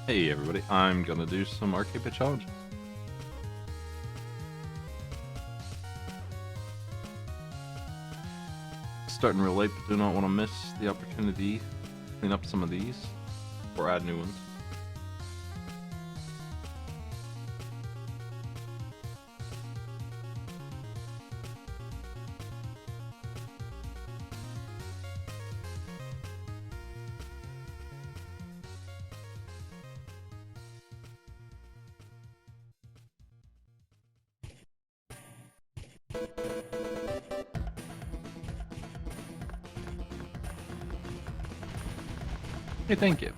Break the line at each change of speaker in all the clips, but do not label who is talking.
Hey everybody, I'm gonna do some arcade pit challenge. Starting real late, but do not want to miss the opportunity to clean up some of these or add new ones. Hey, thank you.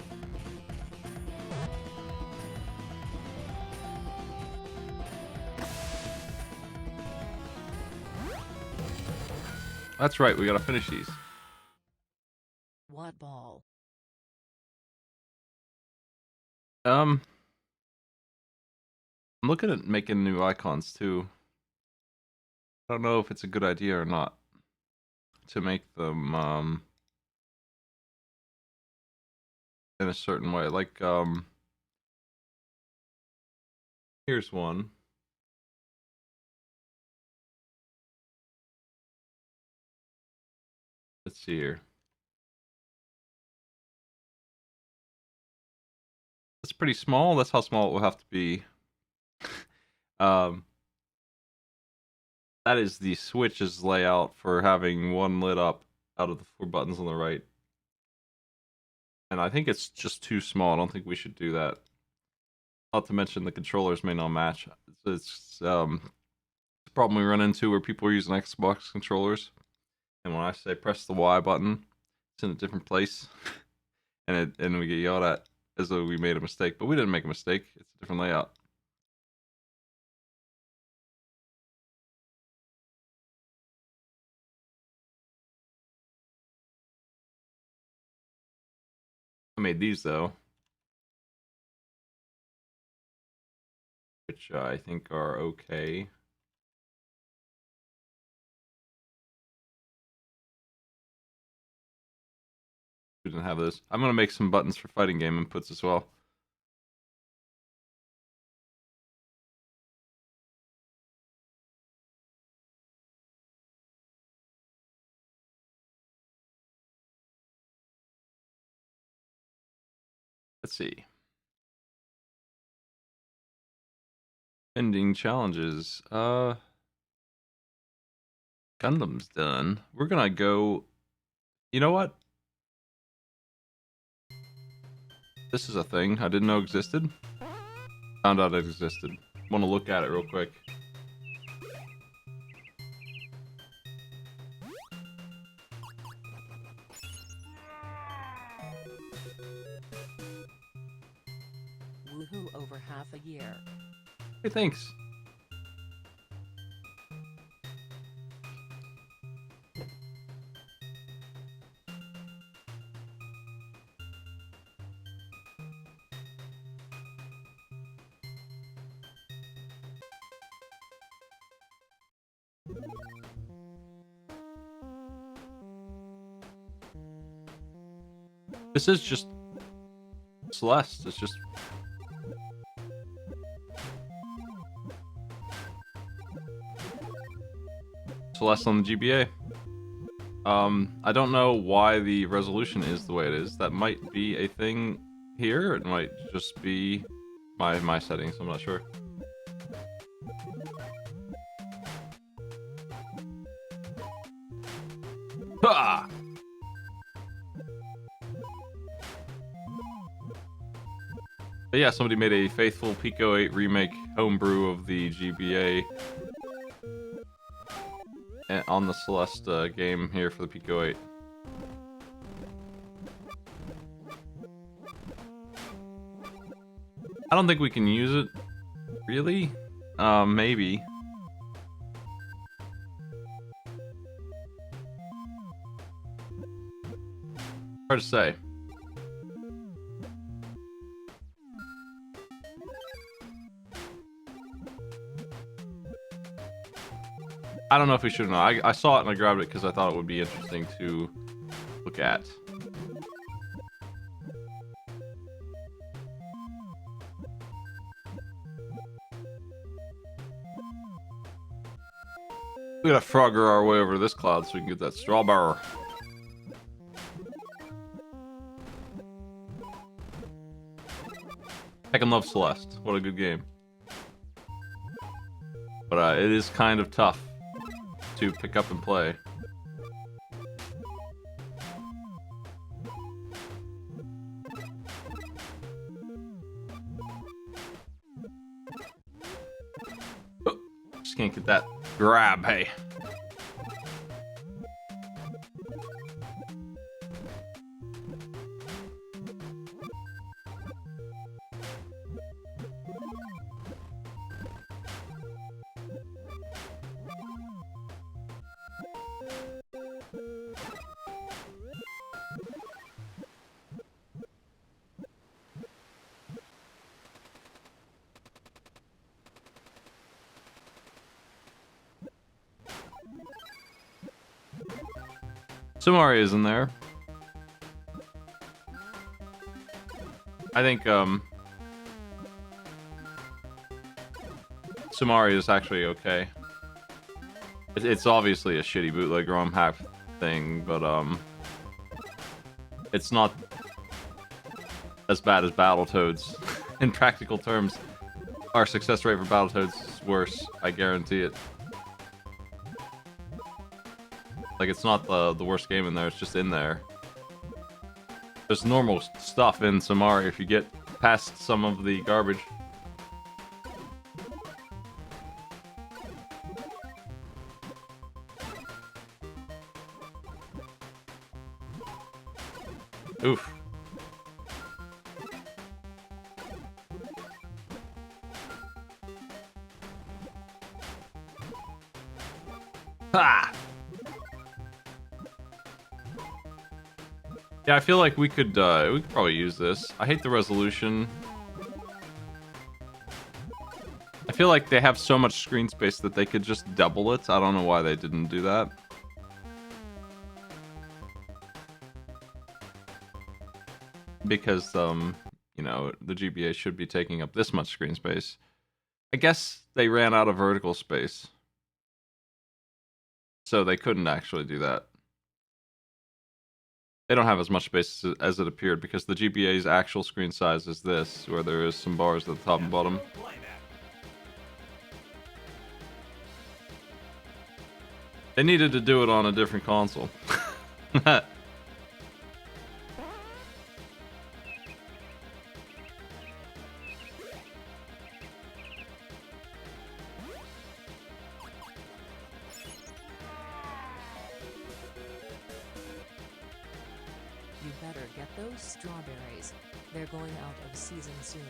That's right, we gotta finish these.
What ball?
I'm looking at making new icons too. I don't know if it's a good idea or not to make them in a certain way. Like here's one. Let's see here. It's pretty small. That's how small it will have to be. um, that is the Switch's layout for having one lit up out of the 4 buttons on the right. And I think it's just too small. I don't think we should do that. Not to mention the controllers may not match. It's a problem we run into where people are using Xbox controllers, and when I say press the Y button, it's in a different place, and we get yelled at as though we made a mistake. But we didn't make a mistake. It's a different layout. I made these though, which I think are okay. We didn't have this. I'm gonna make some buttons for fighting game inputs as well. Let's see. Ending challenges. Gundam's done. We're gonna go. You know what? This is a thing I didn't know existed. Found out it existed. Want to look at it real quick.
Woohoo over half a year.
Hey, thanks. This is just Celeste. It's just Celeste on the GBA. I don't know why the resolution is the way it is. That might be a thing here. It might just be my settings. I'm not sure. Ha! But yeah, somebody made a faithful Pico 8 remake homebrew of the GBA on the Celeste game here for the Pico 8. I don't think we can use it, really. Maybe. Hard to say. I don't know if we should or not. I saw it and I grabbed it because I thought it would be interesting to look at. We gotta frogger our way over this cloud so we can get that strawberry. Heckin' love Celeste. What a good game. But it is kind of tough to pick up and play. Oh, just can't get that grab, hey. Sumari is in there. I think, Sumari is actually okay. It's obviously a shitty bootleg ROM hack thing, but, it's not as bad as Battletoads. In practical terms, our success rate for Battletoads is worse, I guarantee it. Like, it's not the worst game in there, it's just in there. There's normal stuff in Sumari if you get past some of the garbage. Oof. Ha! Yeah, I feel like we could probably use this. I hate the resolution. I feel like they have so much screen space that they could just double it. I don't know why they didn't do that. Because, you know, the GBA should be taking up this much screen space. I guess they ran out of vertical space. So they couldn't actually do that. They don't have as much space as it appeared because the GBA's actual screen size is this, where there is some bars at the top and bottom. They needed to do it on a different console.
You better get those strawberries. They're going out of season soon.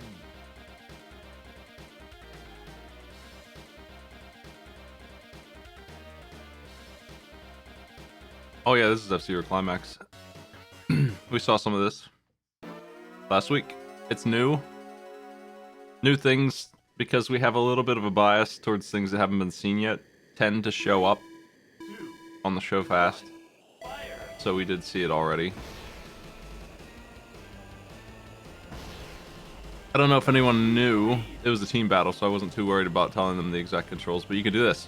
Oh yeah, this is F-Zero Climax. We saw some of this last week. It's new. New things, because we have a little bit of a bias towards things that haven't been seen yet, tend to show up on the show fast. So we did see it already. I don't know if anyone knew it was a team battle, so I wasn't too worried about telling them the exact controls, but you can do this.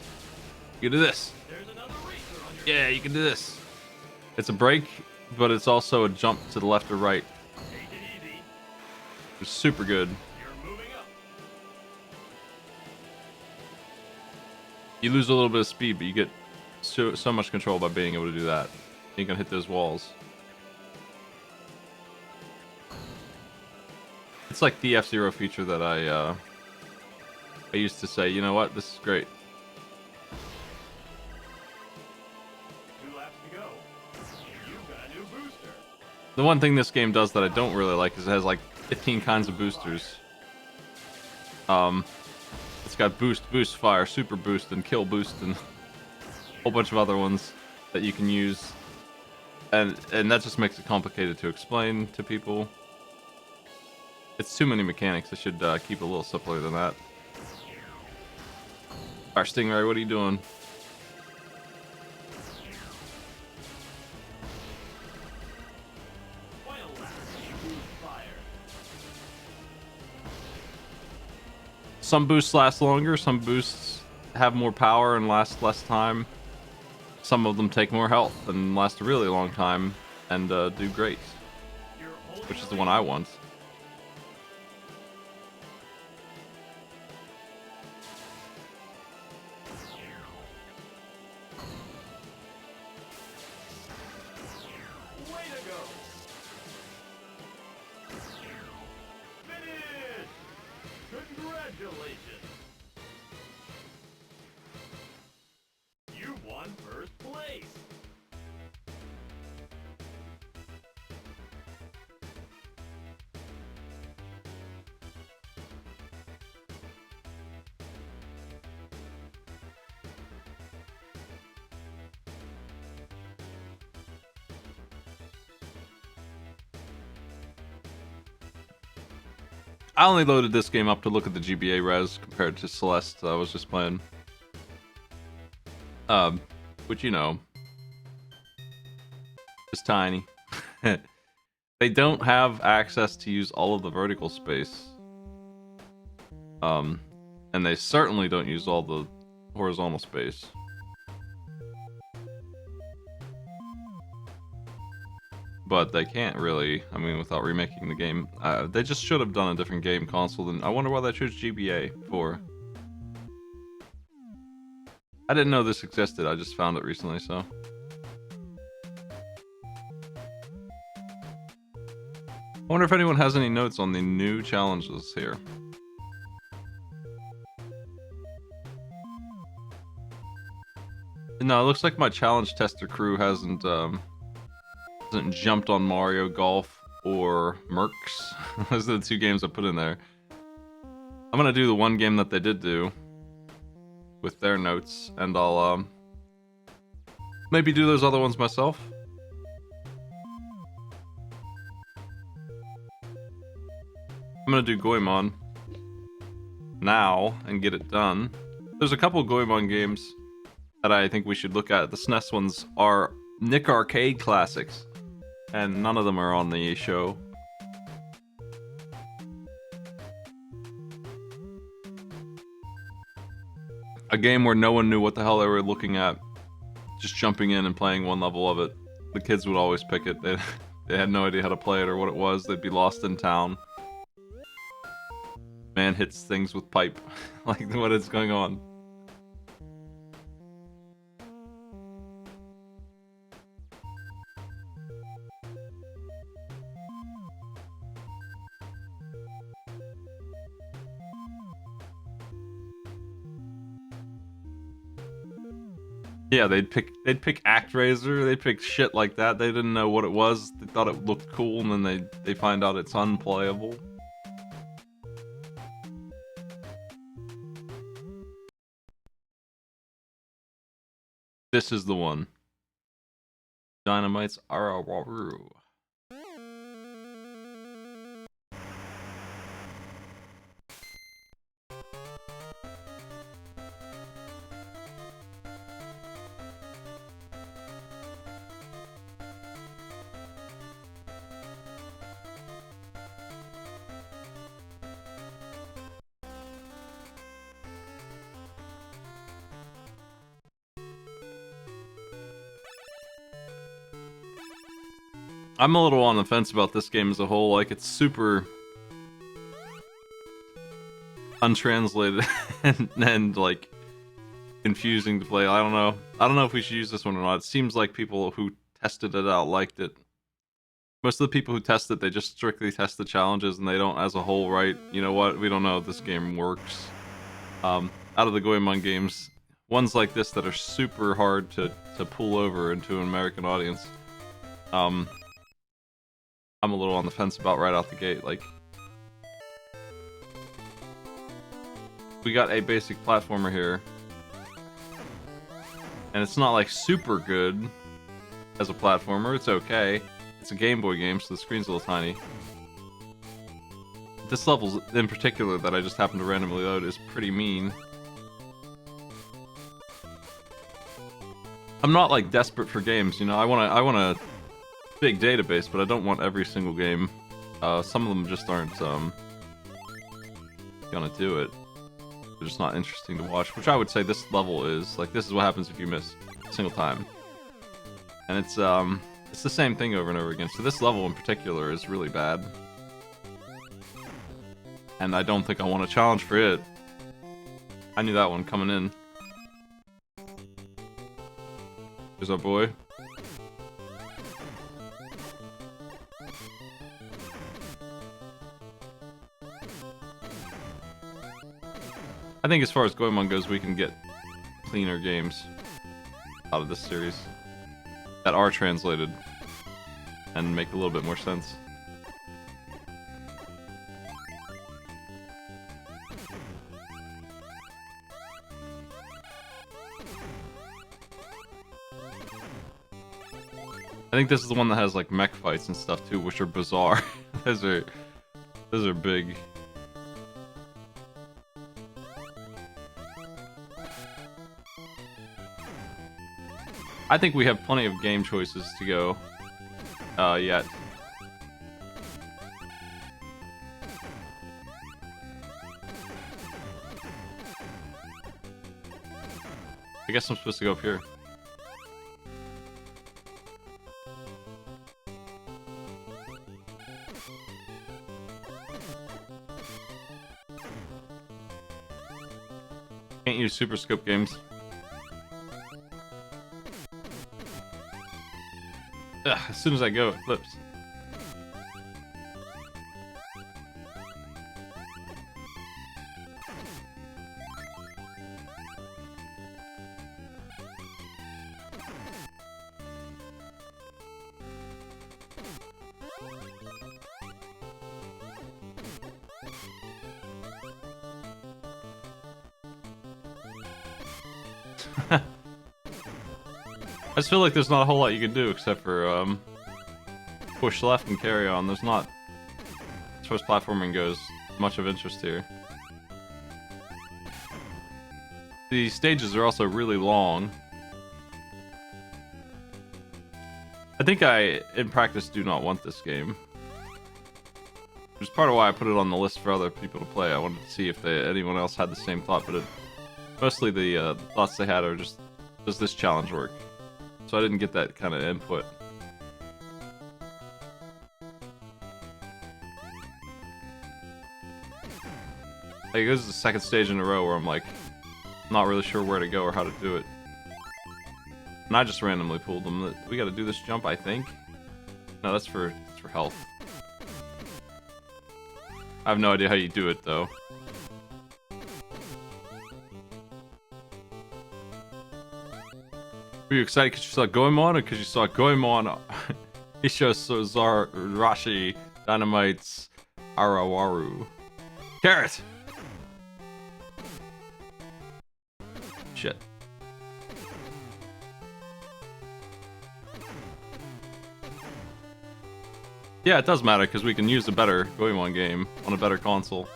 You can do this. Yeah, you can do this. It's a break, but it's also a jump to the left or right. It's super good. You lose a little bit of speed, but you get so much control by being able to do that. You can hit those walls. It's like the F-Zero feature that I used to say, you know what, this is great.
2 laps to go. You've got a new booster.
The one thing this game does that I don't really like is it has like 15 kinds of boosters. It's got boost, boost, fire, super boost, and kill boost, and a whole bunch of other ones that you can use. And that just makes it complicated to explain to people. It's too many mechanics. I should keep it a little simpler than that. Alright, Stingray, what are you doing?
Final lap. Fire.
Some boosts last longer, some boosts have more power and last less time. Some of them take more health and last a really long time and do great,
You're holding
which is
a
the one I want.
Way to go! Finish! Congratulations! You won first place!
I only loaded this game up to look at the GBA res compared to Celeste I was just playing. Which, you know, is tiny. They don't have access to use all of the vertical space. And they certainly don't use all the horizontal space. But they can't really, I mean, without remaking the game. They just should have done a different game console than... I wonder why they chose GBA for. I didn't know this existed, I just found it recently, so... I wonder if anyone has any notes on the new challenges here. No, it looks like my challenge tester crew hasn't jumped on Mario Golf or Mercs. Those are the two games I put in there. I'm gonna do the one game that they did do with their notes, and I'll maybe do those other ones myself. I'm gonna do Goemon now and get it done. There's a couple of Goemon games that I think we should look at. The SNES ones are Nick Arcade classics, and none of them are on the show. A game where no one knew what the hell they were looking at, just jumping in and playing one level of it. The kids would always pick it. They had no idea how to play it or what it was. They'd be lost in town. Man hits things with pipe. Like, what is going on? Yeah, they'd pick ActRaiser, they'd pick shit like that. They didn't know what it was. They thought it looked cool, and then they find out it's unplayable. This is the one. Dynamite's Arawaru. I'm a little on the fence about this game as a whole. Like, it's super untranslated and like confusing to play. I don't know if we should use this one or not. It seems like people who tested it out liked it. Most of the people who test it, they just strictly test the challenges and they don't as a whole write, you know what, we don't know if this game works. Out of the Goemon games, ones like this that are super hard to pull over into an American audience, I'm a little on the fence about right out the gate. Like, we got a basic platformer here, and it's not like super good as a platformer. It's okay. It's a Game Boy game, so the screen's a little tiny. This level in particular that I just happened to randomly load is pretty mean. I'm not like desperate for games, you know. I want a big database, but I don't want every single game. Some of them just aren't gonna do it. They're just not interesting to watch, which I would say this level is. Like, this is what happens if you miss a single time. And it's the same thing over and over again. So this level in particular is really bad. And I don't think I want a challenge for it. I knew that one coming in. Here's our boy. I think as far as Goemon goes, we can get cleaner games out of this series that are translated and make a little bit more sense. I think this is the one that has like mech fights and stuff too, which are bizarre. those are big. I think we have plenty of game choices to go yet. I guess I'm supposed to go up here. Can't use Super Scope games. Ugh, as soon as I go, it flips. I just feel like there's not a whole lot you can do except for push left and carry on. There's not, as far as platforming goes, much of interest here. The stages are also really long. I think I, in practice, do not want this game. Which is part of why I put it on the list for other people to play. I wanted to see if anyone else had the same thought, but mostly the thoughts they had are just, does this challenge work? So I didn't get that kind of input. Like, this is the second stage in a row where I'm like, not really sure where to go or how to do it. And I just randomly pulled them. We gotta do this jump, I think. No, that's for health. I have no idea how you do it, though. Were you excited because you saw Goemon or because you saw Goemon? He shows Rashi, Dynamite's Arawaru. Carrot! Shit. Yeah, it does matter because we can use a better Goemon game on a better console.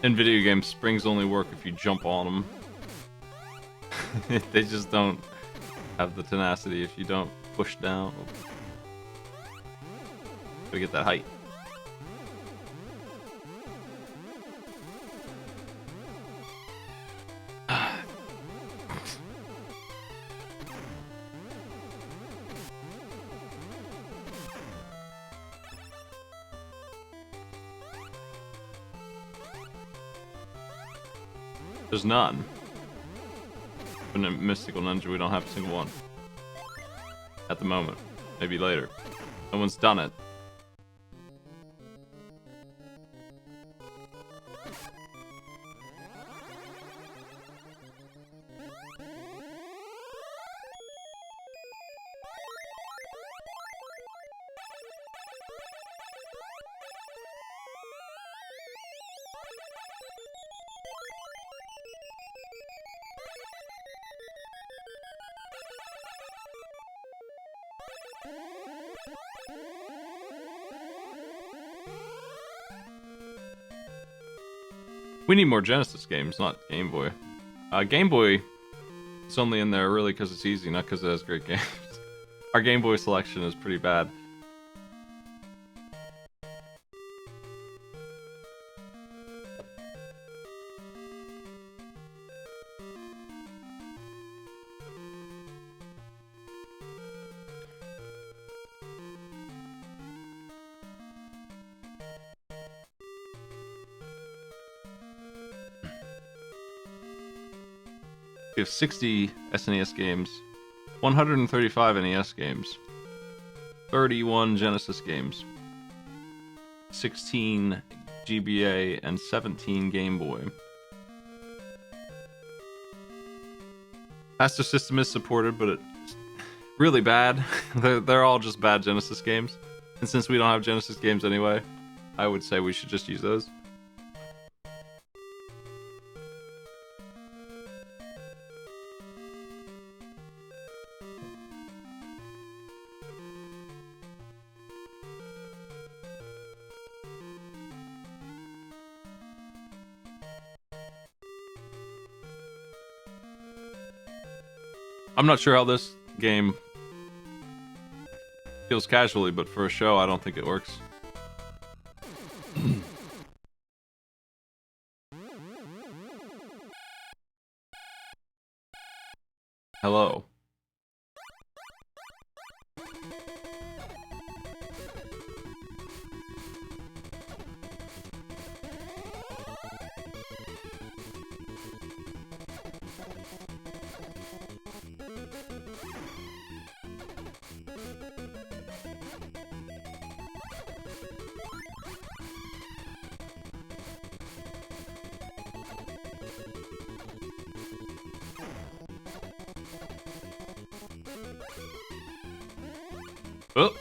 In video games, springs only work if you jump on them. They just don't have the tenacity if you don't push down. Gotta get that height. There's none. In a Mystical Ninja, we don't have a single one. At the moment. Maybe later. No one's done it. We need more Genesis games, not Game Boy. Game Boy is only in there really because it's easy, not because it has great games. Our Game Boy selection is pretty bad. We have 60 SNES games, 135 NES games, 31 Genesis games, 16 GBA, and 17 Game Boy. Master System is supported, but it's really bad. They're all just bad Genesis games. And since we don't have Genesis games anyway, I would say we should just use those. I'm not sure how this game feels casually, but for a show, I don't think it works. Hello. Oh.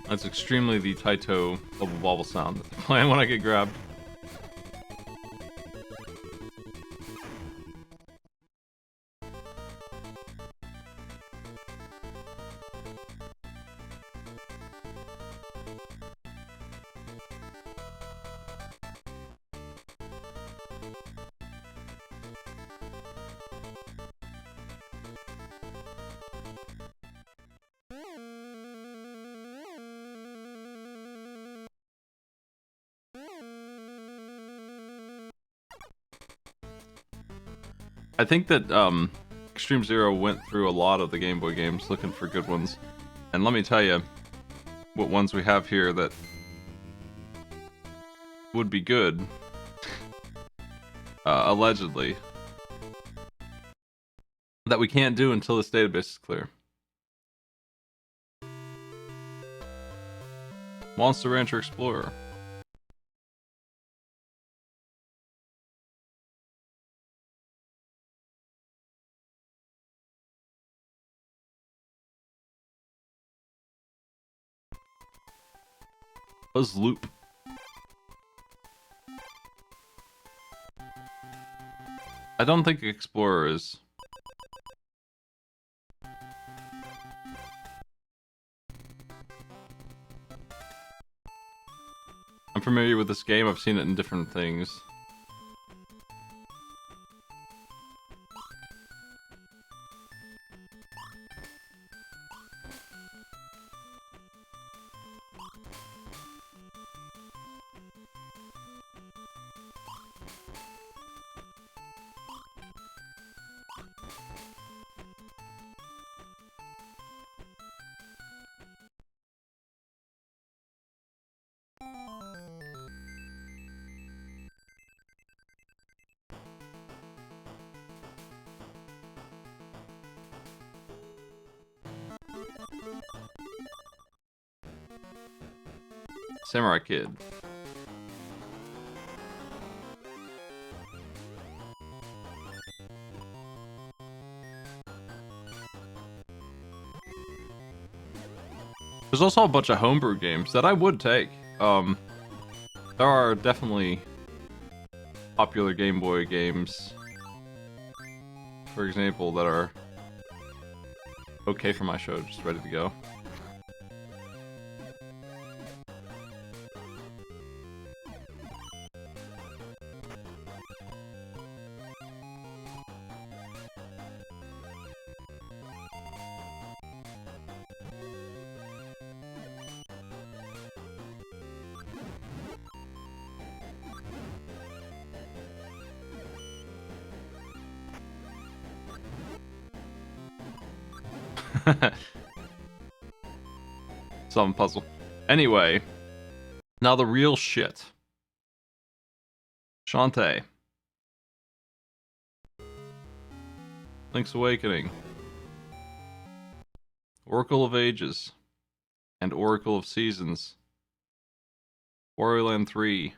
That's extremely the Taito bubble bobble sound that they're playing when I get grabbed. I think that Extreme Zero went through a lot of the Game Boy games looking for good ones. And let me tell you what ones we have here that would be good. Allegedly. That we can't do until this database is clear. Monster Rancher Explorer. Buzz Loop. I don't think Explorer is. I'm familiar with this game, I've seen it in different things. Samurai Kid. There's also a bunch of homebrew games that I would take. There are definitely popular Game Boy games, for example, that are okay for my show, just ready to go. Some puzzle. Anyway, now the real shit. Shantae. Link's Awakening. Oracle of Ages. And Oracle of Seasons. Wario Land 3.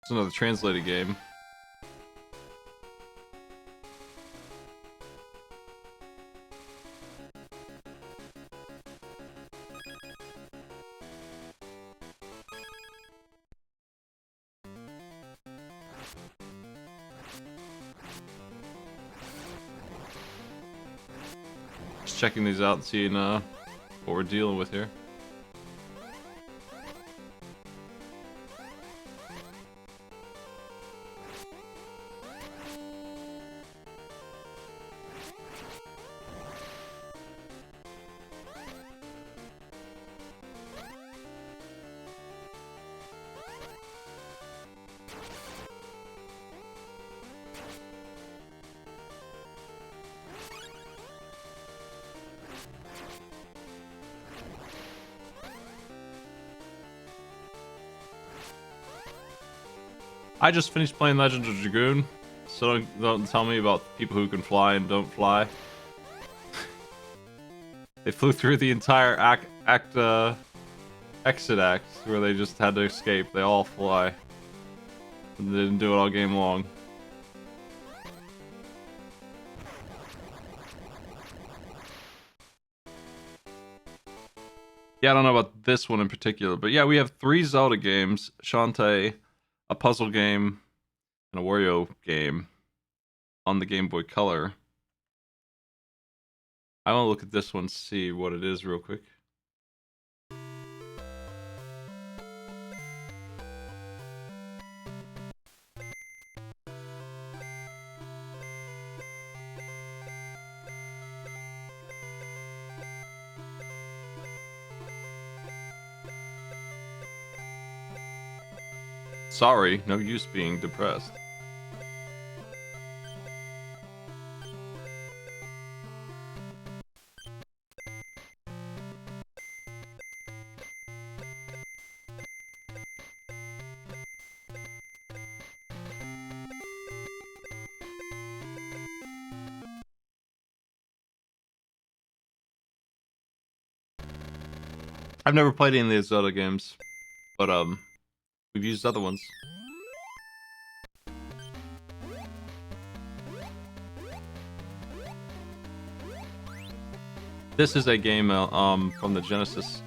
It's another translated game. Just checking these out and seeing what we're dealing with here. I just finished playing Legend of Dragoon, so don't tell me about people who can fly and don't fly. They flew through the entire exit act where they just had to escape. They all fly. And they didn't do it all game long. Yeah, I don't know about this one in particular, but yeah, we have 3 Zelda games, Shantae, a puzzle game, and a Wario game on the Game Boy Color. I want to look at this one, see what it is real quick. Sorry, no use being depressed. I've never played any of these Zelda games, but we've used other ones. This is a game from the Genesis.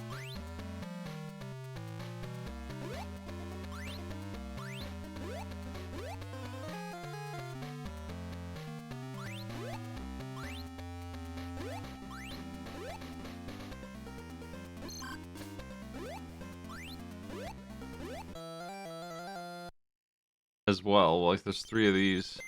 As well, like there's 3 of these.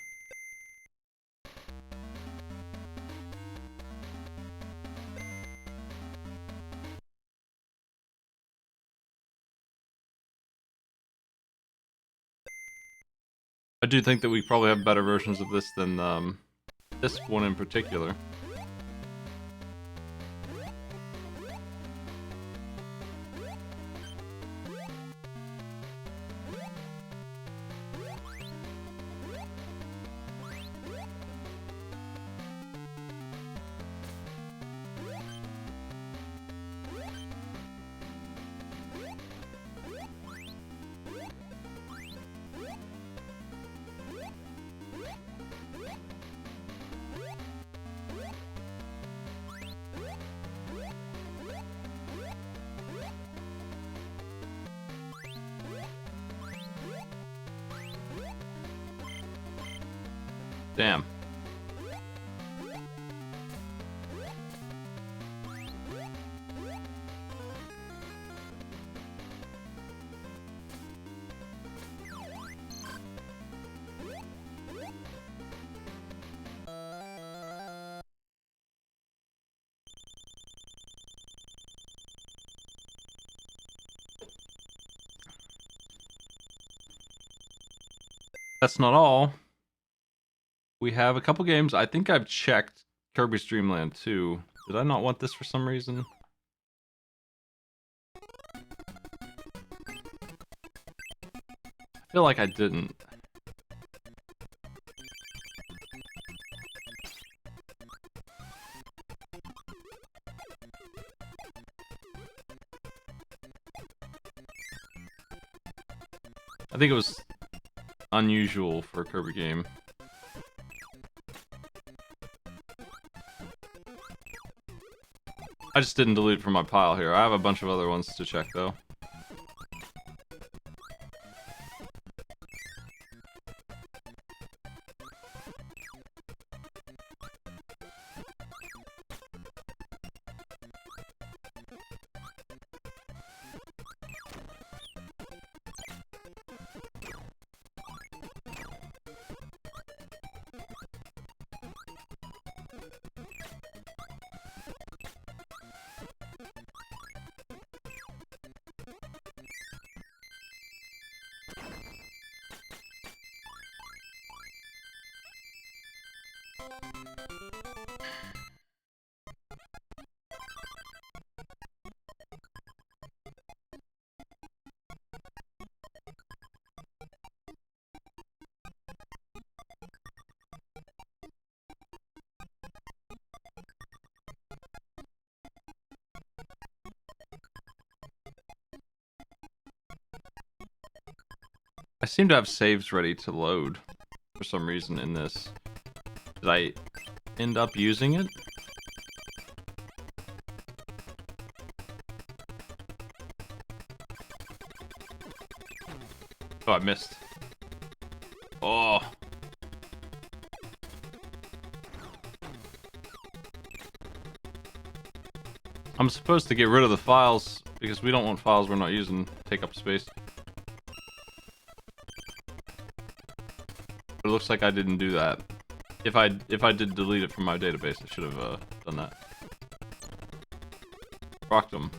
I do think that we probably have better versions of this than this one in particular. Damn. That's not all. We have a couple games. I think I've checked Kirby's Dream Land 2. Did I not want this for some reason? I feel like I didn't. I think it was unusual for a Kirby game. I just didn't delete it from my pile here. I have a bunch of other ones to check though. I seem to have saves ready to load for some reason in this. Did I end up using it? Oh, I missed. Oh. I'm supposed to get rid of the files because we don't want files we're not using take up space. But it looks like I didn't do that. If I did delete it from my database, I should have done that. Rocked them.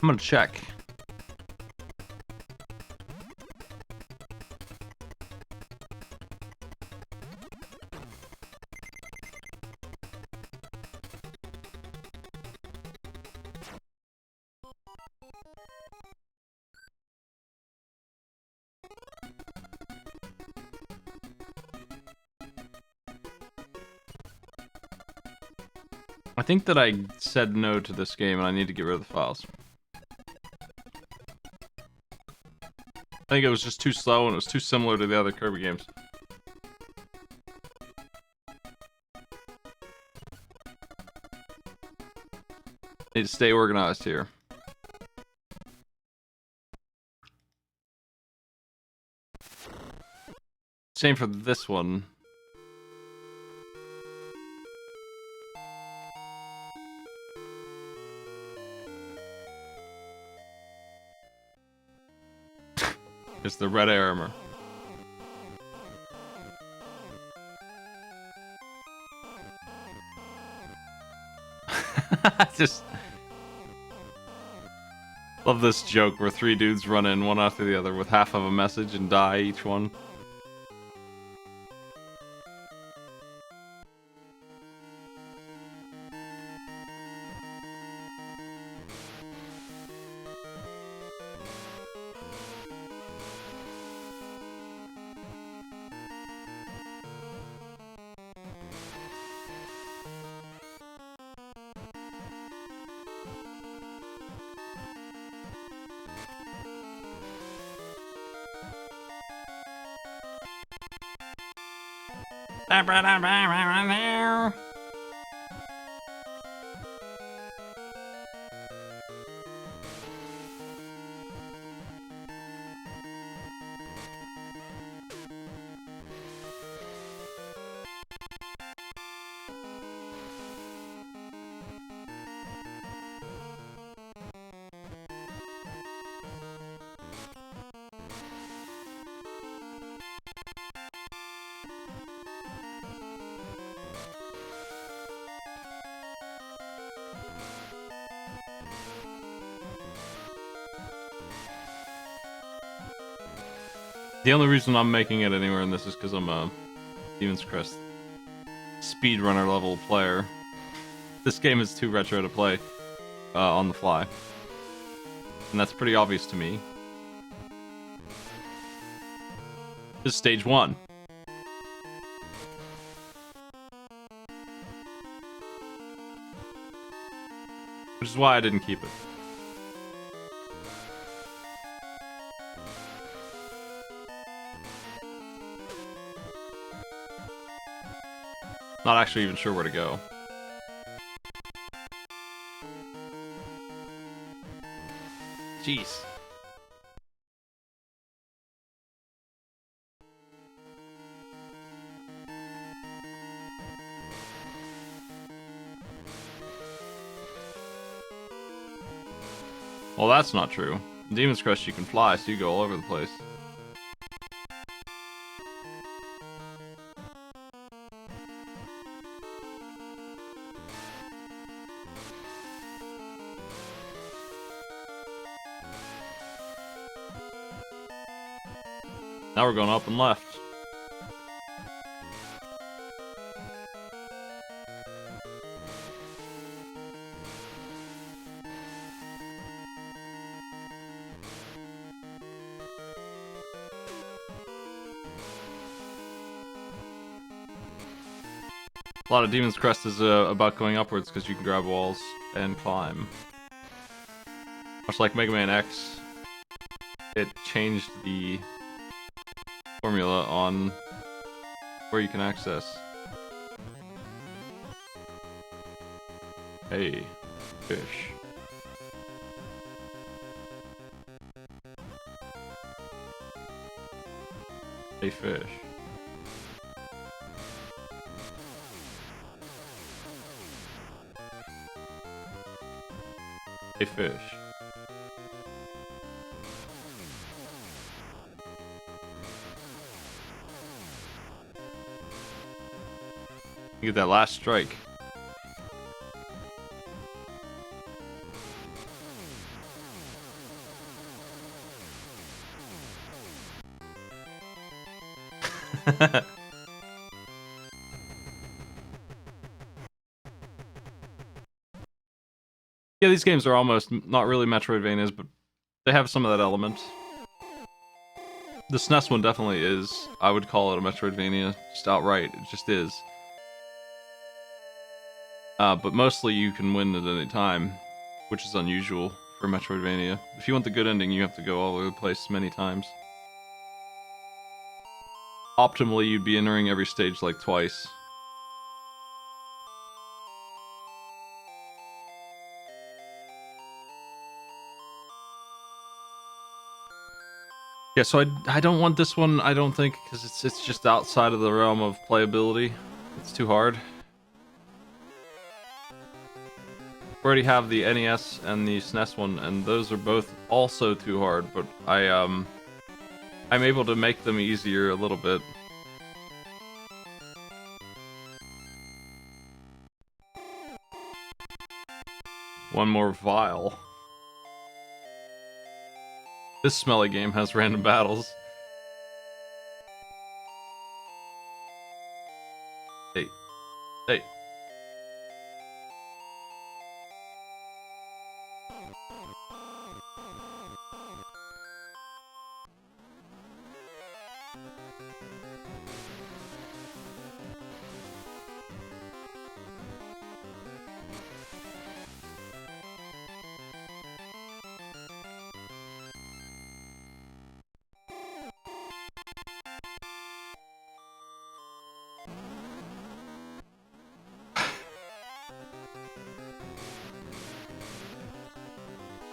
I'm gonna check. I think that I said no to this game and I need to get rid of the files. I think it was just too slow and it was too similar to the other Kirby games. Need to stay organized here. Same for this one. It's the red armor. Just love this joke where three dudes run in one after the other with half of a message and die each one. The only reason I'm making it anywhere in this is because I'm a Demon's Crest speedrunner level player. This game is too retro to play on the fly. And that's pretty obvious to me. This is stage 1. Which is why I didn't keep it. Not actually even sure where to go. Jeez. Well, that's not true. In Demon's Crest you can fly, so you go all over the place. Now we're going up and left. A lot of Demon's Crest is about going upwards because you can grab walls and climb. Much like Mega Man X, it changed the formula on where you can access. Hey, fish. Hey, fish. Hey, fish. You get that last strike. Yeah, these games are almost not really Metroidvanias, but they have some of that element. The SNES one definitely is. I would call it a Metroidvania, just outright. It just is. But mostly you can win at any time, which is unusual for Metroidvania. If you want the good ending, you have to go all over the place many times. Optimally, you'd be entering every stage like twice. Yeah, so I don't want this one, I don't think, because it's just outside of the realm of playability. It's too hard. We already have the NES and the SNES one, and those are both also too hard, but I'm able to make them easier a little bit. One more vial. This smelly game has random battles. Hey. Hey.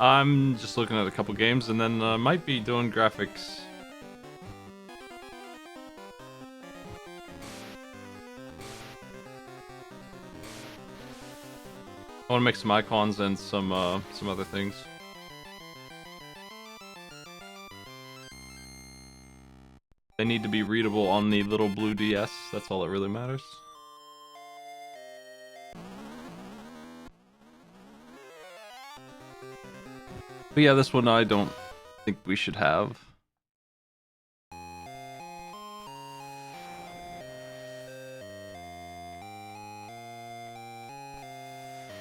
I'm just looking at a couple games and then might be doing graphics. I want to make some icons and some other things. They need to be readable on the little blue DS. That's all that really matters. But yeah, this one I don't think we should have.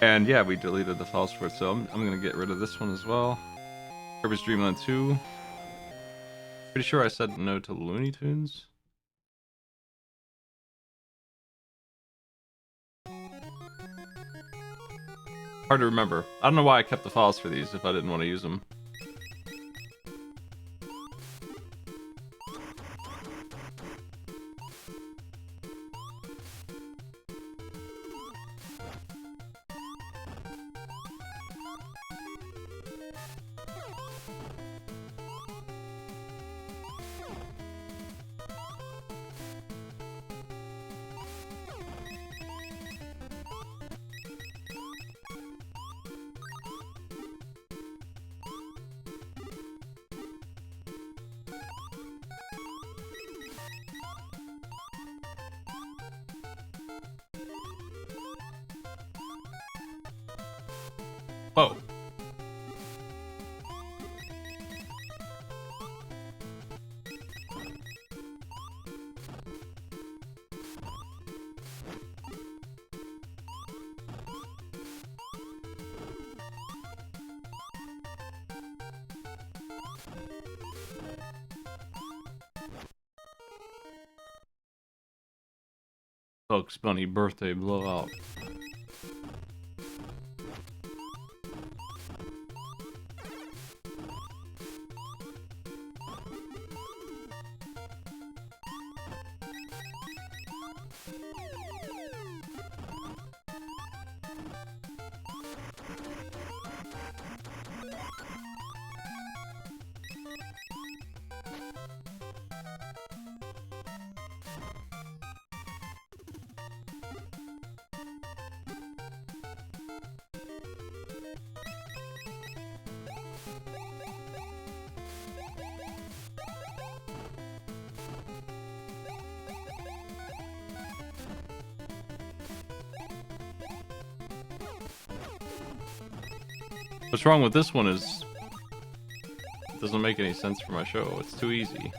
And yeah, we deleted the files for it, so I'm gonna get rid of this one as well. Kirby's Dream Land 2. Pretty sure I said no to Looney Tunes. Hard to remember. I don't know why I kept the files for these if I didn't want to use them. Oh. Bugs Bunny birthday blowout. What's wrong with this one is it doesn't make any sense for my show. It's too easy.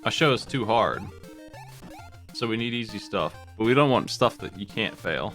My show is too hard. So we need easy stuff. But we don't want stuff that you can't fail.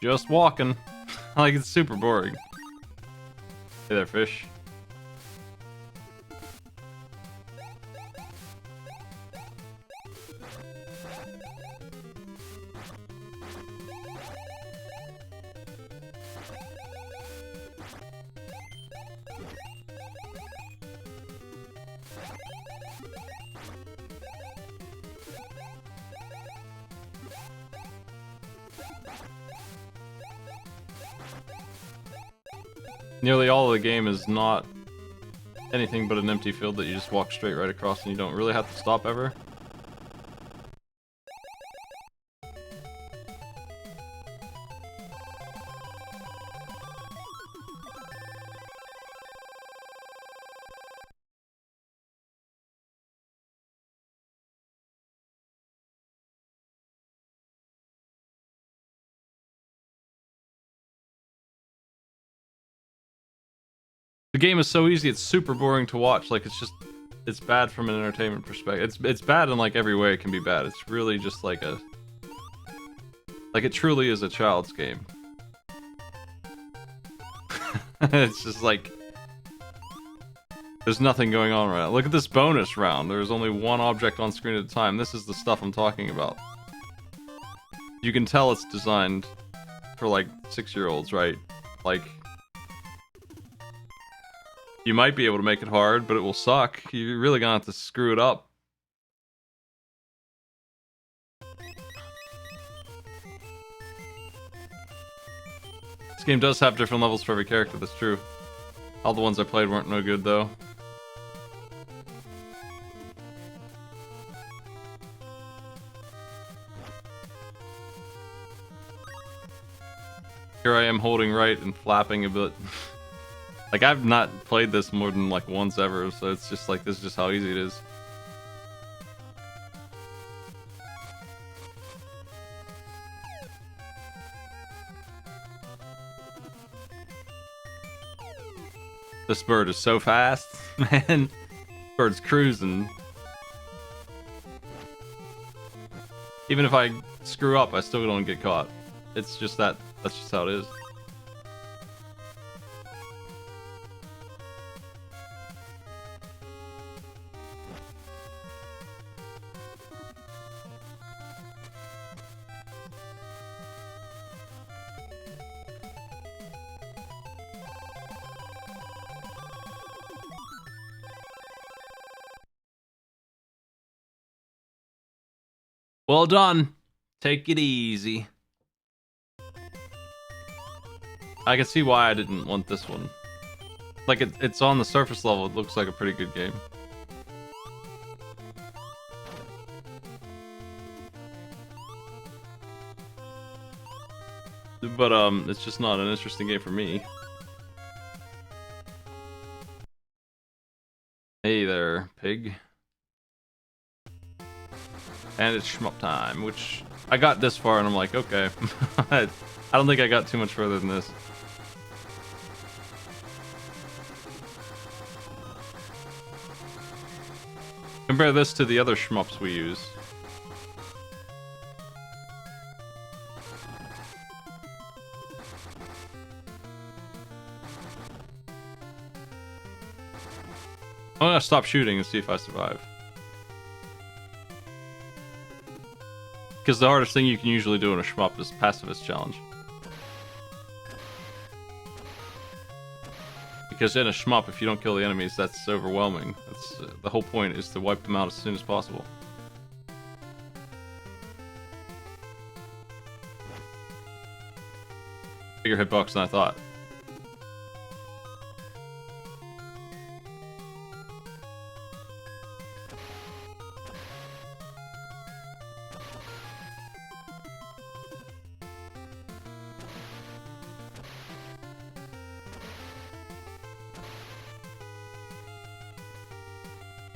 Just walking. Like, it's super boring. Hey there, fish. Nearly all of the game is not anything but an empty field that you just walk straight right across and you don't really have to stop ever. game is so easy, it's super boring to watch. Like, it's bad from an entertainment perspective. It's bad in like every way it can be bad. It's really just like it truly is a child's game. It's just like there's nothing going on right now. Look at this bonus round. There's only one object on screen at a time. This is the stuff I'm talking about. You can tell it's designed for like 6-year-olds, right? Like, you might be able to make it hard, but it will suck. You're really gonna have to screw it up. This game does have different levels for every character, that's true. All the ones I played weren't no good, though. Here I am holding right and flapping a bit. Like, I've not played this more than like once ever, so it's just like, this is just how easy it is. This bird is so fast, man. Bird's cruising. Even if I screw up, I still don't get caught. It's just that's just how it is. Well done. Take it easy. I can see why I didn't want this one. Like, it's on the surface level, it looks like a pretty good game. But, it's just not an interesting game for me. Hey there, pig. And it's shmup time, which I got this far and I'm like, okay. I don't think I got too much further than this. Compare this to the other shmups we use. I'm gonna stop shooting and see if I survive. Because the hardest thing you can usually do in a shmup is pacifist challenge. Because in a shmup, if you don't kill the enemies, that's overwhelming. That's the whole point is to wipe them out as soon as possible. Bigger hitbox than I thought.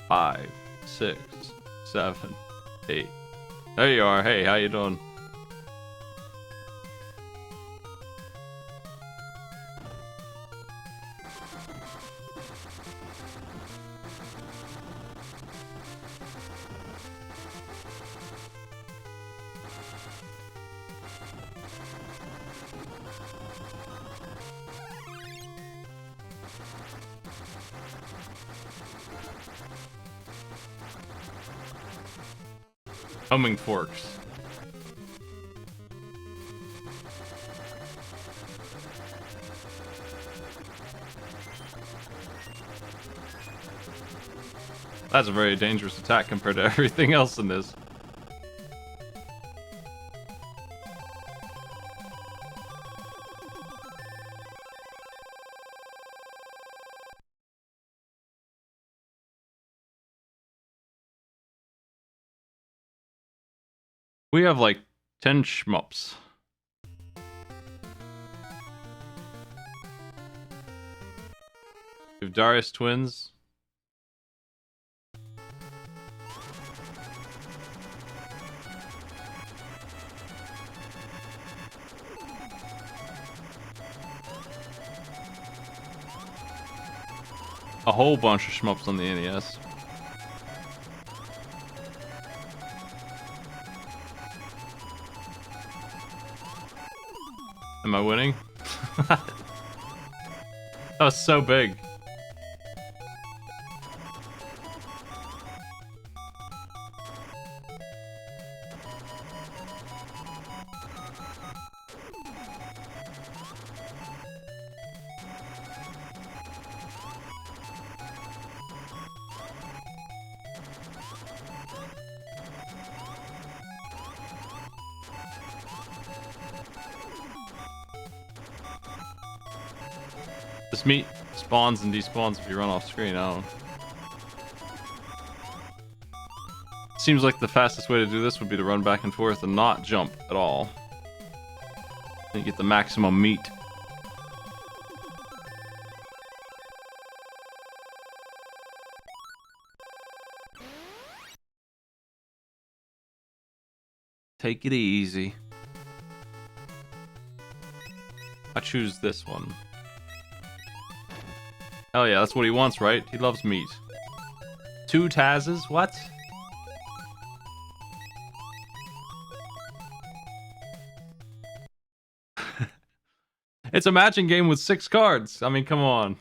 Five, 6, 7, 8. There you are. Hey, how you doing? Homing forks. That's a very dangerous attack compared to everything else in this. We have like 10 shmups. We have Darius Twins. a whole bunch of shmups on the NES. Am I winning? That was so big. This meat spawns and despawns if you run off screen. I don't know. Seems like the fastest way to do this would be to run back and forth and not jump at all. And you get the maximum meat. Take it easy. I choose this one. Oh yeah, that's what he wants, right? He loves meat. 2 Tazes? What? It's a matching game with 6 cards. I mean, come on.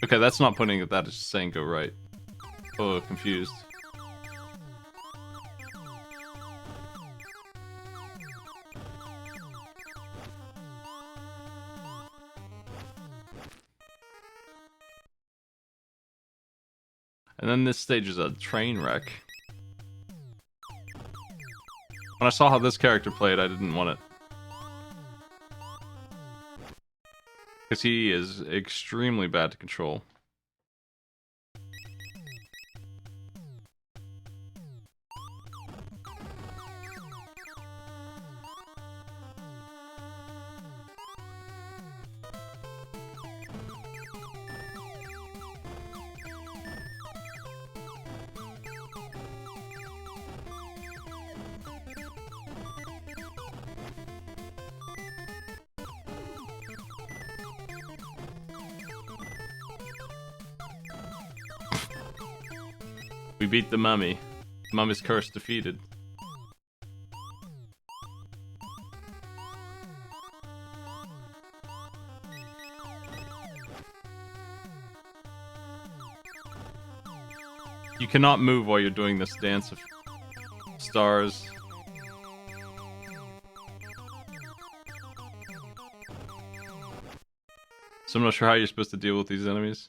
Okay, that's not putting it, that is just saying go right. Oh, confused. And then this stage is a train wreck. When I saw how this character played, I didn't want it. Because he is extremely bad to control. We beat the mummy. Mummy's curse defeated. You cannot move while you're doing this dance of stars. So I'm not sure how you're supposed to deal with these enemies.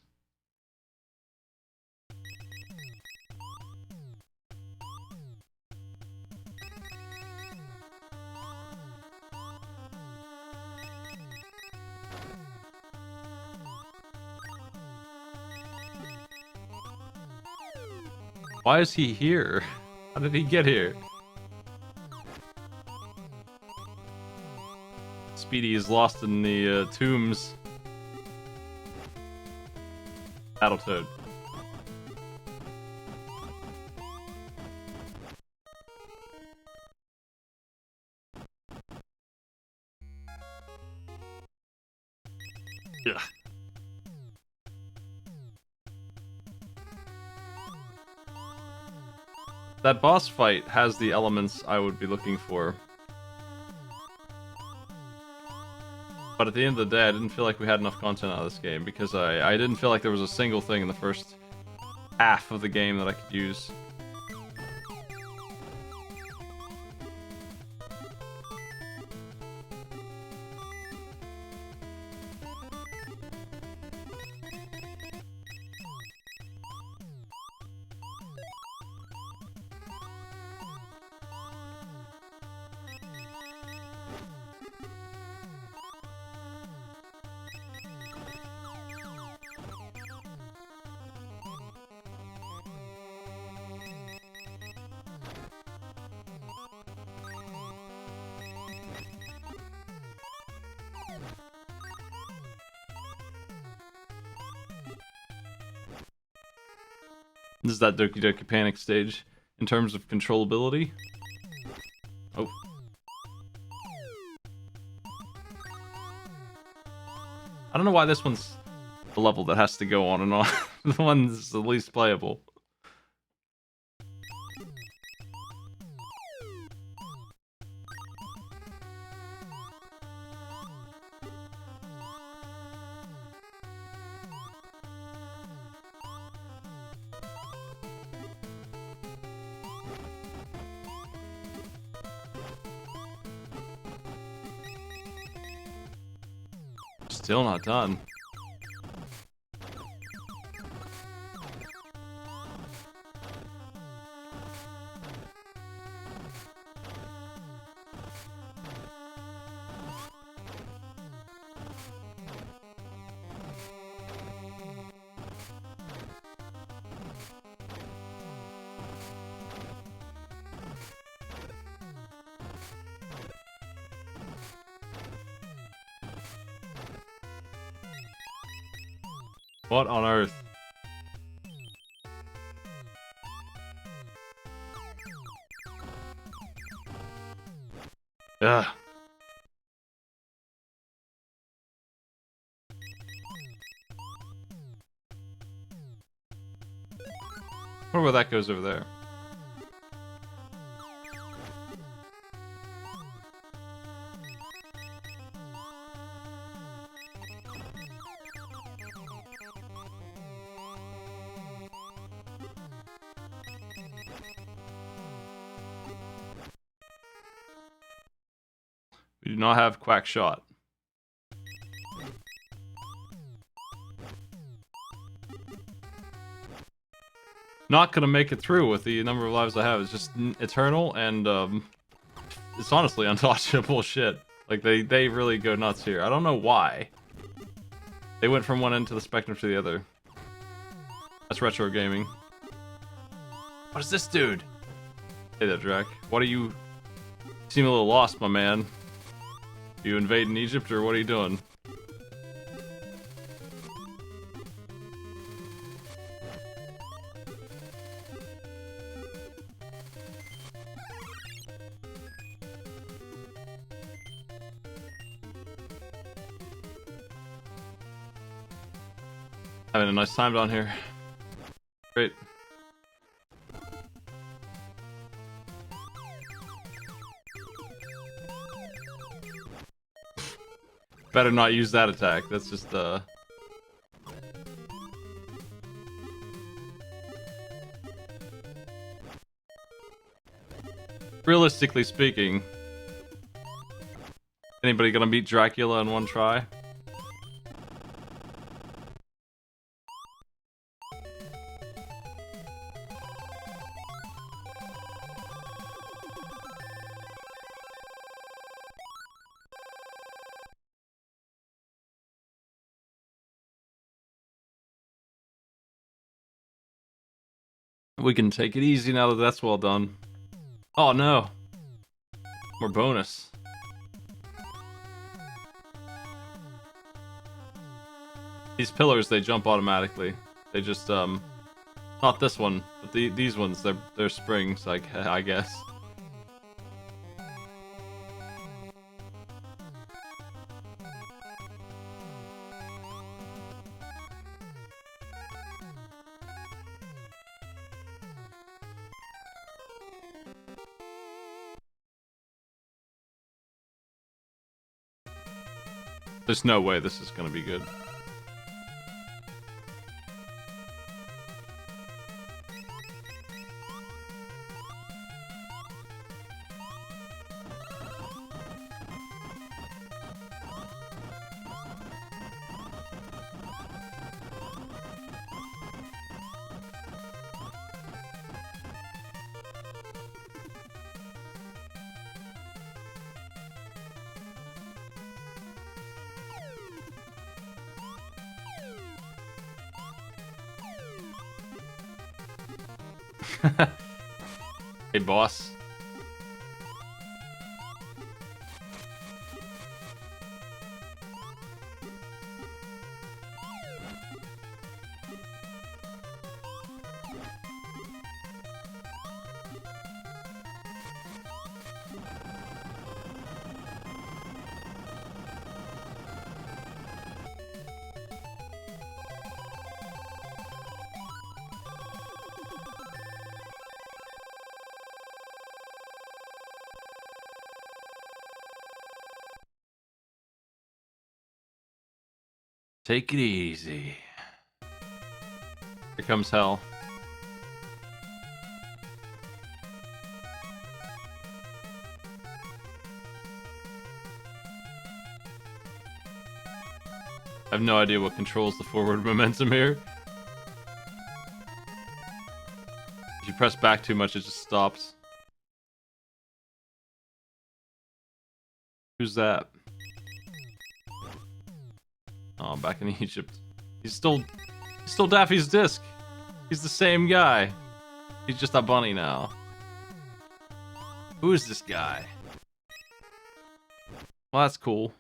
Why is he here? How did he get here? Speedy is lost in the tombs. Battletoad. Yeah. That boss fight has the elements I would be looking for. But at the end of the day, I didn't feel like we had enough content out of this game because I didn't feel like there was a single thing in the first half of the game that I could use. This is that Doki Doki Panic stage in terms of controllability. Oh. I don't know why this one's the level that has to go on and on. The one that's the least playable. Still not done. What on earth? Ugh. I wonder where that goes over there. We do not have Quack Shot. Not gonna make it through with the number of lives I have. It's just eternal, and it's honestly untouchable shit. Like they really go nuts here. I don't know why. They went from one end to the spectrum to the other. That's retro gaming. What is this dude? Hey there, Drac. What are you? You seem a little lost, my man. You invading Egypt, or what are you doing? Having a nice time down here. Great. Better not use that attack. That's just realistically speaking, anybody gonna beat Dracula in one try? We can take it easy now that that's well done. Oh no! More bonus. These pillars, they jump automatically. They just, not this one, but these ones, they're springs, like, I guess. There's no way this is gonna be good. Hey, boss. Take it easy. Here comes hell. I have no idea what controls the forward momentum here. If you press back too much, it just stops. Who's that? Oh, back in Egypt. He's still Daffy's disc. He's the same guy. He's just a bunny now. Who is this guy? Well, that's cool.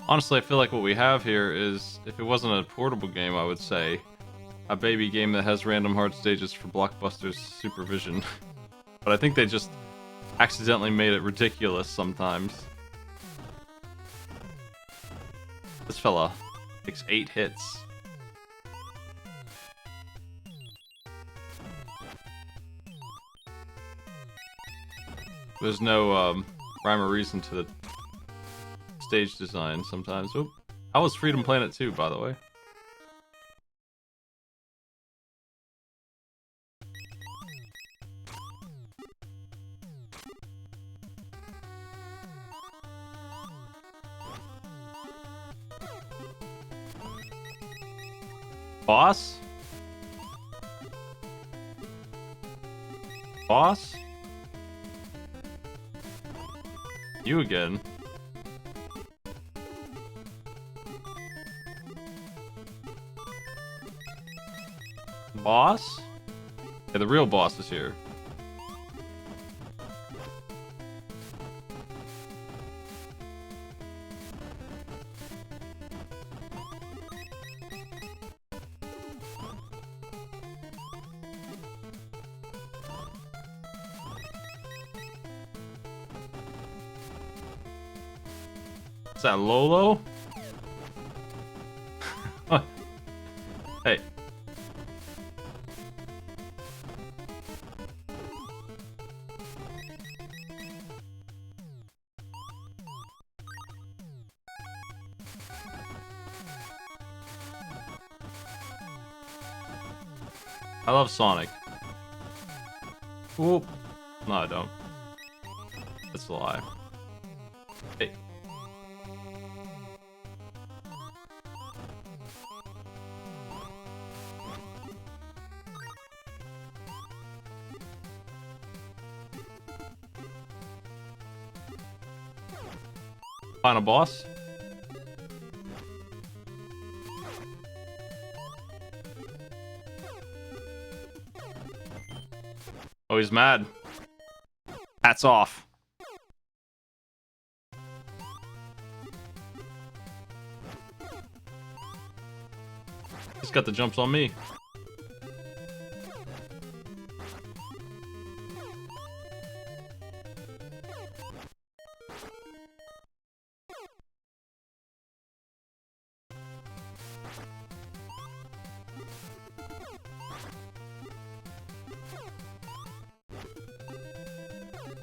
Honestly, I feel like what we have here is, if it wasn't a portable game, I would say a baby game that has random hard stages for Blockbuster's supervision. But I think they just accidentally made it ridiculous sometimes. This fella takes 8 hits. There's no rhyme or reason to the stage design sometimes. Oh, how was Freedom Planet 2, by the way? Boss? Boss? You again. Boss? Yeah, the real boss is here. Is that Lolo? Hey. I love Sonic. Whoop. No, I don't. That's a lie. Hey. Final boss. Oh, he's mad. Hats off. He's got the jumps on me.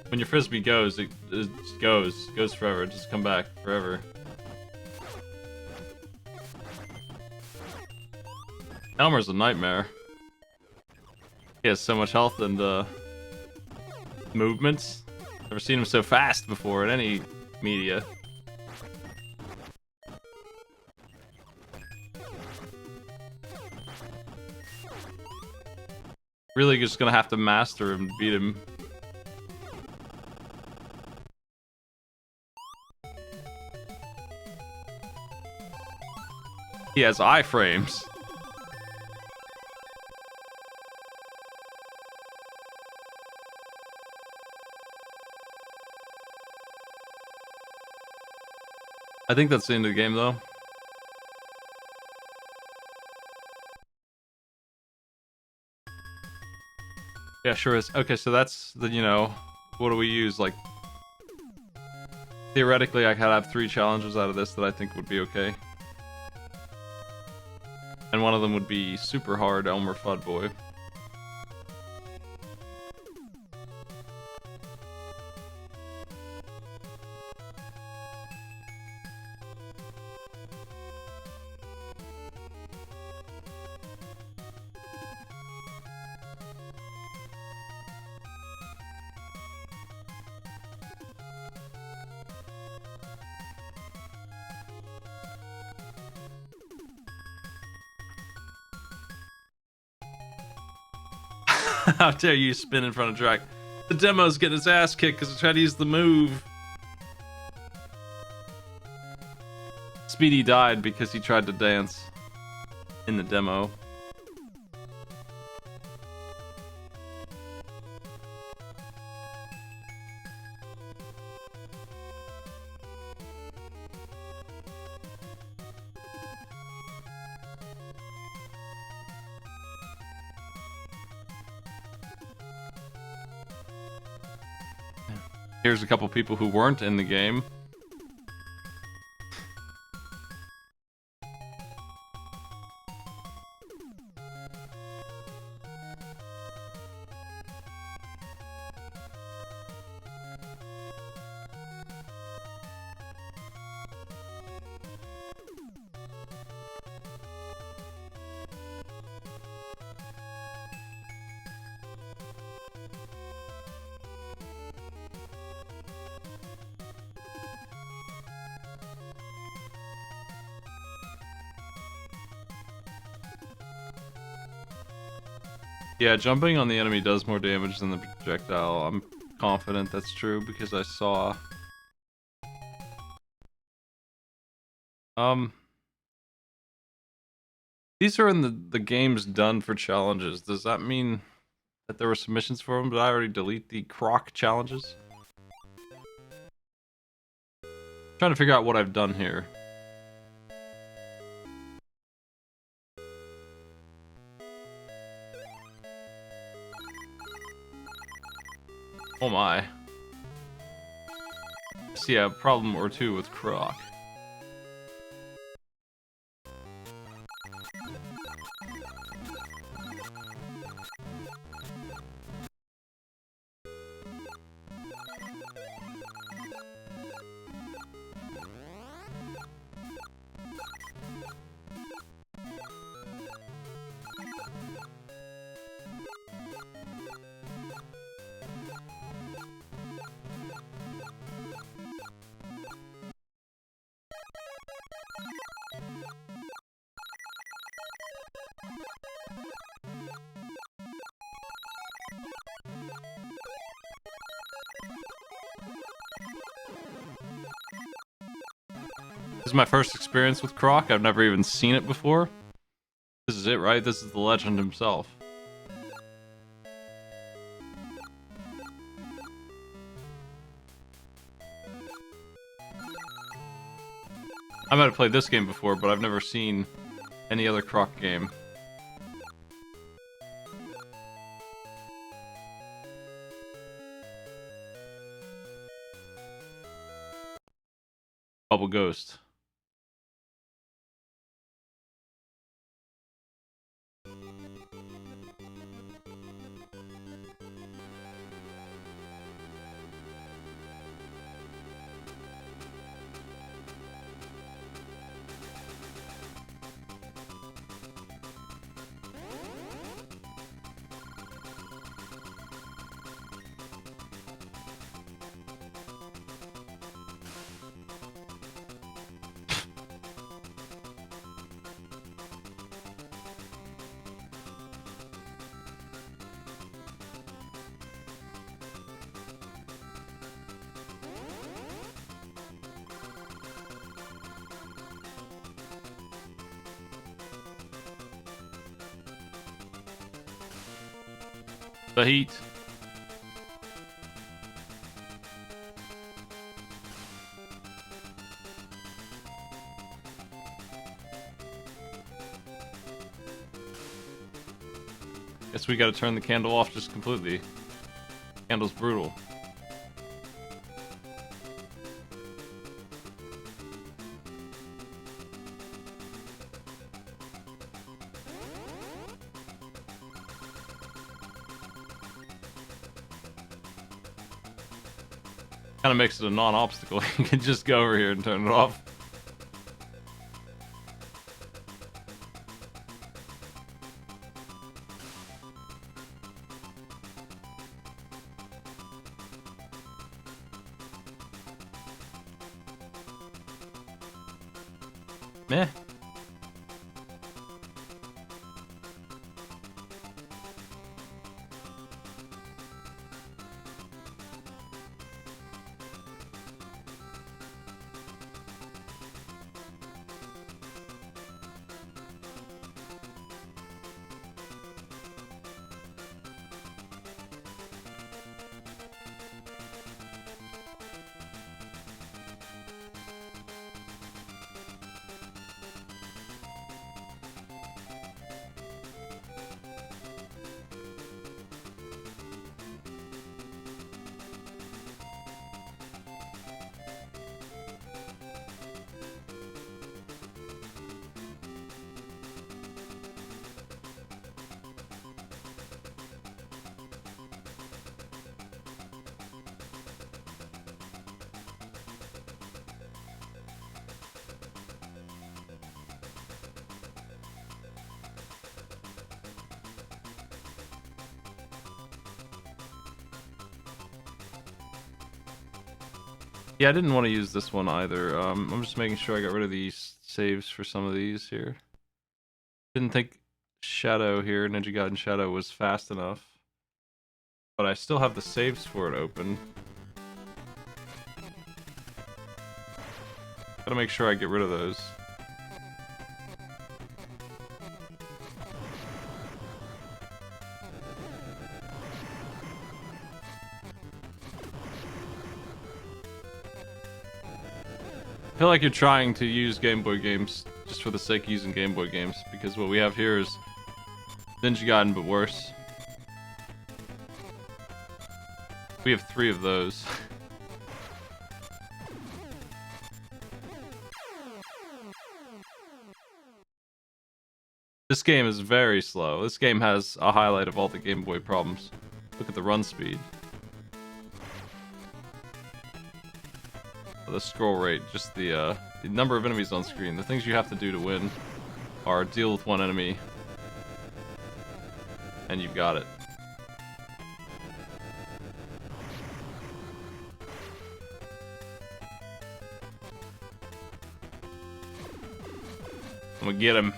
When your frisbee goes, it goes forever. It just come back forever. Elmer's a nightmare. He has so much health and movements. Never seen him so fast before in any media. Really just gonna have to master him and beat him. He has iframes. I think that's the end of the game, though. Yeah, sure is. Okay, so that's the, you know, what do we use? Like, theoretically, I could have 3 challenges out of this that I think would be okay. And one of them would be super hard Elmer Fuddboy. How dare you spin in front of Drac? The demo's getting his ass kicked because I tried to use the move. Speedy died because he tried to dance in the demo. Here's a couple people who weren't in the game. Yeah, jumping on the enemy does more damage than the projectile. I'm confident that's true because I saw. These are in the games done for challenges. Does that mean that there were submissions for them? Did I already delete the Croc challenges? Trying to figure out what I've done here. Oh my. I see a problem or two with Croc. This is my first experience with Croc. I've never even seen it before. This is it, right? This is the legend himself. I might have played this game before, but I've never seen any other Croc game. Bubble Ghost. The heat. Guess we gotta turn the candle off just completely. Candle's brutal. Kind of makes it a non-obstacle. You can just go over here and turn it off. Meh. Yeah, I didn't want to use this one either. I'm just making sure I got rid of these saves for some of these here. Didn't think Shadow here, Ninja Gaiden Shadow, was fast enough. But I still have the saves for it open. Gotta make sure I get rid of those. I feel like you're trying to use Game Boy games just for the sake of using Game Boy games, because what we have here is Ninja Gaiden but worse. We have 3 of those. This game is very slow. This game has a highlight of all the Game Boy problems. Look at the run speed. The scroll rate, just the number of enemies on screen. The things you have to do to win are deal with one enemy, and you've got it. I'm gonna get him.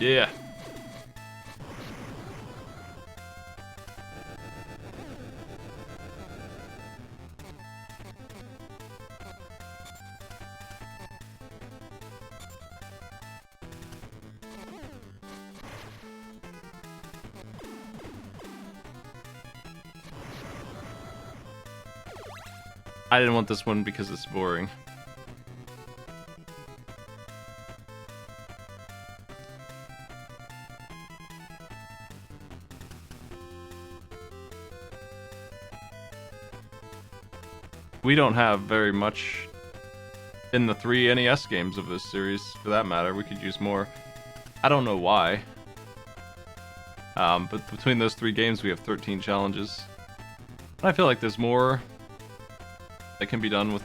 Yeah. I didn't want this one because it's boring. We don't have very much in the 3 NES games of this series, for that matter. We could use more. I don't know why. But between those 3 games, we have 13 challenges. And I feel like there's more that can be done with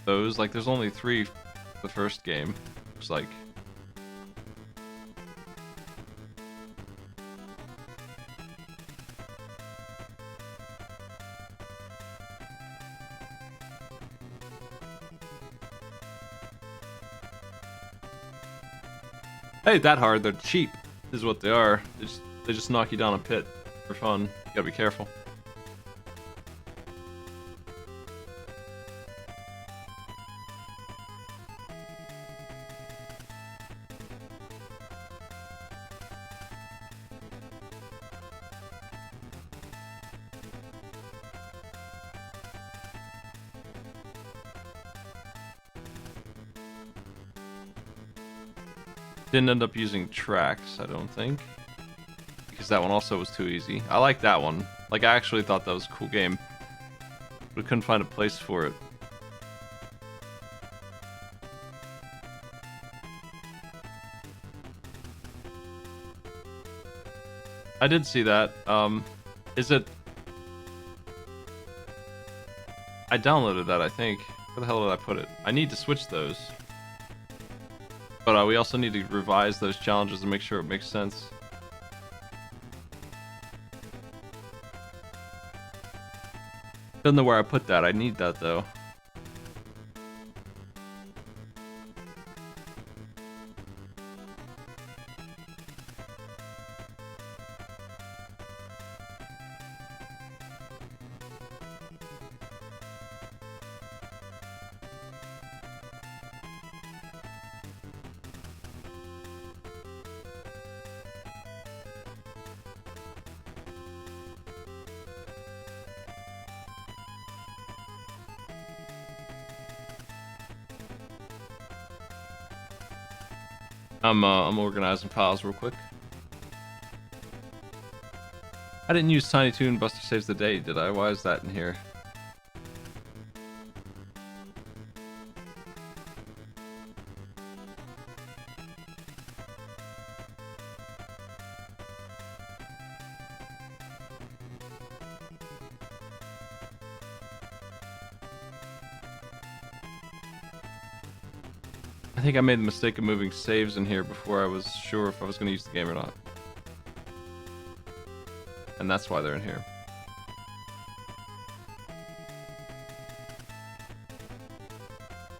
those. Like, there's only 3 for the first game, looks like. Hey, that hard. They're cheap, is what they are. They just knock you down a pit for fun. You gotta be careful. Didn't end up using tracks, I don't think. Because that one also was too easy. I like that one. Like, I actually thought that was a cool game. But I couldn't find a place for it. I did see that. Is it... I downloaded that, I think. Where the hell did I put it? I need to switch those. But we also need to revise those challenges and make sure it makes sense. Don't know where I put that. I need that though. I'm organizing files real quick. I didn't use Tiny Toon Buster Saves the Day, did I? Why is that in here? I think I made the mistake of moving saves in here before I was sure if I was going to use the game or not. And that's why they're in here.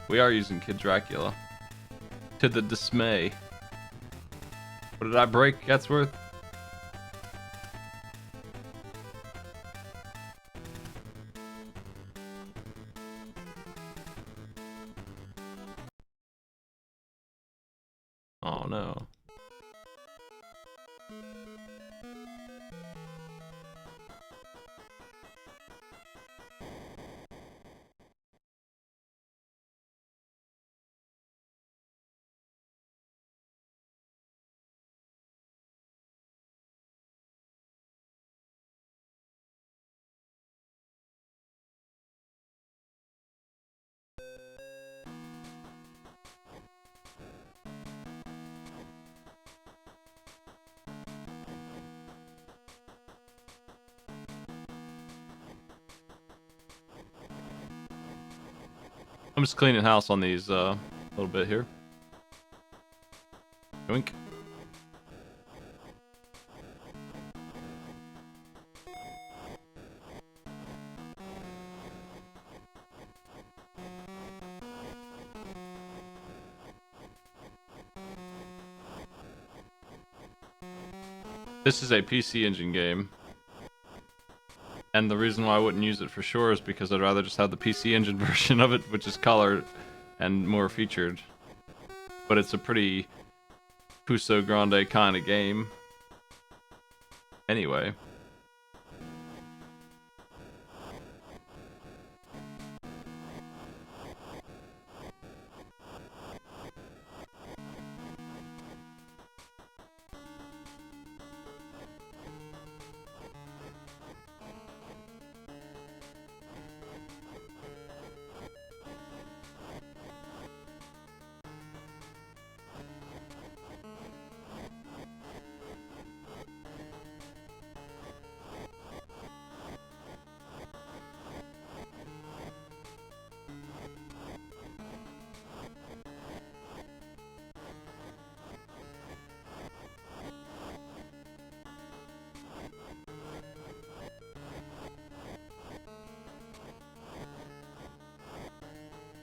We are using Kid Dracula. To the dismay. What did I break, Gatsworth? Oh no. I'm just cleaning house on these a little bit here. Yoink. This is a PC Engine game. And the reason why I wouldn't use it for sure is because I'd rather just have the PC Engine version of it, which is colored and more featured. But it's a pretty Puso Grande kind of game. Anyway.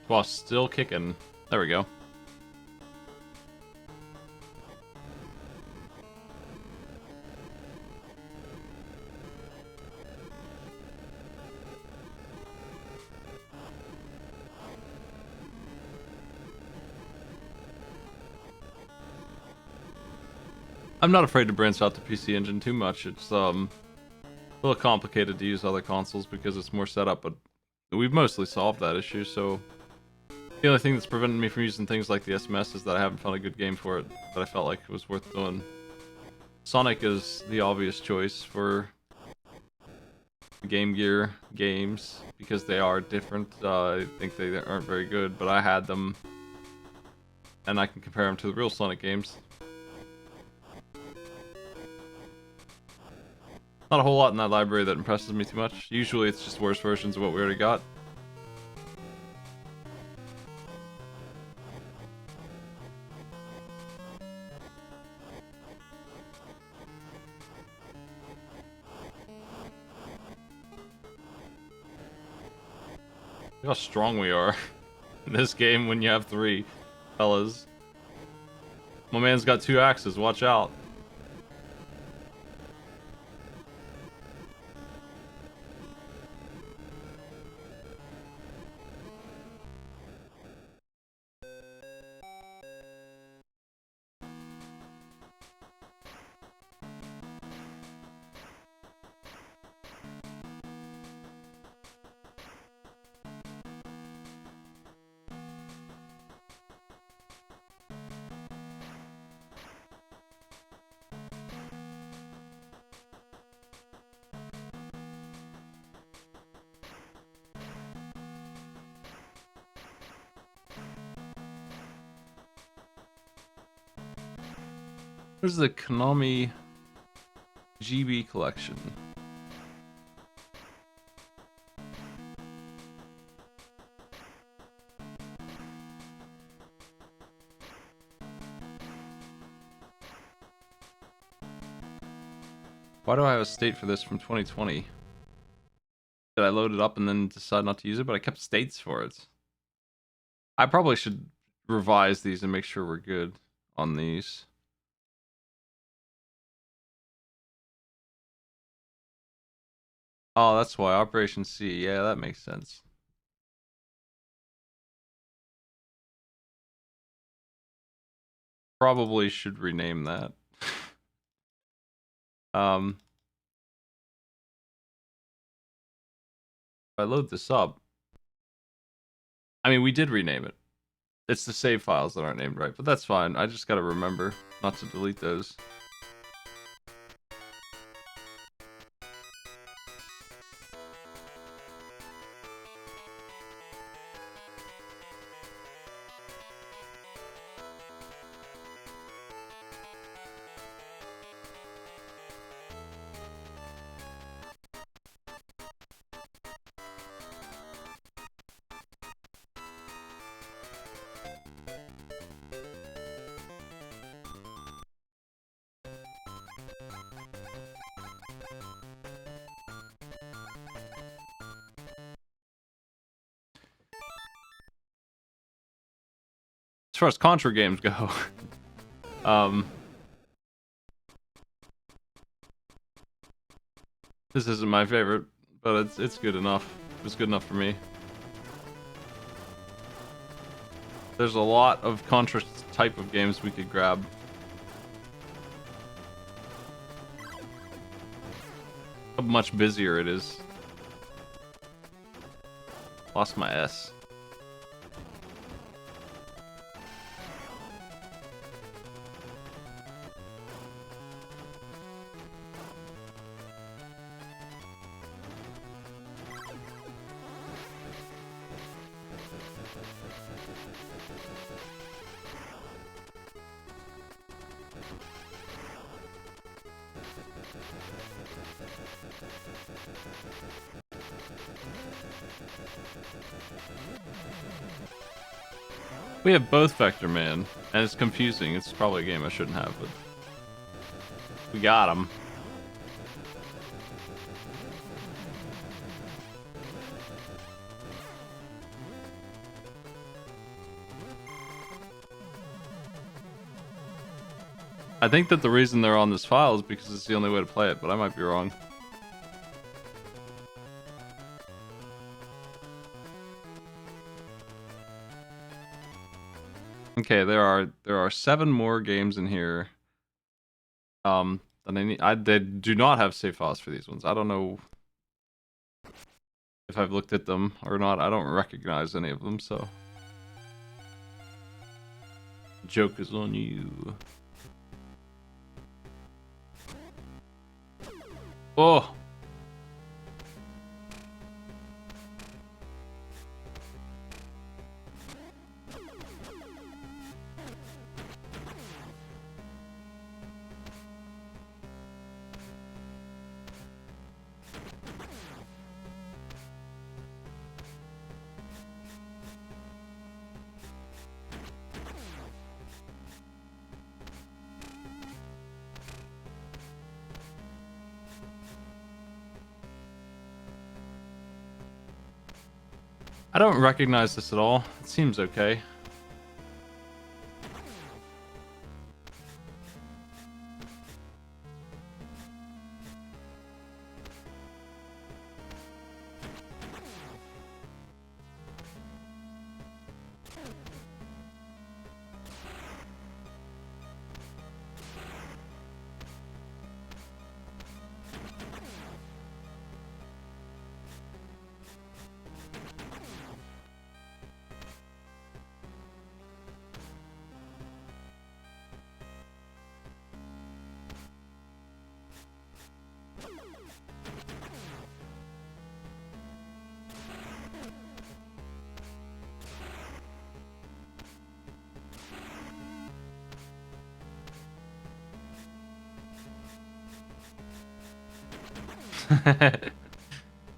While still kicking. There we go. I'm not afraid to branch out the PC Engine too much. It's a little complicated to use other consoles because it's more set up, but we've mostly solved that issue, so the only thing that's prevented me from using things like the SMS is that I haven't found a good game for it that I felt like it was worth doing. Sonic is the obvious choice for Game Gear games because they are different. I think they aren't very good, but I had them and I can compare them to the real Sonic games. Not a whole lot in that library that impresses me too much. Usually it's just worse versions of what we already got. Look how strong we are in this game when you have 3 fellas. My man's got 2 axes, watch out. Where's the Konami GB collection? Why do I have a state for this from 2020? Did I load it up and then decide not to use it? But I kept states for it. I probably should revise these and make sure we're good on these. Oh, that's why. Operation C. Yeah, that makes sense. Probably should rename that. If I load this up, I mean, we did rename it. It's the save files that aren't named right, but that's fine. I just gotta remember not to delete those. As far as Contra games go, this isn't my favorite, but it's good enough. It's good enough for me. There's a lot of Contra type of games we could grab. How much busier it is. Lost my S. We have both Vector Man, and it's confusing. It's probably a game I shouldn't have, but we got him. I think that the reason they're on this file is because it's the only way to play it, but I might be wrong. Okay, there are 7 more games in here. And they do not have save files for these ones. I don't know if I've looked at them or not. I don't recognize any of them, so the joke is on you. Oh. I don't recognize this at all. It seems okay.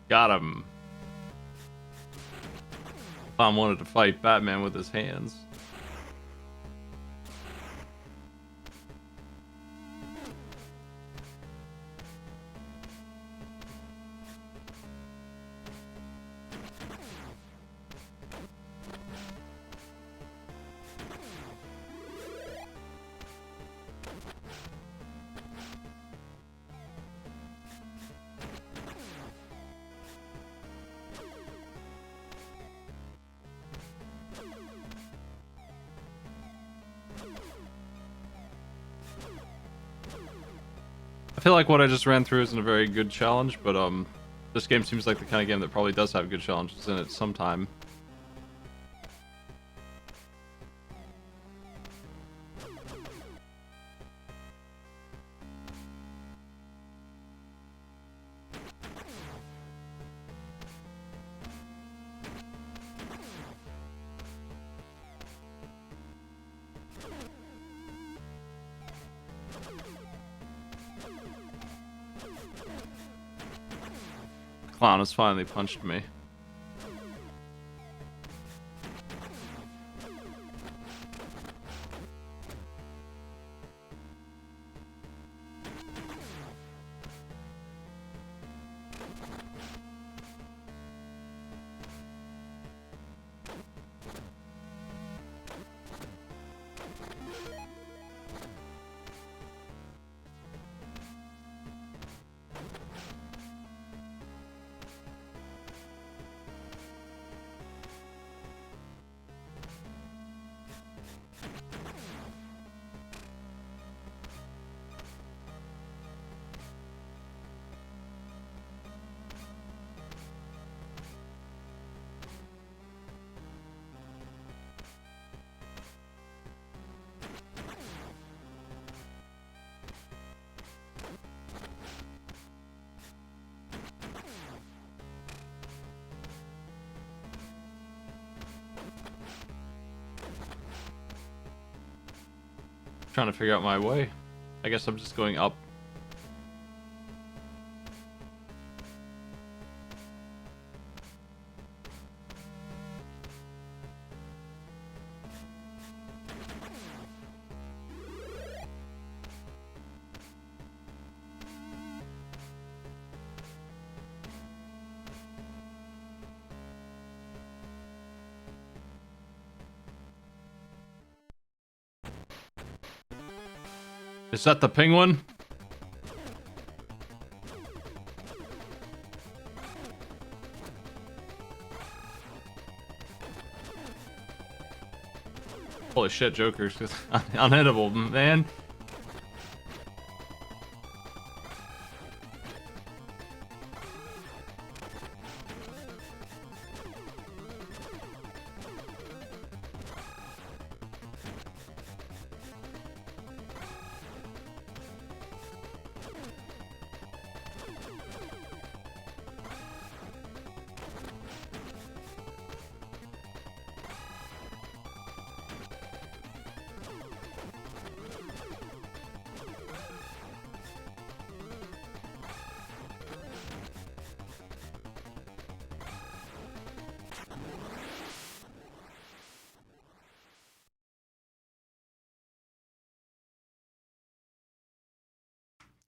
Got him. Tom wanted to fight Batman with his hands. I feel like what I just ran through isn't a very good challenge, but this game seems like the kind of game that probably does have good challenges in it sometime. Clown has finally punched me. Trying to figure out my way. I guess I'm just going up. Is that the penguin? Holy shit, Joker's just unhittable, man.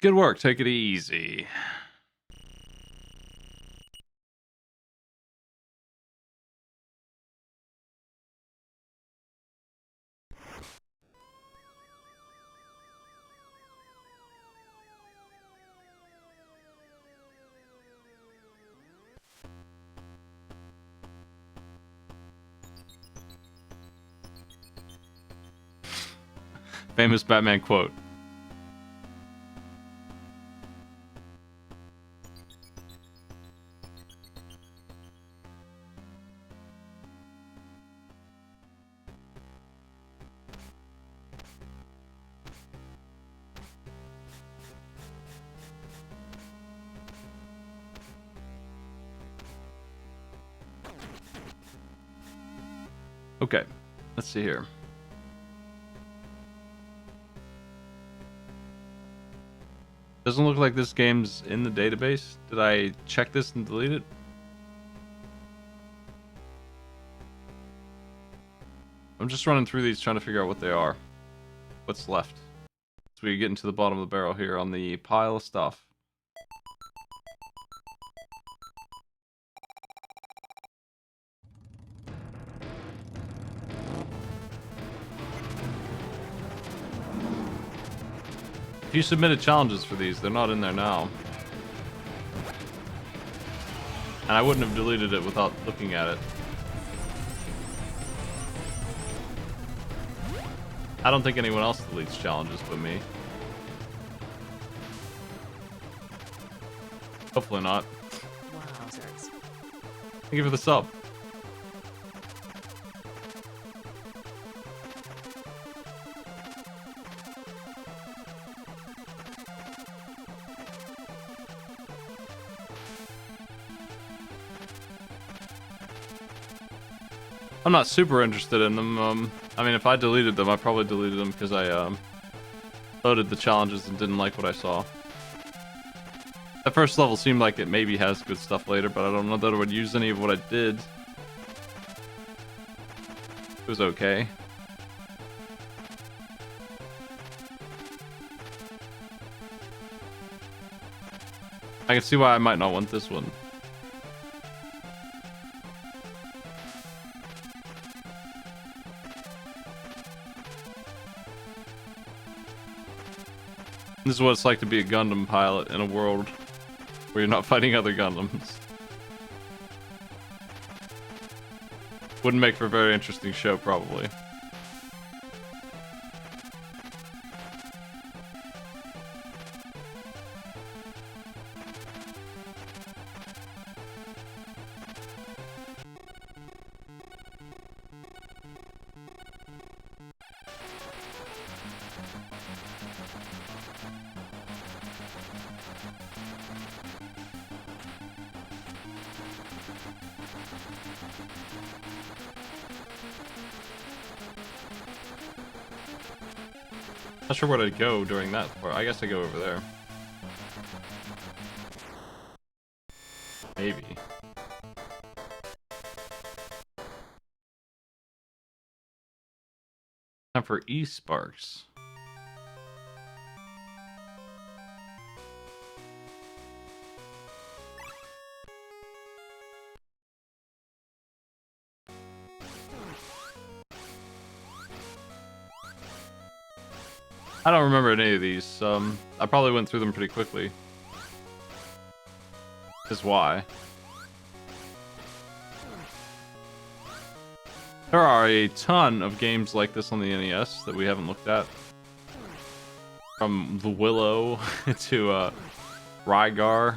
Good work. Take it easy. Famous Batman quote. Okay, let's see here. Doesn't look like this game's in the database. Did I check this and delete it? I'm just running through these trying to figure out what they are. What's left? So we get into the bottom of the barrel here on the pile of stuff. If you submitted challenges for these, they're not in there now. And I wouldn't have deleted it without looking at it. I don't think anyone else deletes challenges but me. Hopefully not.
Wowzers.
Thank you for the sub. I'm not super interested in them. I mean, if I deleted them, I probably deleted them because I loaded the challenges and didn't like what I saw. That first level seemed like it maybe has good stuff later, but I don't know that I would use any of what I did. It was okay. I can see why I might not want this one. This is what it's like to be a Gundam pilot in a world where you're not fighting other Gundams. Wouldn't make for a very interesting show, probably. Not sure where to go during that part. I guess I go over there. Maybe. Time for E-Sparks. I don't remember any of these. I probably went through them pretty quickly. Is why. There are a ton of games like this on the NES that we haven't looked at. From The Willow to Rygar.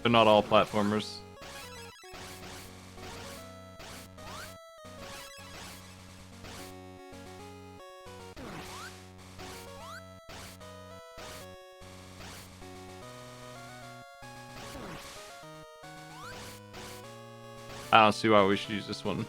They're not all platformers. I don't see why we should use this one.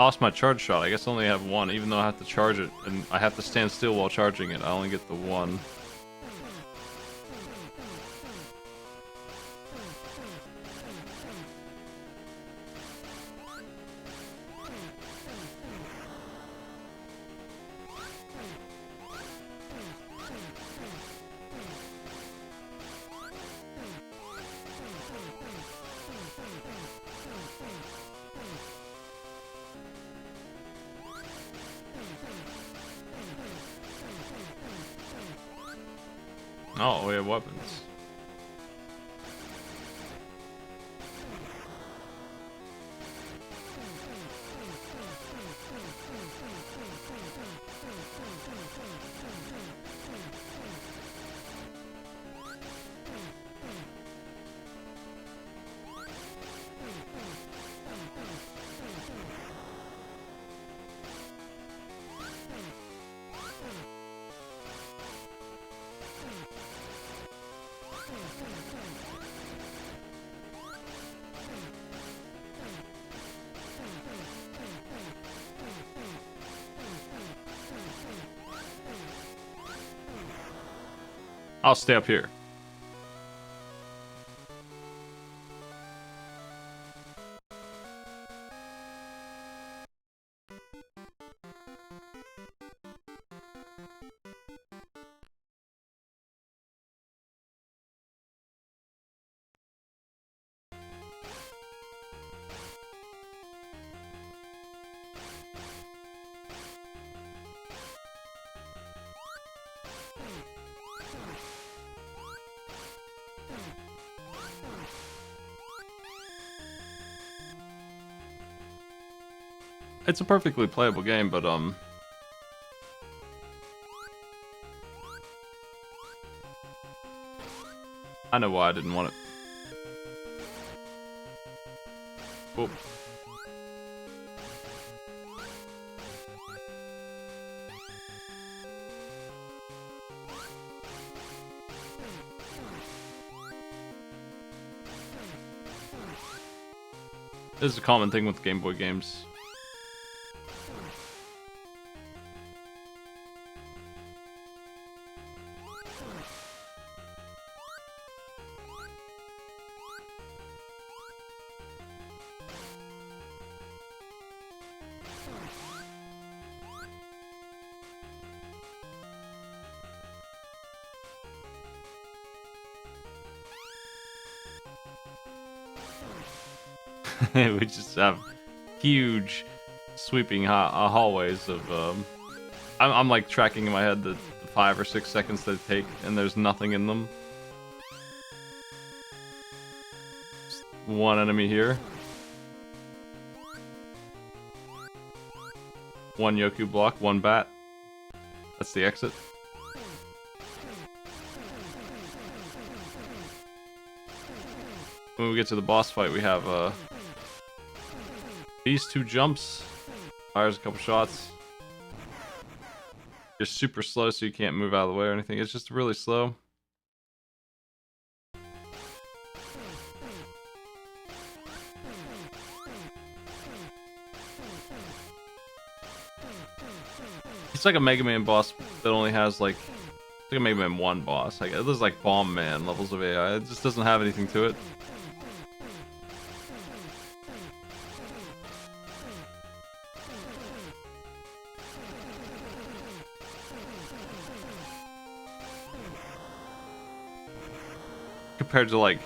I lost my charge shot. I guess I only have one, even though I have to charge it, and I have to stand still while charging it. I only get the one. Oh, we have weapons. I'll stay up here. It's a perfectly playable game, but I know why I didn't want it. Whoop. This is a common thing with Game Boy games. We just have huge sweeping hallways of I'm like tracking in my head the 5 or 6 seconds they take, and there's nothing in them. Just one enemy here, one Yoku block, one bat. That's the exit. When we get to the boss fight, we have these 2 jumps, fires a couple shots. You're super slow, so you can't move out of the way or anything. It's just really slow. It's like a Mega Man boss that only has like a Mega Man 1 boss. Like there's like Bomb Man levels of AI. It just doesn't have anything to it. Compared to like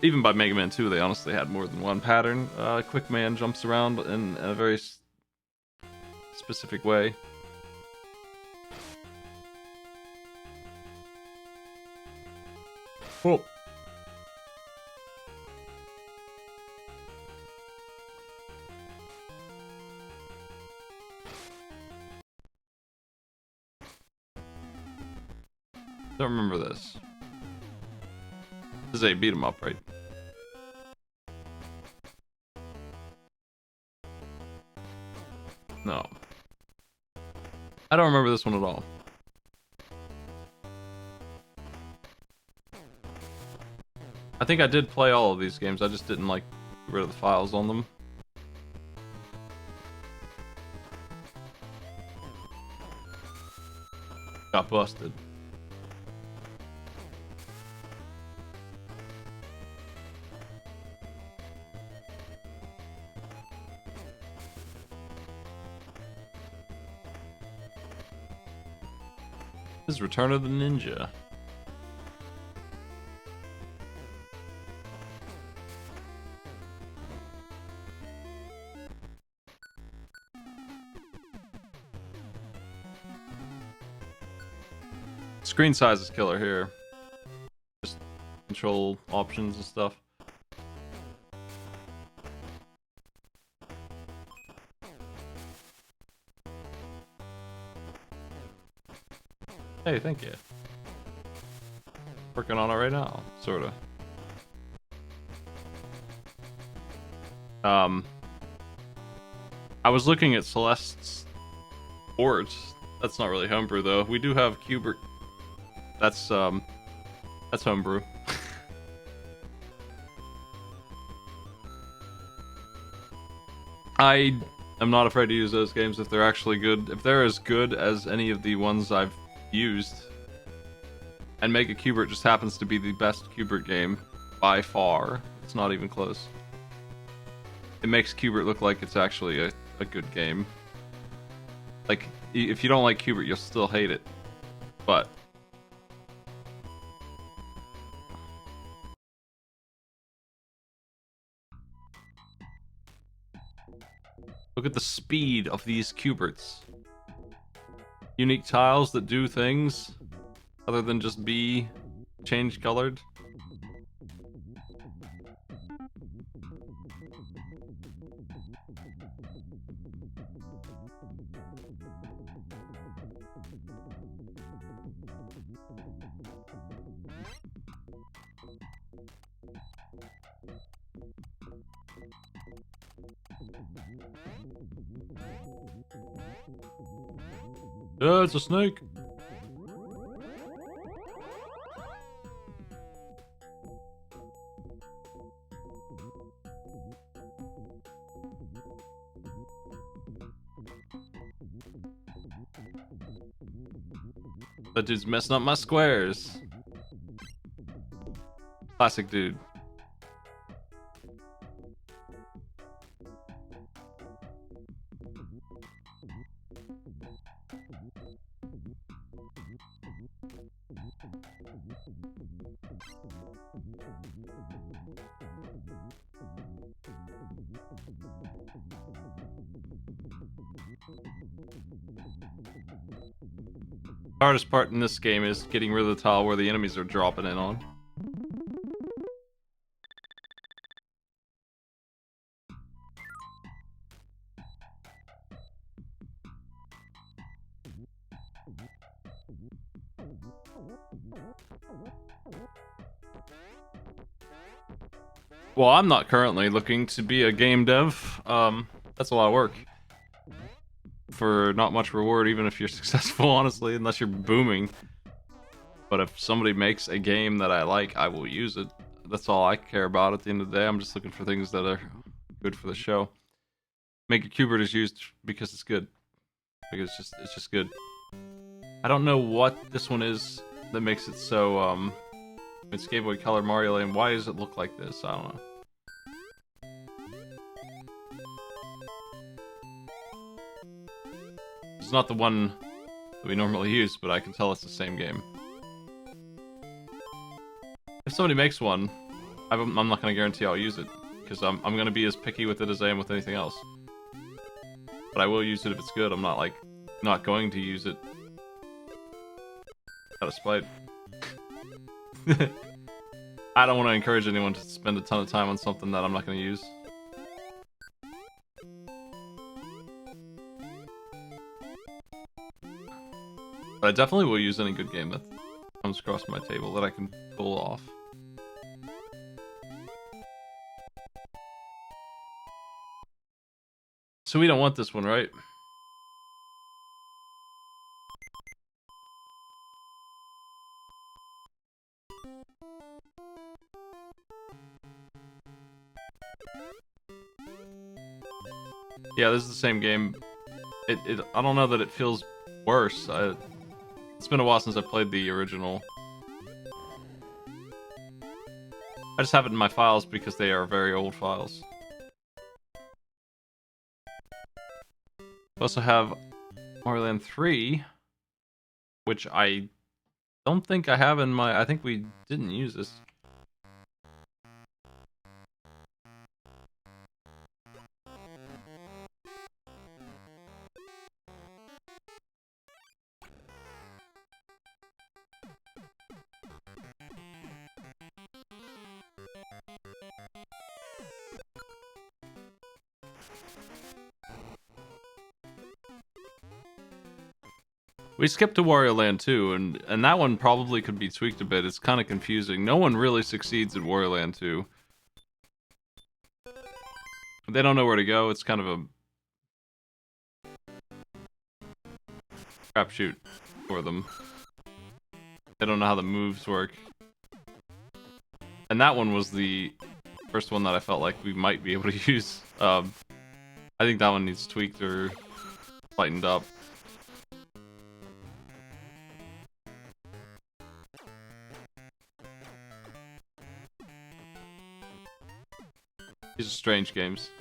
even by Mega Man 2, they honestly had more than one pattern. Quick Man jumps around in a very specific way. Whoa. Don't remember this. This is a beat 'em up, right? No. I don't remember this one at all. I think I did play all of these games, I just didn't like get rid of the files on them. Got busted. This is Return of the Ninja. Screen size is killer here. Just control options and stuff. Hey, thank you. Working on it right now, sorta. I was looking at Celeste's boards. That's not really homebrew though. We do have Qbert. That's homebrew. I am not afraid to use those games if they're actually good. If they're as good as any of the ones I've used. And Mega Qbert just happens to be the best Qbert game by far. It's not even close. It makes Qbert look like it's actually a good game. Like, if you don't like Qbert, you'll still hate it. But look at the speed of these Qberts. Unique tiles that do things other than just be change colored. Yeah, it's a snake. That dude's messing up my squares. Classic dude. The hardest part in this game is getting rid of the tile where the enemies are dropping in on. Well, I'm not currently looking to be a game dev. That's a lot of work. For not much reward, even if you're successful, honestly, unless you're booming. But if somebody makes a game that I like, I will use it. That's all I care about at the end of the day. I'm just looking for things that are good for the show. Mega Qbert is used because it's good. Because it's just good. I don't know what this one is that makes it so, it's Game Boy Color Mario Land. Why does it look like this? I don't know. It's not the one that we normally use, but I can tell it's the same game. If somebody makes one, I'm not going to guarantee I'll use it, because I'm going to be as picky with it as I am with anything else. But I will use it if it's good. I'm not, like, not going to use it out of spite. I don't want to encourage anyone to spend a ton of time on something that I'm not going to use. But I definitely will use any good game that comes across my table that I can pull off. So we don't want this one, right? Yeah, this is the same game. I don't know that it feels worse. It's been a while since I played the original. I just have it in my files because they are very old files. We also have Mario Land 3, which I don't think I have in my... I think we didn't use this. We skipped to Wario Land 2, and that one probably could be tweaked a bit. It's kind of confusing. No one really succeeds in Wario Land 2. They don't know where to go. It's kind of a crapshoot for them. They don't know how the moves work. And that one was the first one that I felt like we might be able to use. I think that one needs tweaked or lightened up. These are strange games.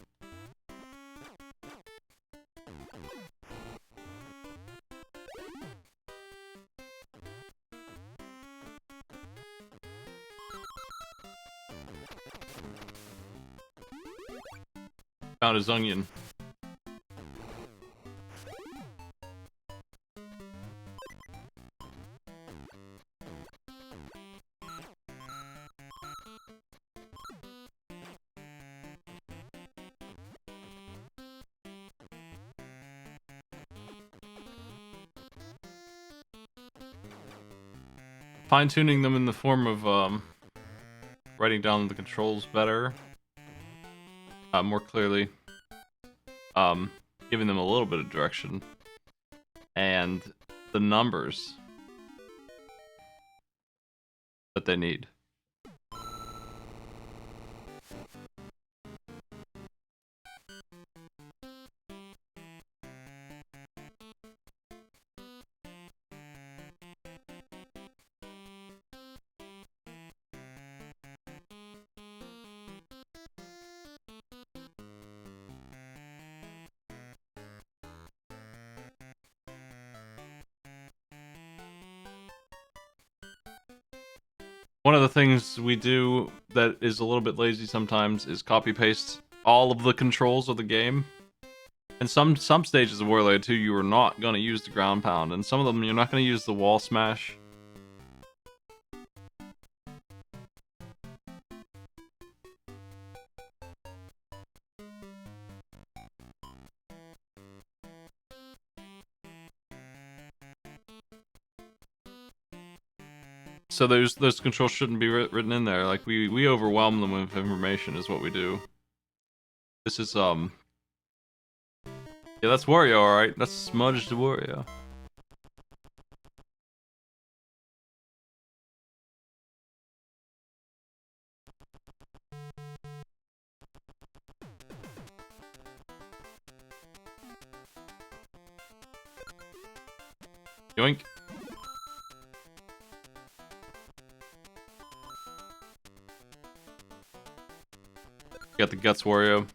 Found his onion. Fine-tuning them in the form of writing down the controls better, more clearly, giving them a little bit of direction, and the numbers that they need. One of the things we do that is a little bit lazy sometimes is copy paste all of the controls of the game. And some stages of Wario Land 2 you are not going to use the ground pound, and some of them you're not going to use the wall smash. So those controls shouldn't be written in there. Like we overwhelm them with information is what we do. This is yeah, that's Wario, all right. That's smudged Wario. Yoink. Got the guts, Wario.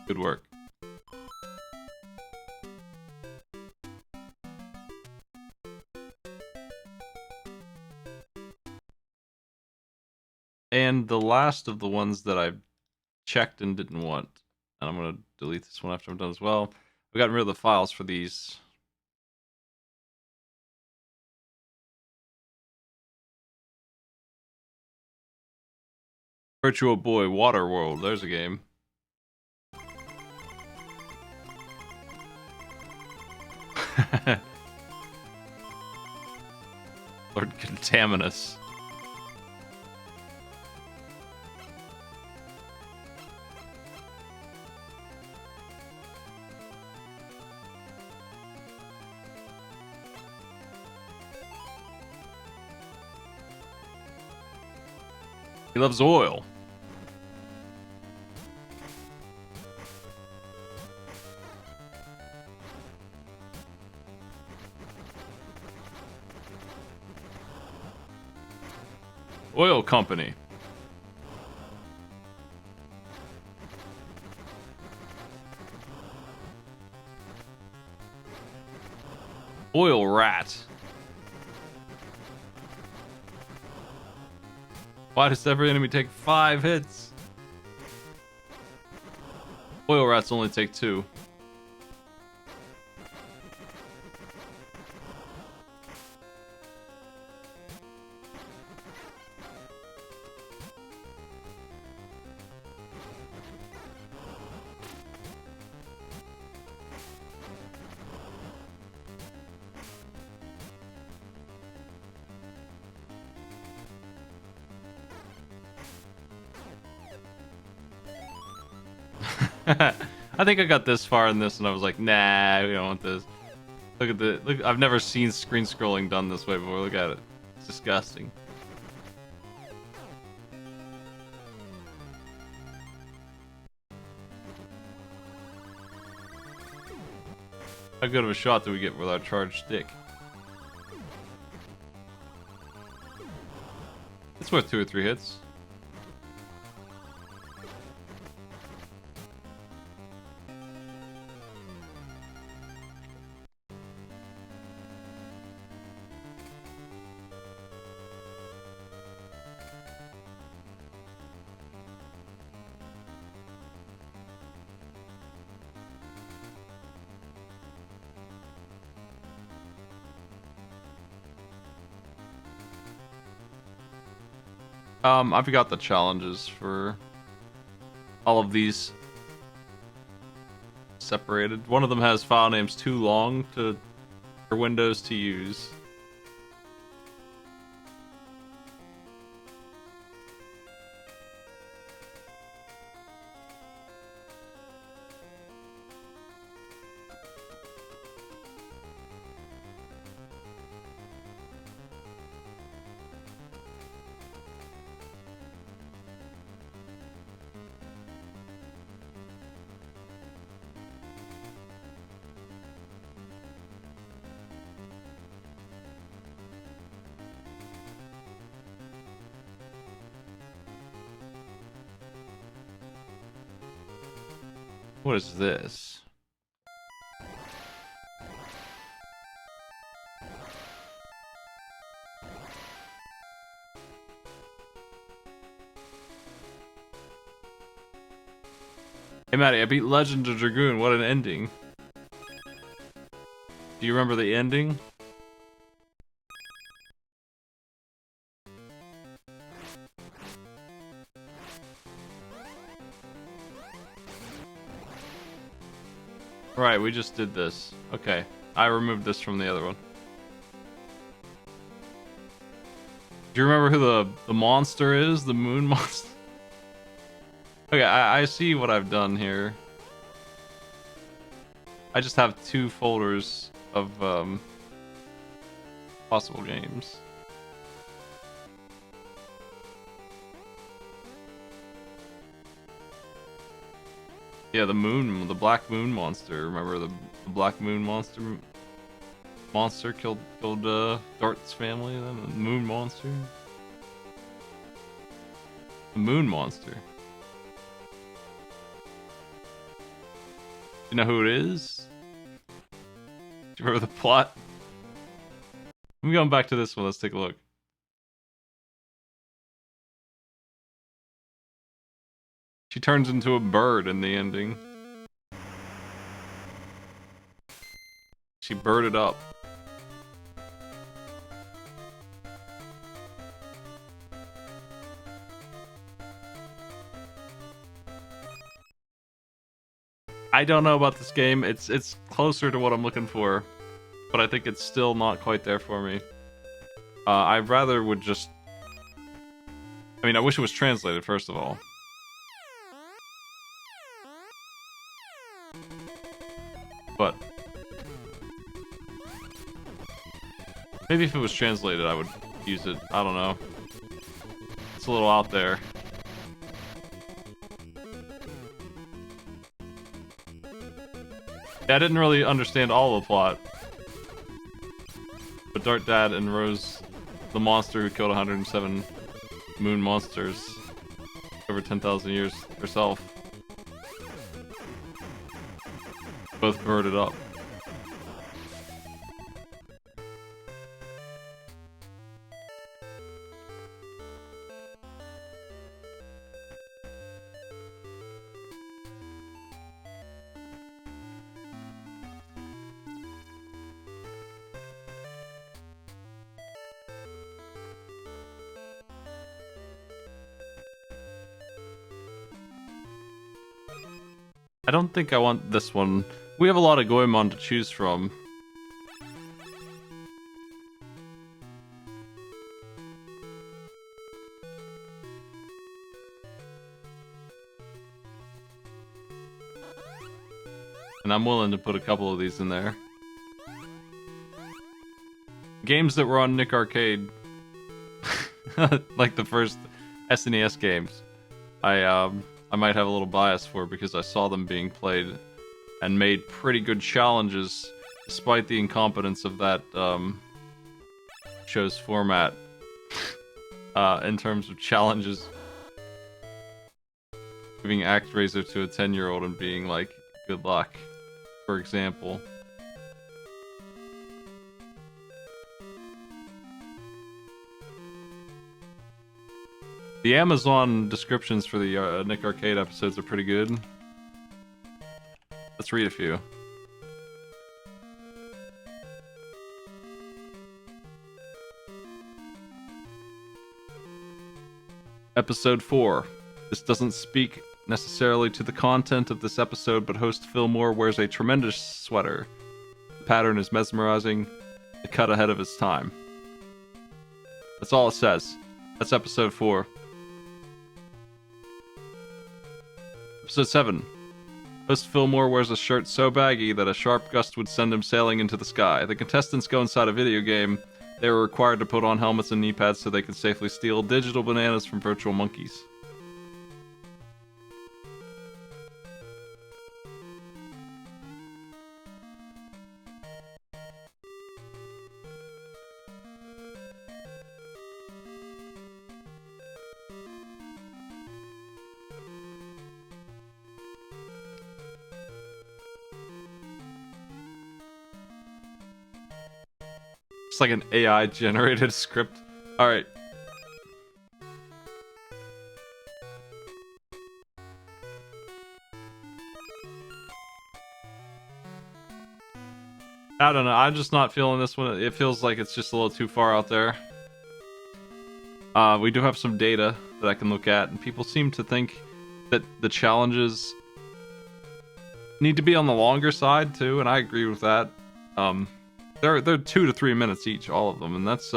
Good work. And the last of the ones that I checked and didn't want, and I'm going to delete this one after I'm done as well. We got rid of the files for these. Virtual Boy Water World, there's a game. Lord Contaminus. He loves oil. Oil company. Oil rat. Why does every enemy take 5 hits? Oil rats only take 2. I think I got this far in this and I was like, nah, we don't want this. Look at the look. I've never seen screen scrolling done this way before. Look at it. It's disgusting. How good of a shot do we get with our charged stick? It's worth 2 or 3 hits. I forgot the challenges for all of these separated. One of them has file names too long for Windows to use. What is this? Hey Maddie, I beat Legend of Dragoon. What an ending. Do you remember the ending? Right, we just did this. Okay, I removed this from the other one. Do you remember who the monster is? The moon monster? Okay, I see what I've done here. I just have 2 folders of possible games. Yeah, the black moon monster. Remember the black moon monster? Monster killed Dart's family. Then the moon monster. The moon monster. You know who it is? Do you remember the plot? I'm going back to this one. Let's take a look. She turns into a bird in the ending. She birded up. I don't know about this game. It's closer to what I'm looking for, but I think it's still not quite there for me. I rather would just... I mean, I wish it was translated, first of all. But maybe if it was translated, I would use it. I don't know. it's a little out there. Yeah, I didn't really understand all the plot. But Dark Dad and Rose, the monster who killed 107 moon monsters over 10,000 years herself, both girded up. I don't think I want this one. We have a lot of Goemon to choose from. And I'm willing to put a couple of these in there. Games that were on Nick Arcade. Like the first SNES games. I might have a little bias for because I saw them being played and made pretty good challenges despite the incompetence of that show's format in terms of challenges. Giving ActRaiser to a 10-year-old and being like, good luck, for example. The Amazon descriptions for the Nick Arcade episodes are pretty good. Let's read a few. Episode 4. This doesn't speak necessarily to the content of this episode, but host Fillmore wears a tremendous sweater. The pattern is mesmerizing, a cut ahead of its time. That's all it says. That's episode 4. Episode 7. Host Fillmore wears a shirt so baggy that a sharp gust would send him sailing into the sky. The contestants go inside a video game. They were required to put on helmets and knee pads so they could safely steal digital bananas from virtual monkeys. It's like an AI generated script. Alright. I don't know, I'm just not feeling this one. It feels like it's just a little too far out there. We do have some data that I can look at, and people seem to think that the challenges need to be on the longer side too, and I agree with that. They're 2 to 3 minutes each, all of them, and that's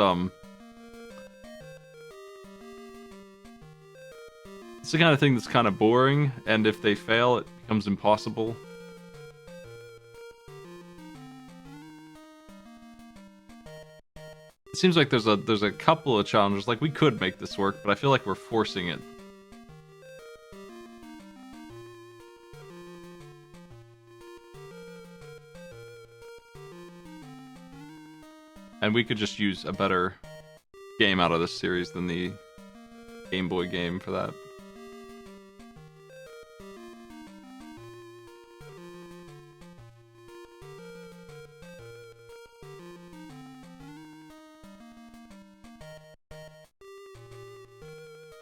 it's the kind of thing that's kind of boring, and if they fail, it becomes impossible. It seems like there's a couple of challenges, like we could make this work, but I feel like we're forcing it. And we could just use a better game out of this series than the Game Boy game for that.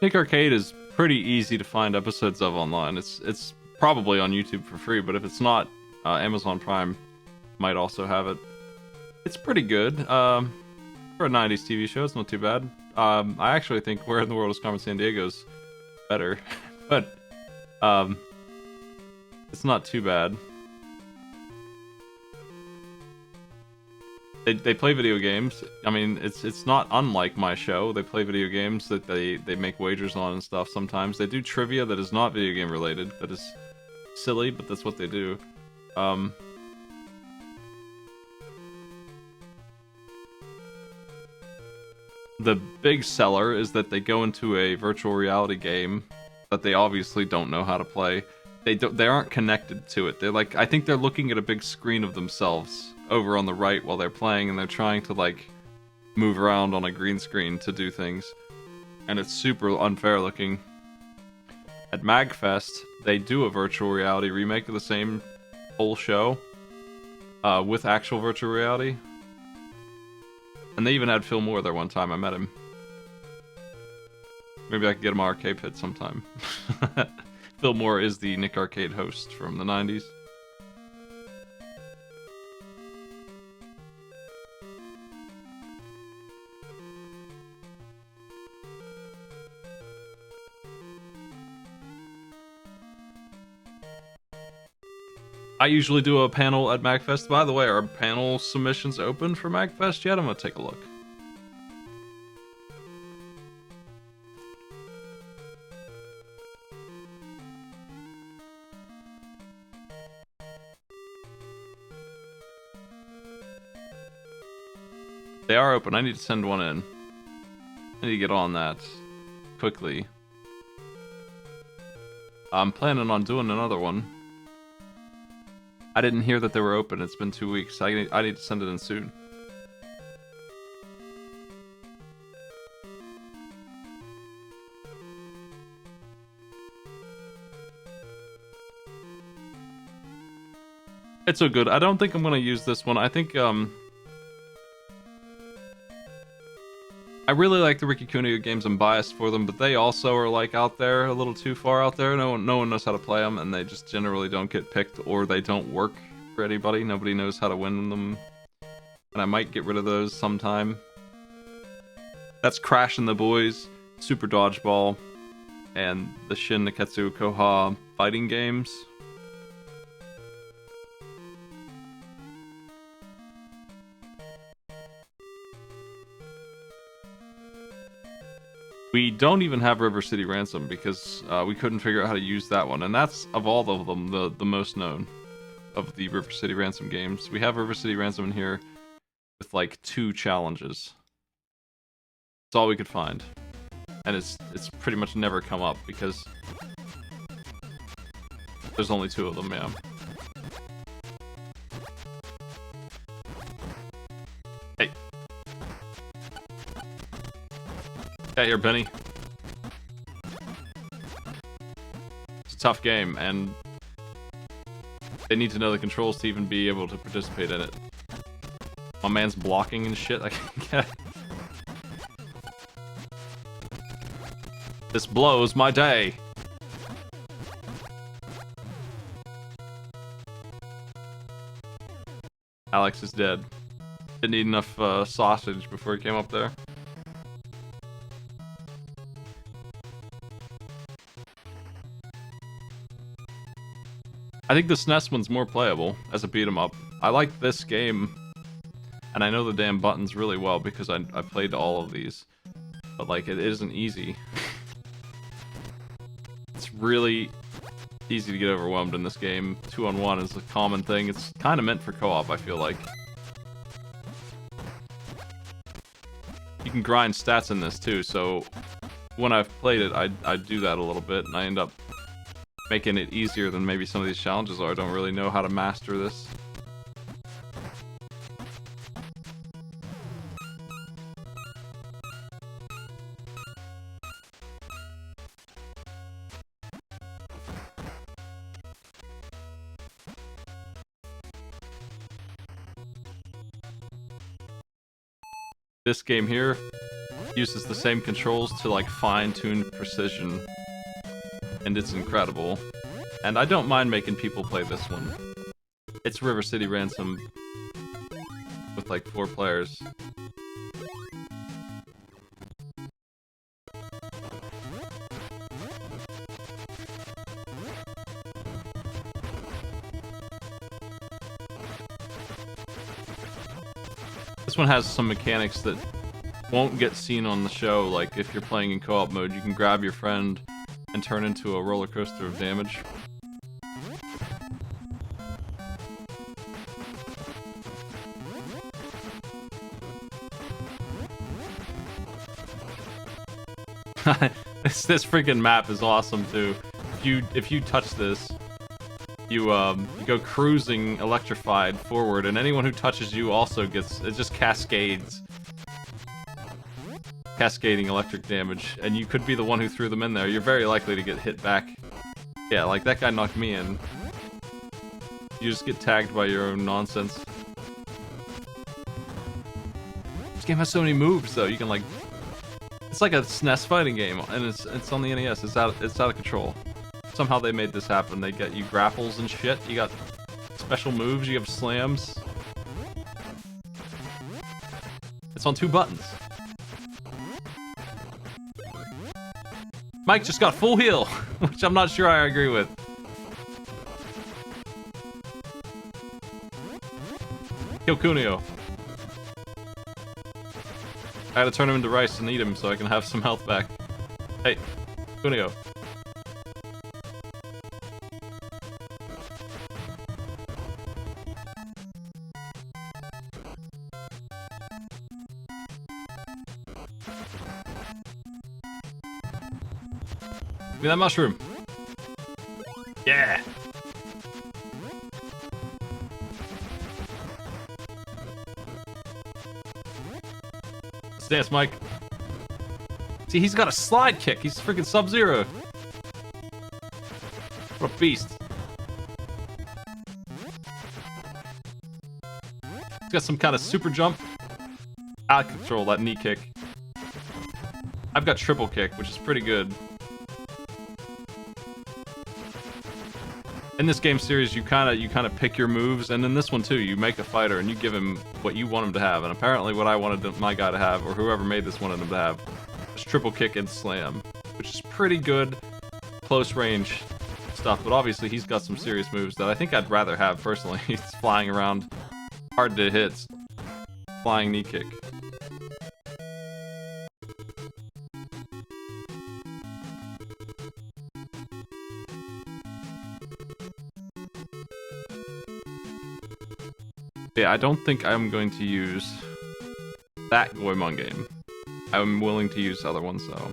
Nick Arcade is pretty easy to find episodes of online. It's probably on YouTube for free, but if it's not, Amazon Prime might also have it. It's pretty good. For a 90s TV show, it's not too bad. I actually think Where in the World is Carmen Sandiego's better. But, it's not too bad. They play video games. I mean, it's not unlike my show. They play video games that they make wagers on and stuff sometimes. They do trivia that is not video game related. That is silly, but that's what they do. the big seller is that they go into a virtual reality game that they obviously don't know how to play. They aren't connected to it. They're like, I think they're looking at a big screen of themselves over on the right while they're playing, and they're trying to like move around on a green screen to do things, and it's super unfair looking. At MagFest, they do a virtual reality remake of the same whole show with actual virtual reality. And they even had Phil Moore there one time. I met him. Maybe I could get him on Arcade Pit sometime. Phil Moore is the Nick Arcade host from the 90s. I usually do a panel at MagFest. By the way, are panel submissions open for MagFest yet? I'm gonna take a look. They are open. I need to send one in. I need to get on that quickly. I'm planning on doing another one. I didn't hear that they were open. It's been 2 weeks. I need to send it in soon. It's so good. I don't think I'm gonna use this one. I think I really like the Ricky Kuniga games. I'm biased for them, but they also are like out there a little too far out there. No one knows how to play them, and they just generally don't get picked, or they don't work for anybody. Nobody knows how to win them, and I might get rid of those sometime. That's Crash and the Boys, Super Dodgeball, and the Shin Neketsu Koha fighting games. We don't even have River City Ransom because we couldn't figure out how to use that one. And that's, of all of them, the most known of the River City Ransom games. We have River City Ransom in here with like 2 challenges. That's all we could find. And it's pretty much never come up because there's only 2 of them, yeah. Hey. Get here, Benny. It's a tough game, and they need to know the controls to even be able to participate in it. My man's blocking and shit. I can't get it. This blows my day. Alex is dead. Didn't eat enough sausage before he came up there. I think the SNES one's more playable as a beat 'em up. I like this game, and I know the damn buttons really well because I played all of these. But like, it isn't easy. It's really easy to get overwhelmed in this game. 2-on-1 is a common thing. It's kind of meant for co-op, I feel like. You can grind stats in this too, so when I've played it, I do that a little bit, and I end up making it easier than maybe some of these challenges are. I don't really know how to master this. This game here uses the same controls to like fine-tune precision, and it's incredible. And I don't mind making people play this one. It's River City Ransom with like 4 players. This one has some mechanics that won't get seen on the show. Like if you're playing in co-op mode, you can grab your friend and turn into a roller coaster of damage. This freaking map is awesome too. If you touch this, you go cruising electrified forward, and anyone who touches you also gets, it just cascades. Cascading electric damage, and you could be the one who threw them in there. You're very likely to get hit back. Yeah, like that guy knocked me in. You just get tagged by your own nonsense. This game has so many moves though. You can like, it's like a SNES fighting game, and it's on the NES. It's out of control. Somehow they made this happen. They get you grapples and shit. You got special moves. You have slams. It's on 2 buttons. Mike just got full heal, which I'm not sure I agree with. Kill Kunio. I gotta turn him into rice and eat him so I can have some health back. Hey, Kunio. Give me that mushroom. Yeah. Let's dance, Mike. See, he's got a slide kick. He's freaking Sub-Zero. What a beast. He's got some kind of super jump. Out of control, that knee kick. I've got triple kick, which is pretty good. In this game series, you kind of pick your moves, and in this one too, you make a fighter and you give him what you want him to have. And apparently, what I wanted my guy to have, or whoever made this wanted him to have, was triple kick and slam, which is pretty good, close range stuff. But obviously, he's got some serious moves that I think I'd rather have personally. He's flying around, hard to hit, flying knee kick. Yeah, I don't think I'm going to use that Goemon game. I'm willing to use other ones though.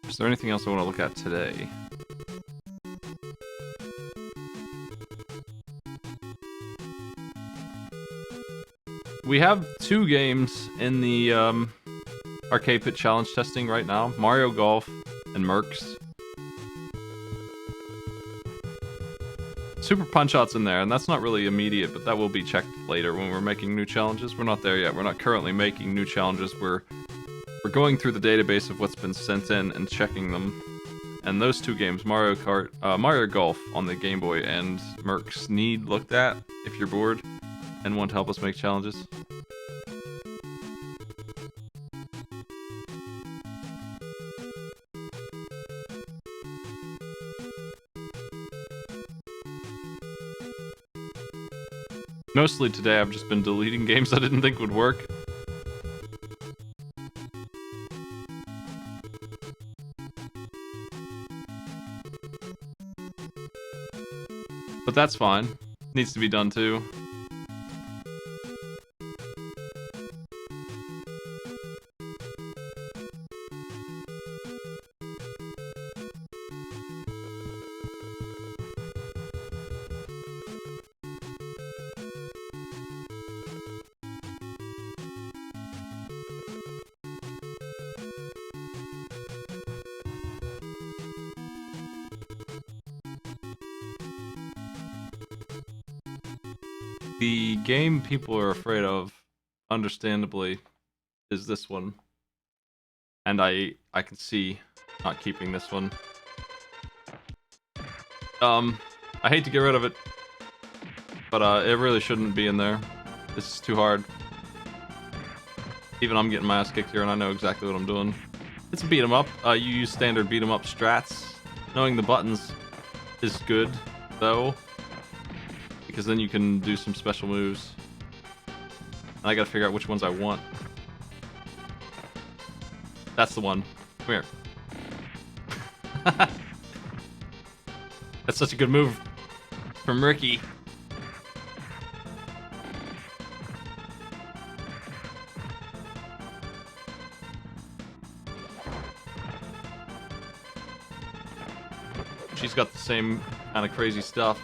Is there anything else I want to look at today? We have 2 games in the Arcade Pit Challenge testing right now. Mario Golf and Mercs. Super Punch-Out's in there, and that's not really immediate, but that will be checked later when we're making new challenges. We're not there yet. We're not currently making new challenges. We're going through the database of what's been sent in and checking them. And those 2 games, Mario Golf on the Game Boy and Mercs, need looked at if you're bored and want to help us make challenges. Mostly today I've just been deleting games I didn't think would work. But that's fine. Needs to be done too. The game people are afraid of, understandably, is this one. And I can see not keeping this one. I hate to get rid of it, but it really shouldn't be in there. This is too hard. Even I'm getting my ass kicked here, and I know exactly what I'm doing. It's a beat 'em up. You use standard beat 'em up strats. Knowing the buttons is good, though, because then you can do some special moves. And I gotta figure out which ones I want. That's the one. Come here. That's such a good move from Ricky. She's got the same kind of crazy stuff.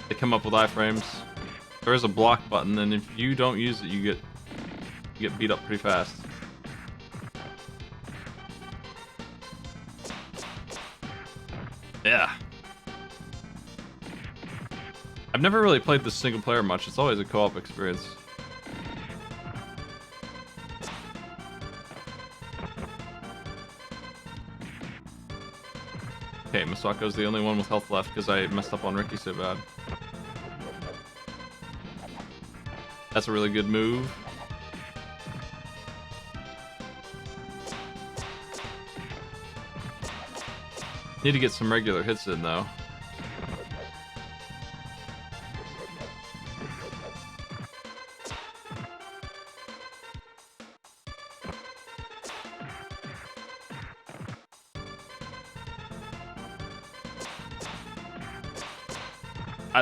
They come up with iframes. There is a block button, and if you don't use it, you get beat up pretty fast. Yeah. I've never really played this single player much. It's always a co-op experience. Okay, Masako's the only one with health left because I messed up on Ricky so bad. That's a really good move. Need to get some regular hits in though.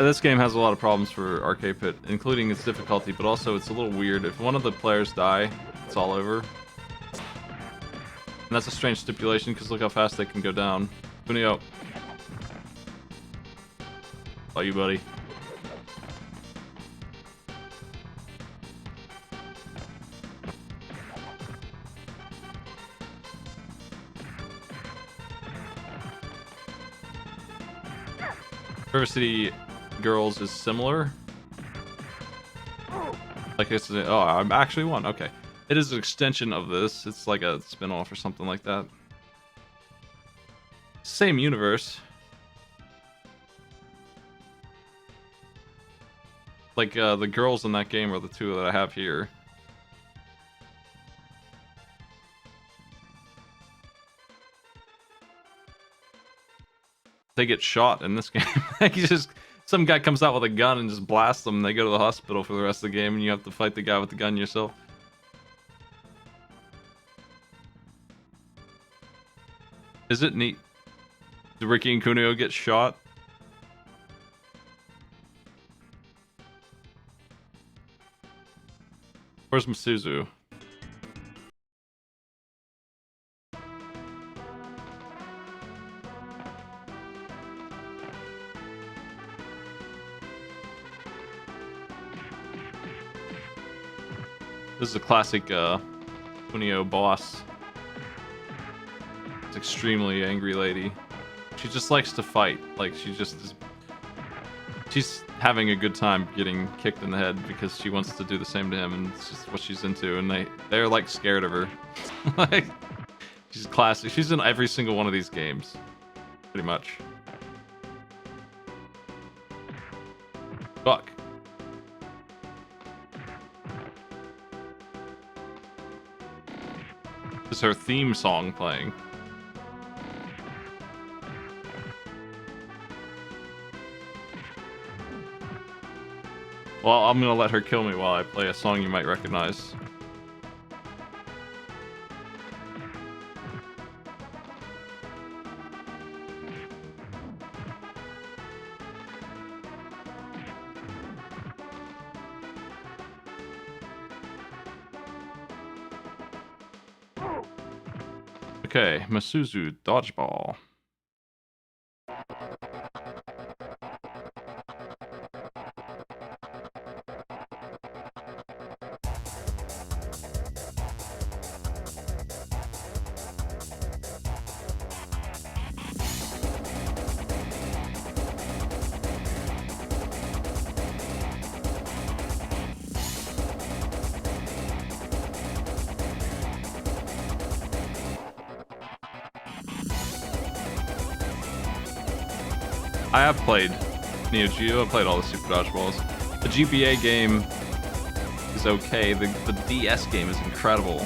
This game has a lot of problems for Arcade Pit, including its difficulty, but also it's a little weird. If one of the players die, it's all over. And that's a strange stipulation, because look how fast they can go down. Kunio. How you, buddy? River City Girls is similar. Like it's oh, I'm actually one. Okay, it is an extension of this. It's like a spin-off or something like that. Same universe. Like the girls in that game are the two that I have here. They get shot in this game. Like some guy comes out with a gun and just blasts them. And they go to the hospital for the rest of the game, and you have to fight the guy with the gun yourself. Is it neat? Do Ricky and Kunio get shot? Where's Masuzu? This is a classic Kunio boss. It's extremely angry lady. She just likes to fight. Like she just is. She's having a good time getting kicked in the head because she wants to do the same to him, and it's just what she's into. And they're like scared of her. Like she's classic. She's in every single one of these games, pretty much. Fuck. This is her theme song playing. Well, I'm gonna let her kill me while I play a song you might recognize. Okay, Masuzu Dodgeball. I have played Neo Geo. I played all the Super Dodgeballs. The GBA game is okay. The DS game is incredible.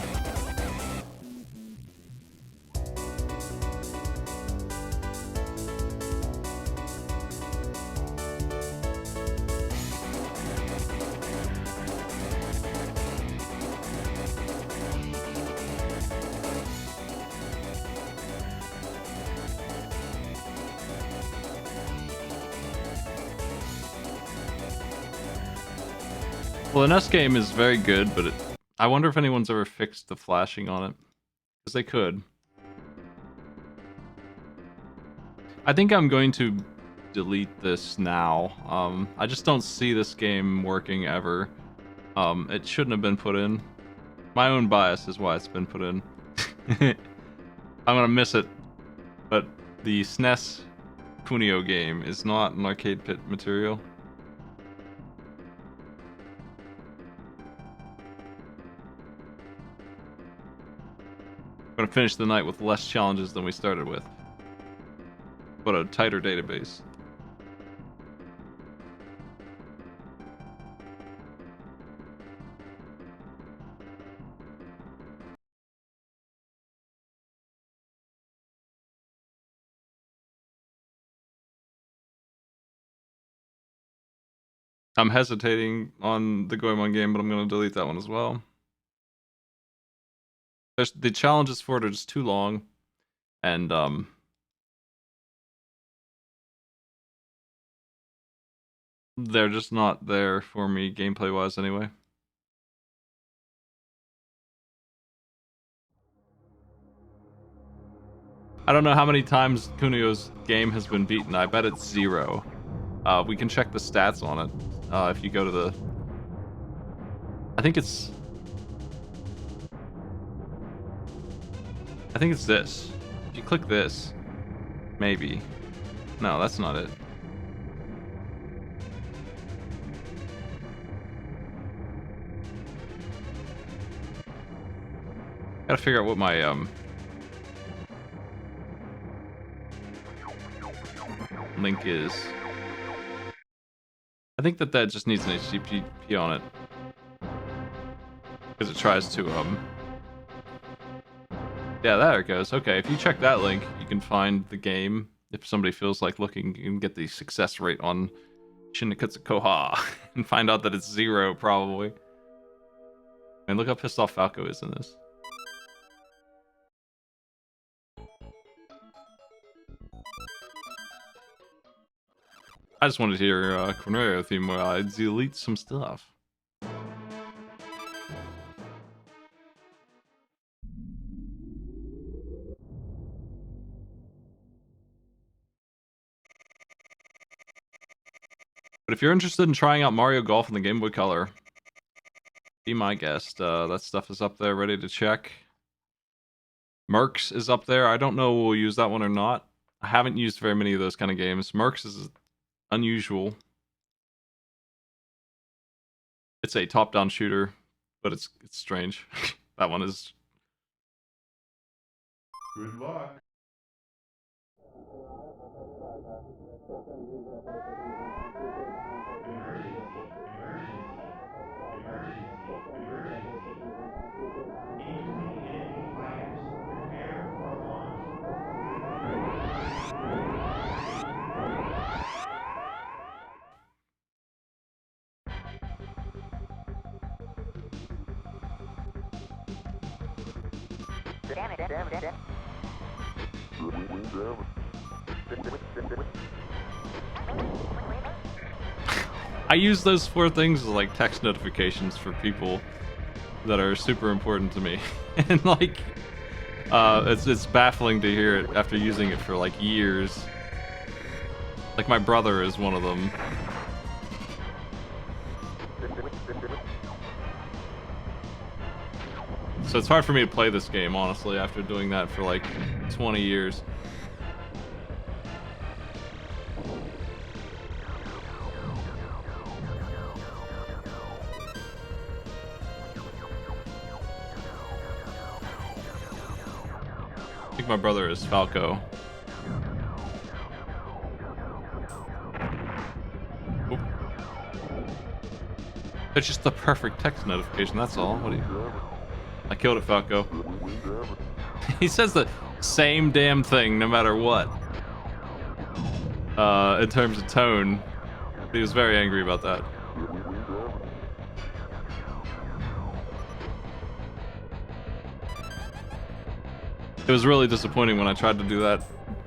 Well, the NES game is very good, but I wonder if anyone's ever fixed the flashing on it. Because they could. I think I'm going to delete this now. I just don't see this game working ever. It shouldn't have been put in. My own bias is why it's been put in. I'm gonna miss it. But the SNES Kunio game is not an arcade pit material. I'm gonna finish the night with less challenges than we started with, but a tighter database. I'm hesitating on the Goemon game, but I'm gonna delete that one as well. The challenges for it are just too long, and they're just not there for me gameplay wise anyway. I don't know how many times Kunio's game has been beaten. I bet it's 0. We can check the stats on it if you go to the. I think it's this. If you click this, maybe. No, that's not it. Gotta figure out what my link is. I think that just needs an HTTP on it because it tries to yeah, there it goes. Okay, if you check that link, you can find the game. If somebody feels like looking, you can get the success rate on Shinnikutsu Koha and find out that it's 0 probably. And look how pissed off Falco is in this. I just wanted to hear Cornerio theme where I delete some stuff. But if you're interested in trying out Mario Golf on the Game Boy Color, be my guest. That stuff is up there ready to check. Mercs is up there. I don't know we'll use that one or not. I haven't used very many of those kind of games. Mercs is unusual. It's a top-down shooter, but it's strange. That one is.
Good luck.
I use those 4 things as like text notifications for people that are super important to me. And like it's baffling to hear it after using it for like years. Like my brother is one of them. So it's hard for me to play this game, honestly, after doing that for like 20 years. I think my brother is Falco. It's just the perfect text notification, that's all. What do you... I killed it, Falco. He says the same damn thing no matter what. In terms of tone. He was very angry about that. It was really disappointing when I tried to do that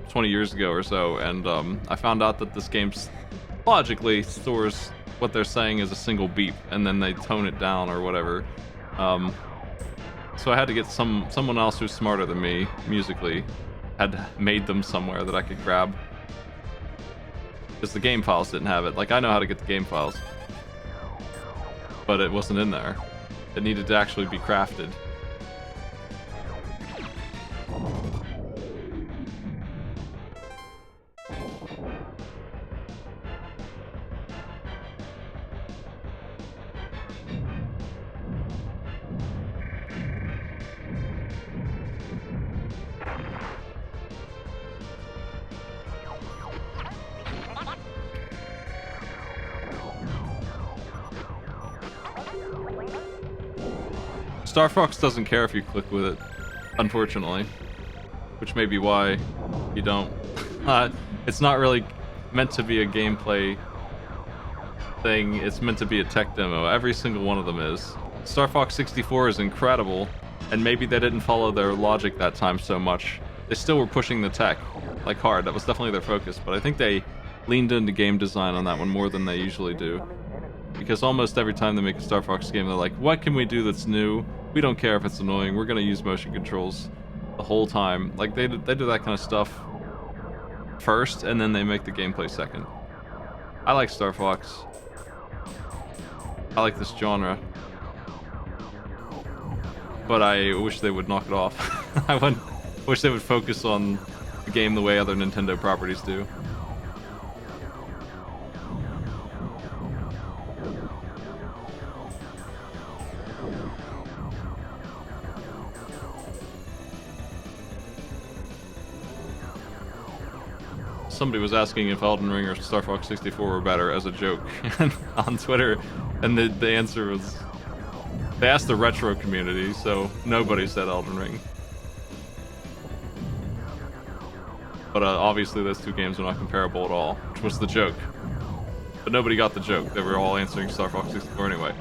20 years ago or so, and I found out that this game logically stores what they're saying as a single beep, and then they tone it down or whatever. So I had to get someone else who's smarter than me musically, had made them somewhere that I could grab. Because the game files didn't have it. Like, I know how to get the game files, but it wasn't in there. It needed to actually be crafted. Star Fox doesn't care if you click with it, unfortunately. Which may be why you don't. It's not really meant to be a gameplay thing, it's meant to be a tech demo. Every single one of them is. Star Fox 64 is incredible, and maybe they didn't follow their logic that time so much. They still were pushing the tech, like hard, that was definitely their focus, but I think they leaned into game design on that one more than they usually do. Because almost every time they make a Star Fox game, they're like, what can we do that's new? We don't care if it's annoying, we're gonna use motion controls the whole time. Like, they do that kind of stuff first, and then they make the gameplay second. I like Star Fox. I like this genre. But I wish they would knock it off. I wish they would focus on the game the way other Nintendo properties do. Somebody was asking if Elden Ring or Star Fox 64 were better as a joke on Twitter, and the answer was, they asked the retro community, so nobody said Elden Ring. But obviously those two games are not comparable at all, which was the joke. But nobody got the joke, they were all answering Star Fox 64 anyway.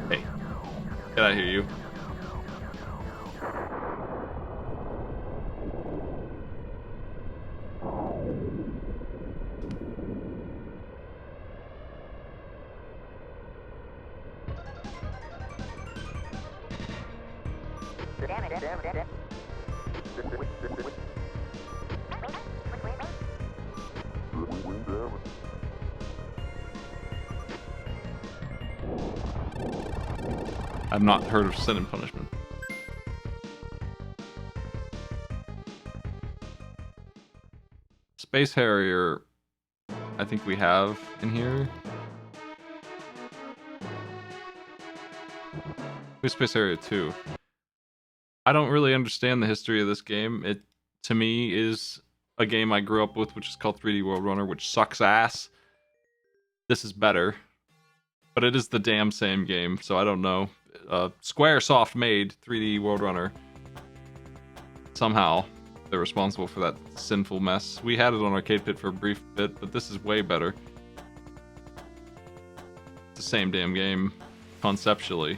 Hey, get out of here, you. I've not heard of Sin and Punishment. Space Harrier, I think we have in here. Who's Space Harrier 2? I don't really understand the history of this game. It, to me, is a game I grew up with, which is called 3D World Runner, which sucks ass. This is better. But it is the damn same game, so I don't know. Squaresoft made 3D World Runner. Somehow, they're responsible for that sinful mess. We had it on Arcade Pit for a brief bit, but this is way better. It's the same damn game, conceptually.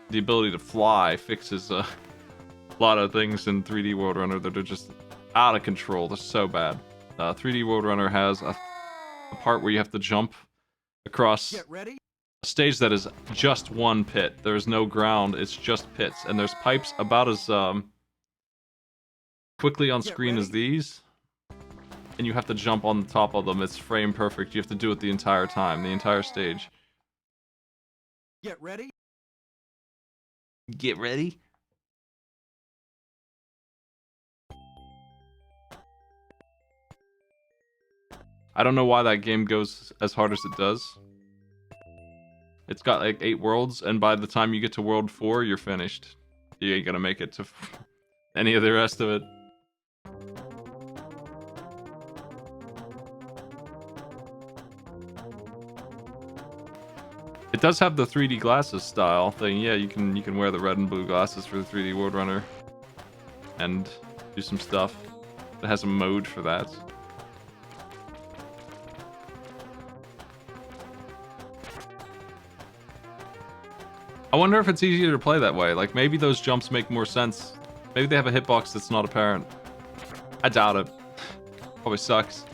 The ability to fly fixes a lot of things in 3D World Runner that are just out of control. They're so bad. 3D World Runner has a part where you have to jump across a stage that is just one pit. There's no ground, it's just pits. And there's pipes about as quickly on screen as these. And you have to jump on the top of them. It's frame perfect. You have to do it the entire time, the entire stage.
Get ready.
Get ready. I don't know why that game goes as hard as it does. It's got like 8 worlds, and by the time you get to world 4, you're finished. You ain't gonna make it to any of the rest of it. It does have the 3D glasses style thing. Yeah, you can wear the red and blue glasses for the 3D World Runner and do some stuff. It has a mode for that. I wonder if it's easier to play that way. Like, maybe those jumps make more sense. Maybe they have a hitbox that's not apparent. I doubt it. Probably sucks.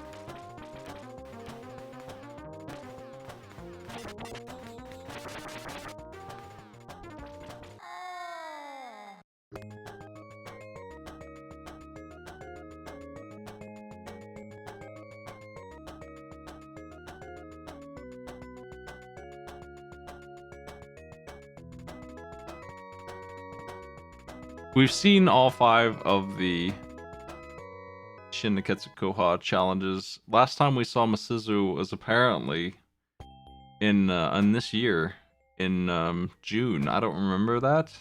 We've seen all 5 of the Shin Neketsu Koha challenges. Last time we saw Masuzu was apparently in this year, in June. I don't remember that,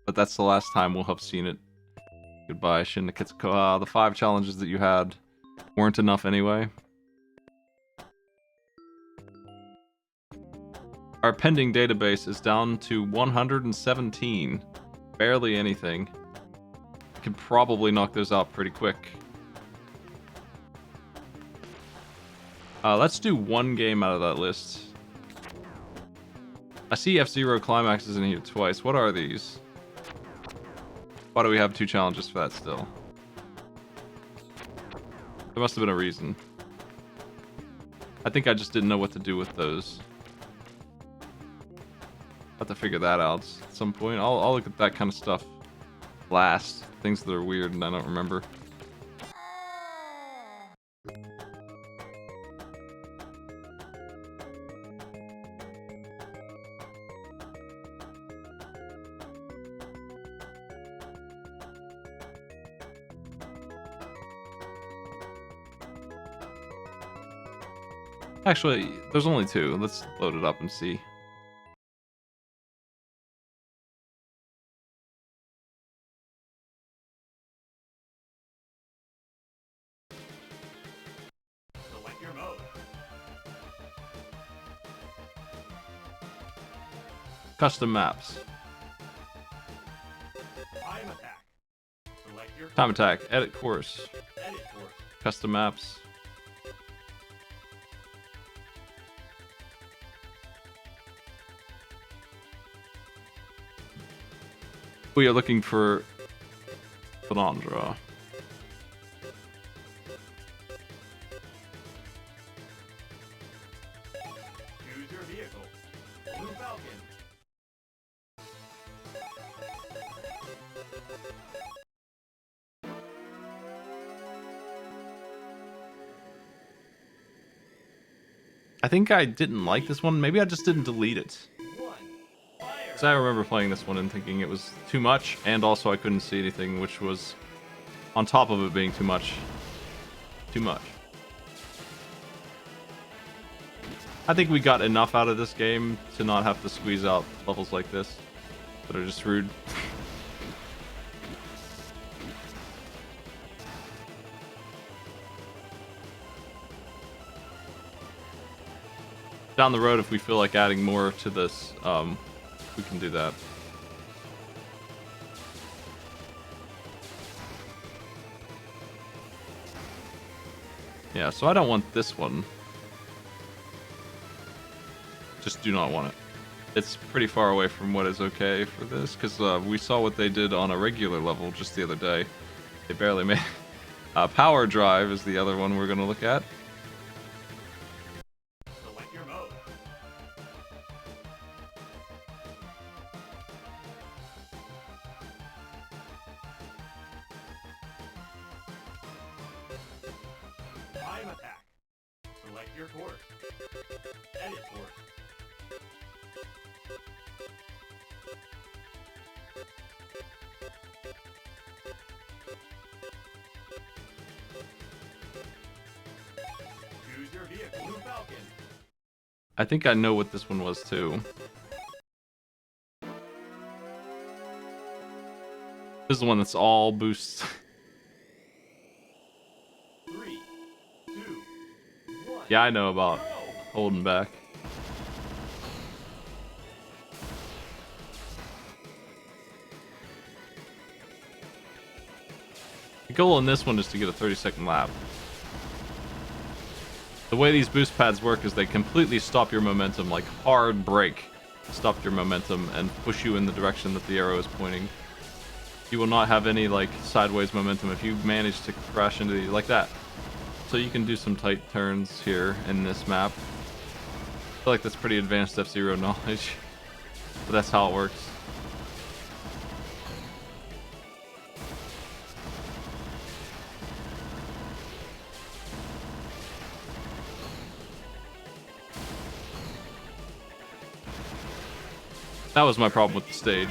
but that's the last time we'll have seen it. Goodbye, Shin Neketsu Koha. The 5 challenges that you had weren't enough anyway. Our pending database is down to 117. Barely anything. Can probably knock those out pretty quick. Let's do 1 game out of that list. I see F-Zero Climax is in here twice. What are these? Why do we have 2 challenges for that still? There must have been a reason. I think I just didn't know what to do with those. Have to figure that out at some point. I'll look at that kind of stuff last. Things that are weird and I don't remember. Actually, there's only 2. Let's load it up and see.
Select your mode.
Custom maps.
Time attack. Select your
Time attack. Edit course.
edit course.
Custom maps. We are looking for Fernandra.
Choose your vehicle. Blue Falcon.
I think I didn't like this one. Maybe I just didn't delete it.
1. Fire.
Because I remember playing this one and thinking it was too much, and also I couldn't see anything, which was on top of it being too much. Too much. I think we got enough out of this game to not have to squeeze out levels like this that are just rude. Down the road, if we feel like adding more to this, we can do that. Yeah, so I don't want this one. Just do not want it. It's pretty far away from what is okay for this, because we saw what they did on a regular level just the other day. They barely made... Power Drive is the other one we're going to look at.
Select your mode. Time attack. Select your course. Edit course. Choose your vehicle. Blue Falcon.
I think I know what this one was too. This is the one that's all boosts.
3, 2, 1.
Yeah, I know about
Go.
holding back. The goal in this one is to get a 30-second lap. The way these boost pads work is they completely stop your momentum, like hard brake. Stop your momentum and push you in the direction that the arrow is pointing. You will not have any like sideways momentum if you manage to crash into the like that. So you can do some tight turns here in this map. I feel like that's pretty advanced F-Zero knowledge, but that's how it works. That was my problem with the stage.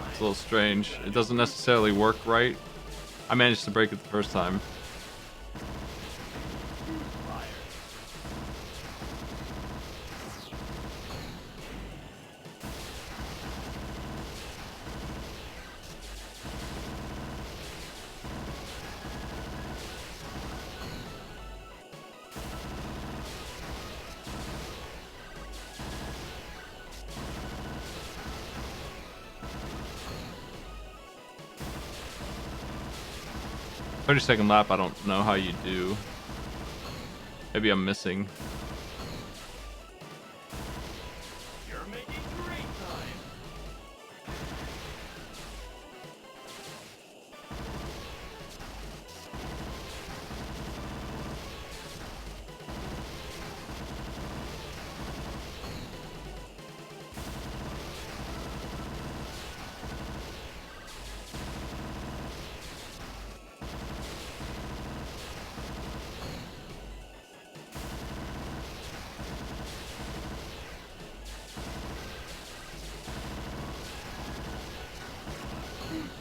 It's a little strange. It doesn't necessarily work right. I managed to break it the first time.
Fire.
30-second lap, I don't know how you do. Maybe I'm missing.
You're making great time.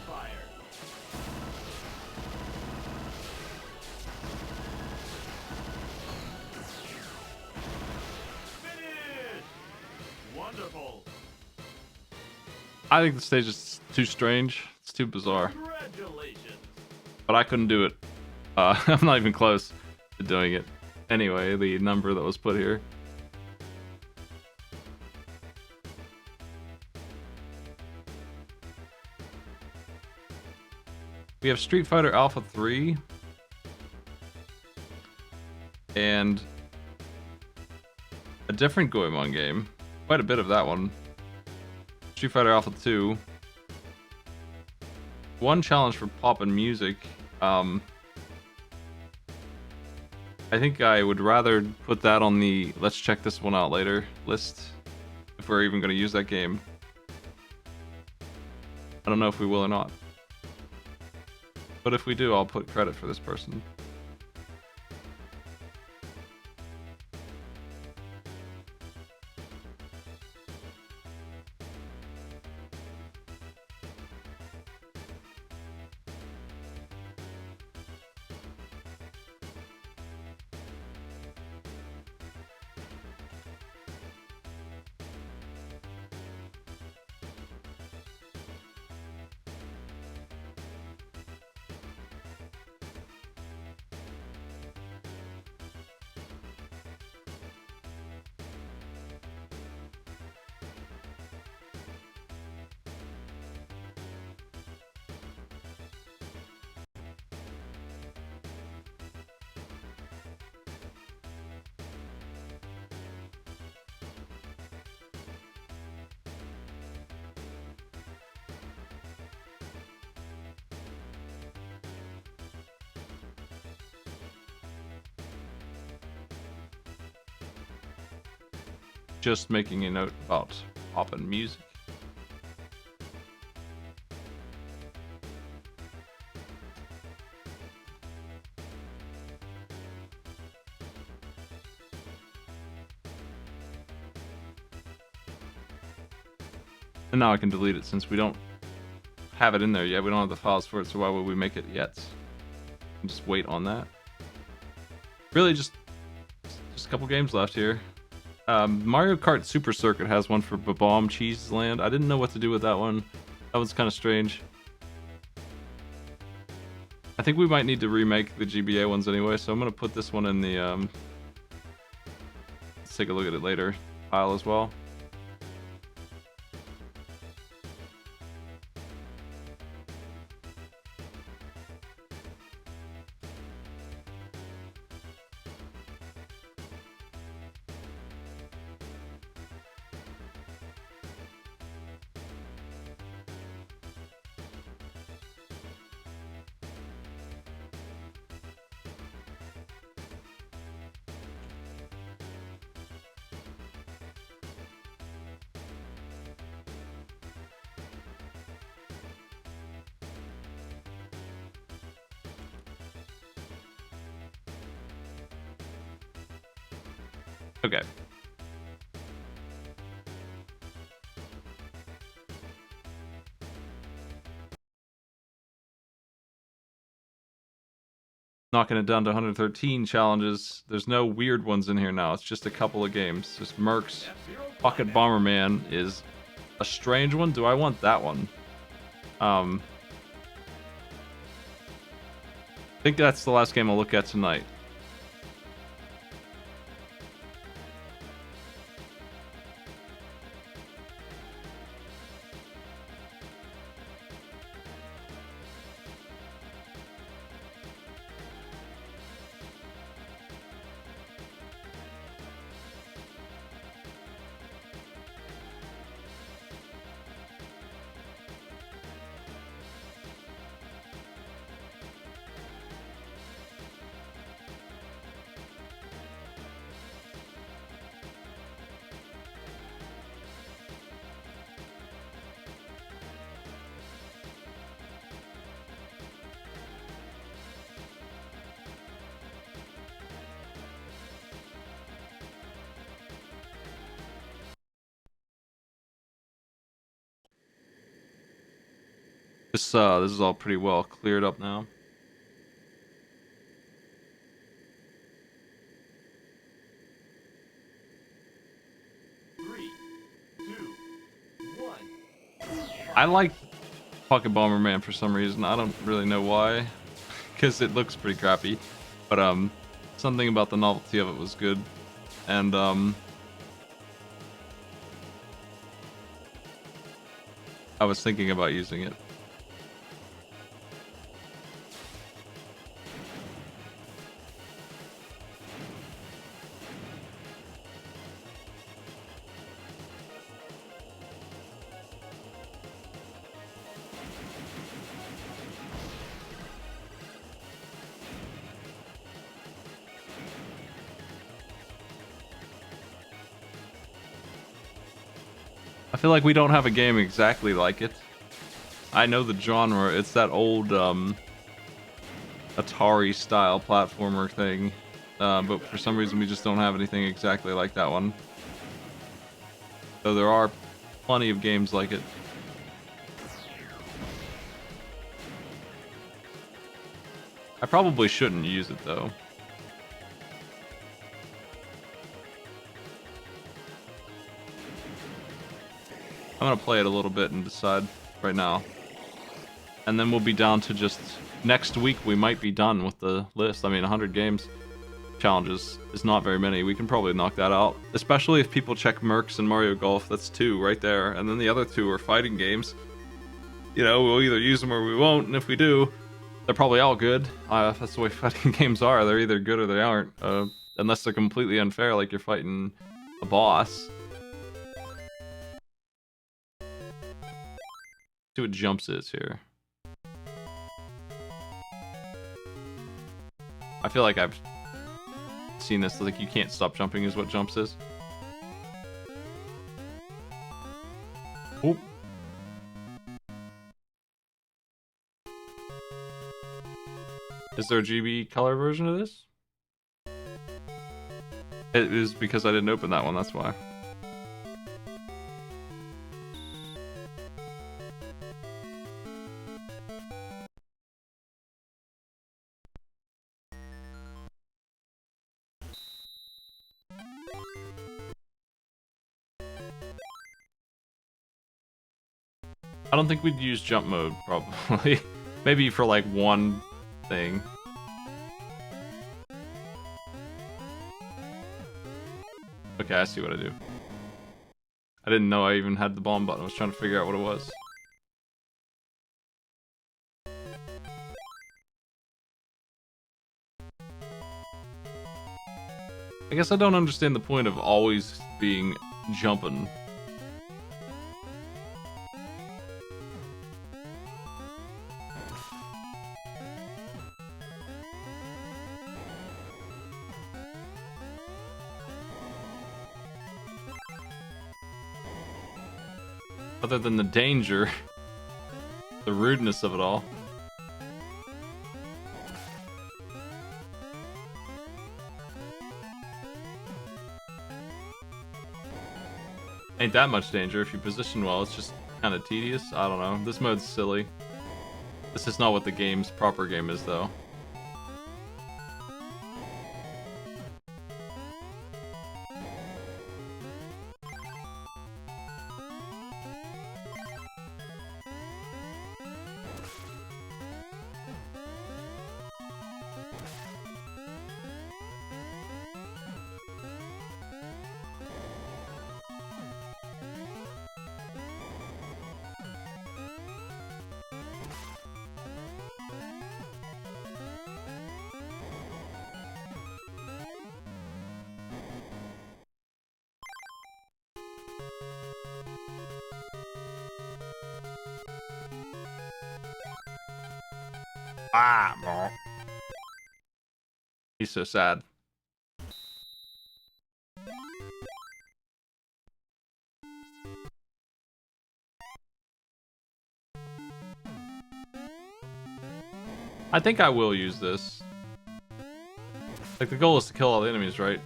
Fire. Finish. Wonderful.
I think the stage is too strange. It's too bizarre.
Congratulations.
But I couldn't do it. I'm not even close to doing it. Anyway, the number that was put here. We have Street Fighter Alpha 3. And a different Goemon game. Quite a bit of that one. Street Fighter Alpha 2. One challenge for pop and music. I think I would rather put that on the let's check this one out later list. If we're even going to use that game. I don't know if we will or not. But if we do, I'll put credit for this person. Just making a note about pop and music. And now I can delete it since we don't have it in there yet. We don't have the files for it, so why would we make it yet? Just wait on that. Really, just a couple games left here. Mario Kart Super Circuit has one for Babam Cheese Land. I didn't know what to do with that one. That was kind of strange. I think we might need to remake the GBA ones anyway, so I'm going to put this one in the, let's take a look at it later, pile as well. Okay. Knocking it down to 113 challenges. There's no weird ones in here now. It's just a couple of games. Just Mercs. Pocket Bomberman is a strange one. Do I want that one? I think that's the last game I'll look at tonight. This is all pretty well cleared up now.
Three, two, one.
I like Pocket Bomberman for some reason. I don't really know why, because it looks pretty crappy. But something about the novelty of it was good, and I was thinking about using it. I feel like we don't have a game exactly like it. I know the genre. It's that old Atari style platformer thing, but for some reason we just don't have anything exactly like that one. So there are plenty of games like it. I probably shouldn't use it though. I'm gonna play it a little bit and decide right now. And then we'll be down to just next week. We might be done with the list. I mean, 100 games challenges is not very many. We can probably knock that out, especially if people check Mercs and Mario Golf. That's 2 right there, and then the other 2 are fighting games. You know, we'll either use them or we won't, and if we do, they're probably all good. That's the way fighting games are. They're either good or they aren't, unless they're completely unfair, like you're fighting a boss. See what jumps is here. I feel like I've seen this, like you can't stop jumping is what jumps is. Oop. Is there a GB color version of this? It is because I didn't open that one, that's why. I don't think we'd use jump mode, probably. Maybe for like one thing. Okay, I see what I do. I didn't know I even had the bomb button. I was trying to figure out what it was. I guess I don't understand the point of always being jumping. Other than the danger, the rudeness of it all. Ain't that much danger if you position well. It's just kind of tedious. I don't know. This mode's silly. This is not what the game's proper game is, though. Ah, bro. He's so sad. I think I will use this. Like, the goal is to kill all the enemies, right?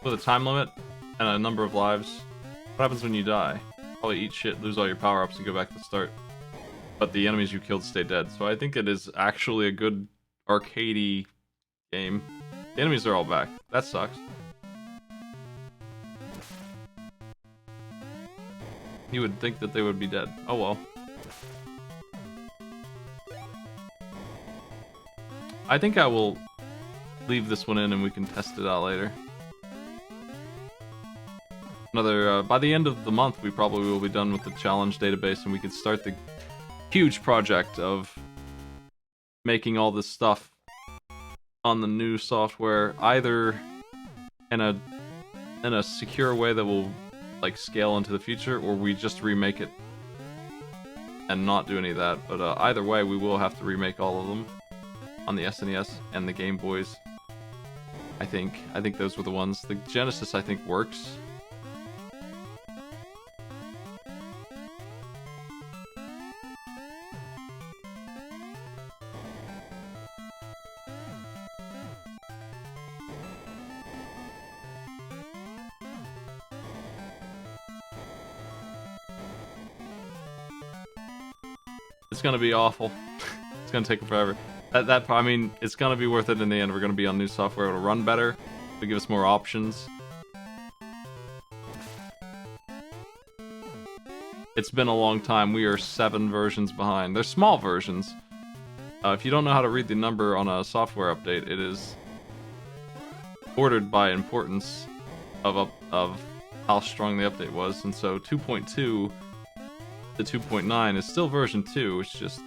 With a time limit and a number of lives. What happens when you die? Probably eat shit, lose all your power-ups, and go back to the start. But the enemies you killed stay dead. So I think it is actually a good arcadey game. The enemies are all back. That sucks. You would think that they would be dead. Oh well. I think I will leave this one in and we can test it out later. Another, by the end of the month, we probably will be done with the challenge database and we can start the huge project of making all this stuff on the new software, either in a secure way that will like scale into the future, or we just remake it and not do any of that. But either way, we will have to remake all of them on the SNES and the Game Boys. I think those were the ones. The Genesis, I think, works. It's gonna be awful. It's gonna take forever. I mean, it's gonna be worth it in the end. We're gonna be on new software. It'll run better. It'll give us more options. It's been a long time. We are 7 versions behind. They're small versions. If you don't know how to read the number on a software update, it is ordered by importance of how strong the update was. And so 2.2 to 2.9 is still version 2. It's just,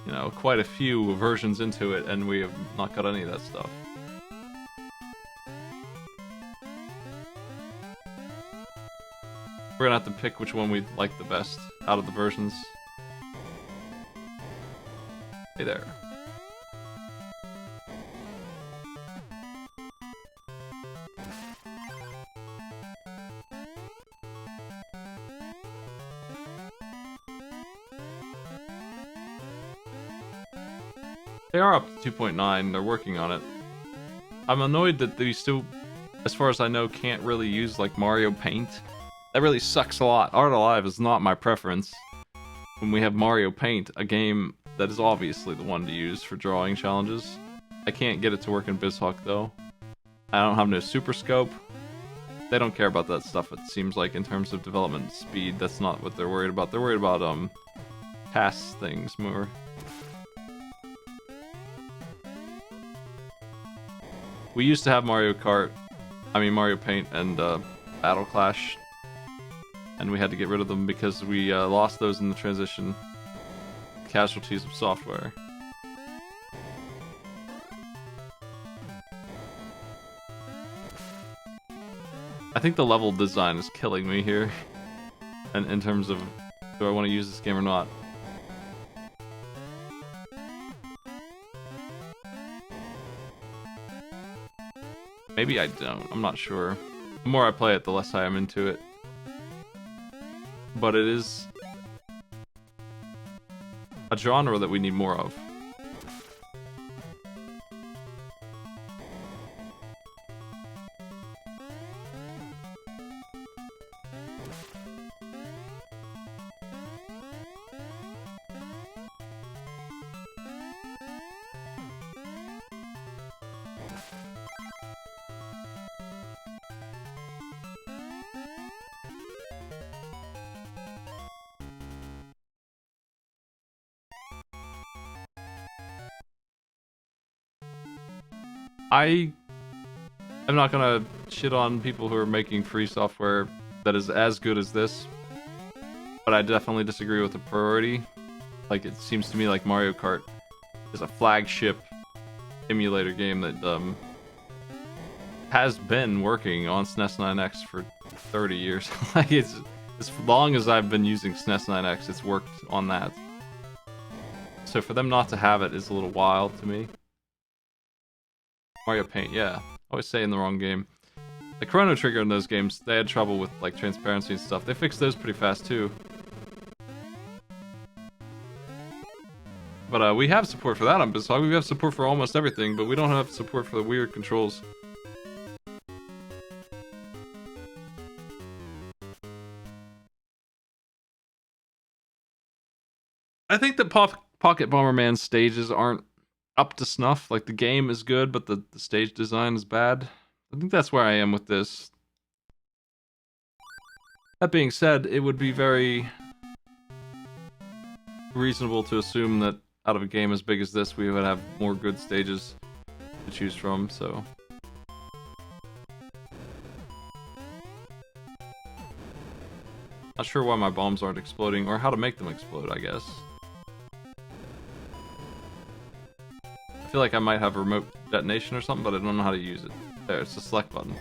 you know, quite a few versions into it, and we have not got any of that stuff. We're gonna have to pick which one we like the best out of the versions. Hey there. They are up to 2.9, they're working on it. I'm annoyed that they still, as far as I know, can't really use like Mario Paint. That really sucks a lot. Art Alive is not my preference. When we have Mario Paint, a game that is obviously the one to use for drawing challenges. I can't get it to work in BizHawk though. I don't have no Super Scope. They don't care about that stuff, it seems like, in terms of development speed. That's not what they're worried about. They're worried about, tasks things more. We used to have Mario Paint and Battle Clash, and we had to get rid of them because we lost those in the transition. Casualties of software. I think the level design is killing me here, and in terms of do I want to use this game or not. Maybe I don't, I'm not sure. The more I play it, the less I am into it. But it is a genre that we need more of. I'm not gonna shit on people who are making free software that is as good as this, but I definitely disagree with the priority. Like, it seems to me like Mario Kart is a flagship emulator game that has been working on SNES 9X for 30 years. Like, it's as long as I've been using SNES 9X, it's worked on that. So for them not to have it is a little wild to me. Mario Paint, yeah. Always saying the wrong game. The Chrono Trigger in those games, they had trouble with like transparency and stuff. They fixed those pretty fast too. But we have support for that on BizHog. We have support for almost everything, but we don't have support for the weird controls. I think that Pocket Bomberman stages aren't up to snuff. Like, the game is good, but the stage design is bad. I think that's where I am with this. That being said, it would be very reasonable to assume that out of a game as big as this, we would have more good stages to choose from, so... Not sure why my bombs aren't exploding, or how to make them explode, I guess. I feel like I might have a remote detonation or something, but I don't know how to use it. There, it's the select button.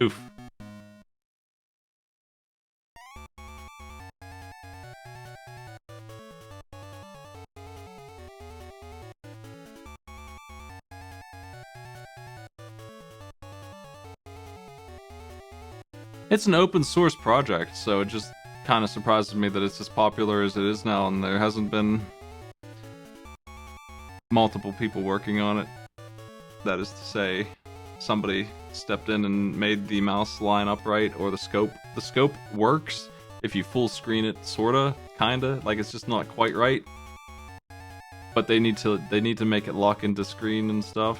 Oof. It's an open source project, so it just kind of surprises me that it's as popular as it is now, and there hasn't been multiple people working on it. That is to say, somebody stepped in and made the mouse line up right, or the scope. The scope works if you full screen it, sorta, kinda. Like, it's just not quite right. But they need to make it lock into screen and stuff.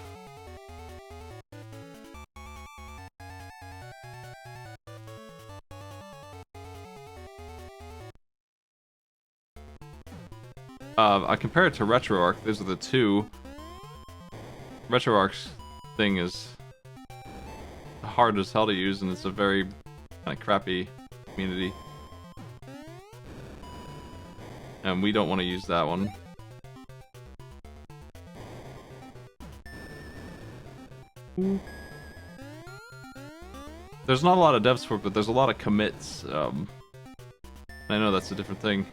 I compare it to RetroArch. Those are the two. RetroArch's thing is hard as hell to use, and it's a very kind of crappy community. And we don't want to use that one. There's not a lot of devs for it, but there's a lot of commits. I know that's a different thing.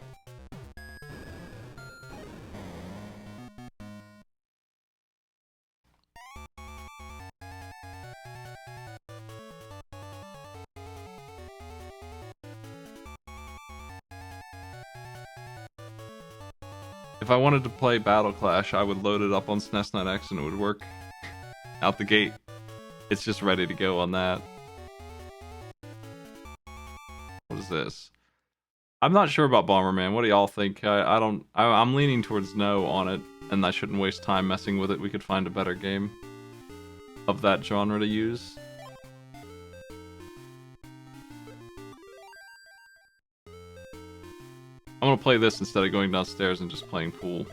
If I wanted to play Battle Clash, I would load it up on SNES 9X and it would work out the gate. It's just ready to go on that. What is this? I'm not sure about Bomberman. What do y'all think? I'm leaning towards no on it, and I shouldn't waste time messing with it. We could find a better game of that genre to use. I'm gonna play this instead of going downstairs and just playing pool.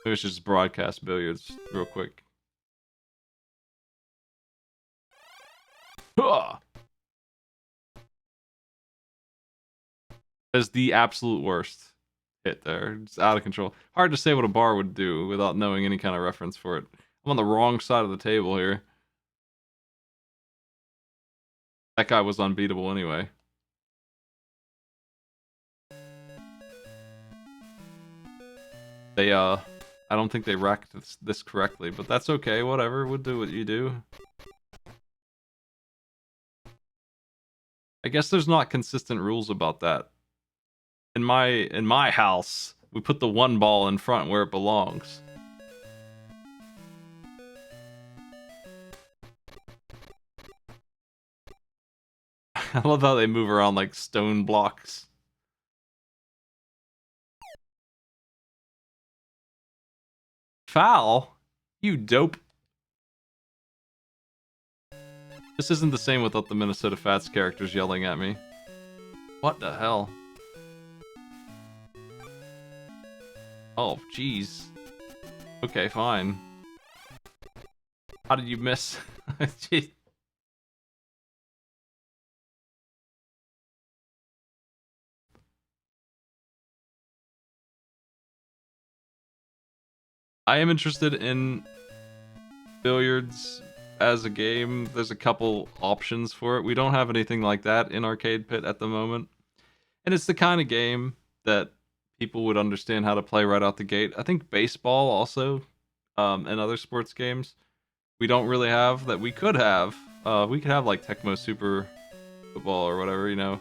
Maybe we should just broadcast billiards real quick. That's the absolute worst hit there. It's out of control. Hard to say what a bar would do without knowing any kind of reference for it. I'm on the wrong side of the table here. That guy was unbeatable anyway. I don't think they racked this correctly, but that's okay, whatever, we'll do what you do. I guess there's not consistent rules about that. In my house, we put the one ball in front where it belongs. I love how they move around like stone blocks. Foul? You dope. This isn't the same without the Minnesota Fats characters yelling at me. What the hell? Oh, jeez. Okay, fine. How did you miss? Jeez. I am interested in billiards as a game. There's a couple options for it. We don't have anything like that in Arcade Pit at the moment. And it's the kind of game that people would understand how to play right out the gate. I think baseball also, and other sports games, we don't really have that we could have. We could have like Tecmo Super Football or whatever, you know.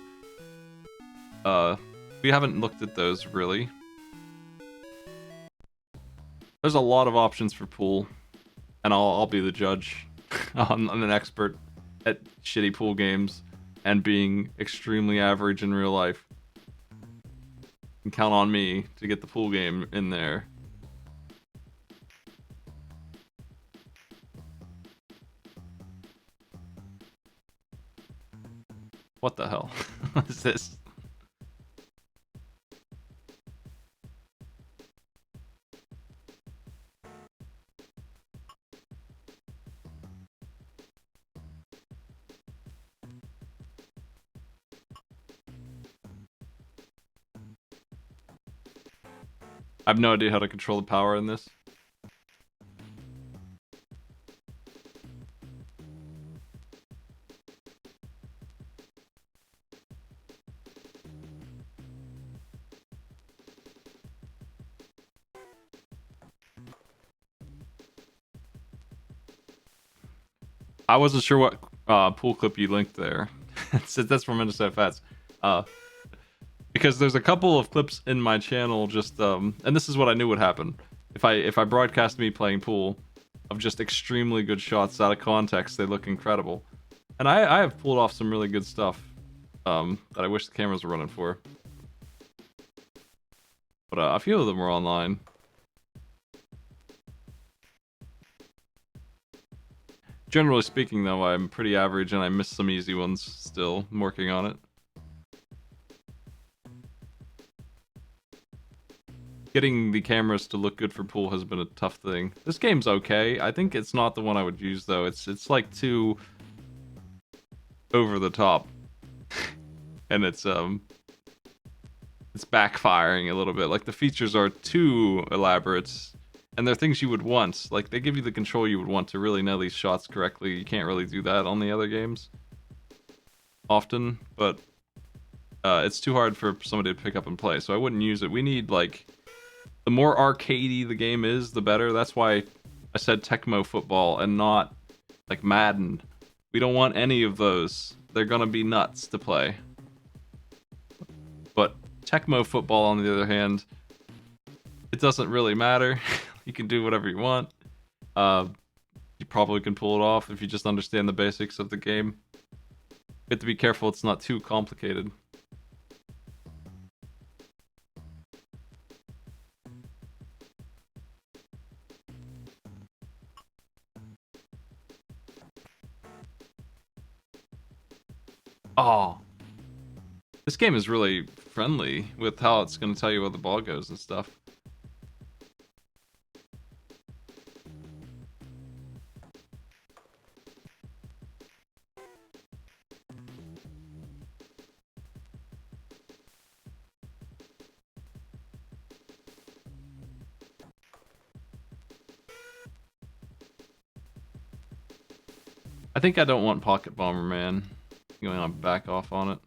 We haven't looked at those really. There's a lot of options for pool, and I'll be the judge. I'm an expert at shitty pool games and being extremely average in real life. You can count on me to get the pool game in there. What the hell? What is this? I have no idea how to control the power in this. I wasn't sure what pool clip you linked there. That's from Minnesota Fats. Because there's a couple of clips in my channel just and this is what I knew would happen. If I broadcast me playing pool of just extremely good shots out of context, they look incredible. And I have pulled off some really good stuff that I wish the cameras were running for. But a few of them were online. Generally speaking, though, I'm pretty average and I missed some easy ones still. I'm working on it. Getting the cameras to look good for pool has been a tough thing. This game's okay. I think it's not the one I would use, though. It's like too over the top. And it's backfiring a little bit. Like, the features are too elaborate. And they're things you would want. Like, they give you the control you would want to really nail these shots correctly. You can't really do that on the other games often, but it's too hard for somebody to pick up and play, so I wouldn't use it. We need, like, the more arcadey the game is, the better. That's why I said Tecmo Football and not, like, Madden. We don't want any of those. They're gonna be nuts to play. But Tecmo Football, on the other hand, it doesn't really matter. You can do whatever you want. You probably can pull it off if you just understand the basics of the game. You have to be careful it's not too complicated. Oh. This game is really friendly with how it's going to tell you where the ball goes and stuff. I think I don't want Pocket Bomberman. I'm going to back off on it.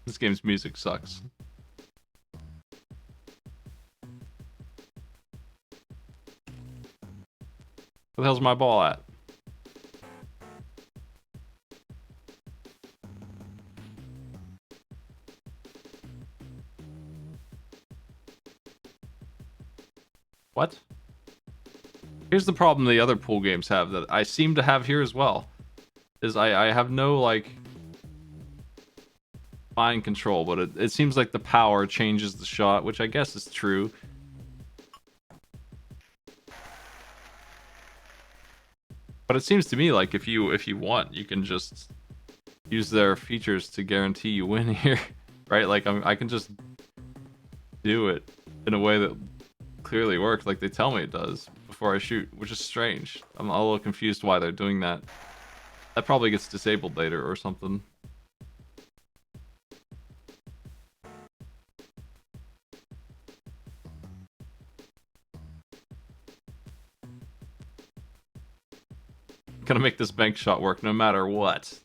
This game's music sucks. Where the hell's my ball at? What? Here's the problem the other pool games have that I seem to have here as well. Is I have no, like, fine control, but it seems like the power changes the shot, which I guess is true. But it seems to me like if you want, you can just use their features to guarantee you win here, right? Like I can just do it in a way that clearly works, like they tell me it does before I shoot, which is strange. I'm a little confused why they're doing that. That probably gets disabled later or something. Gonna make this bank shot work no matter what.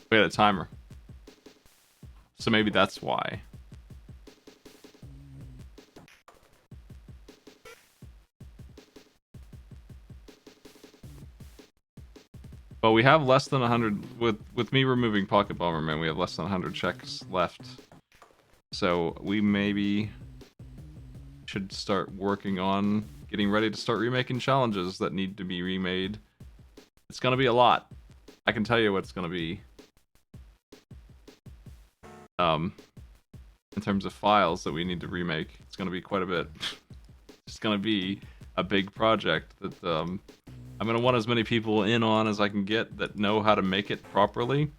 We had a timer. So maybe that's why. But we have less than 100 with me removing Pocket Bomberman. We have less than 100 checks left, so we maybe should start working on getting ready to start remaking challenges that need to be remade. It's gonna be a lot. I can tell you what it's gonna be. In terms of files that we need to remake, it's gonna be quite a bit. It's gonna be a big project that I'm gonna want as many people in on as I can get that know how to make it properly.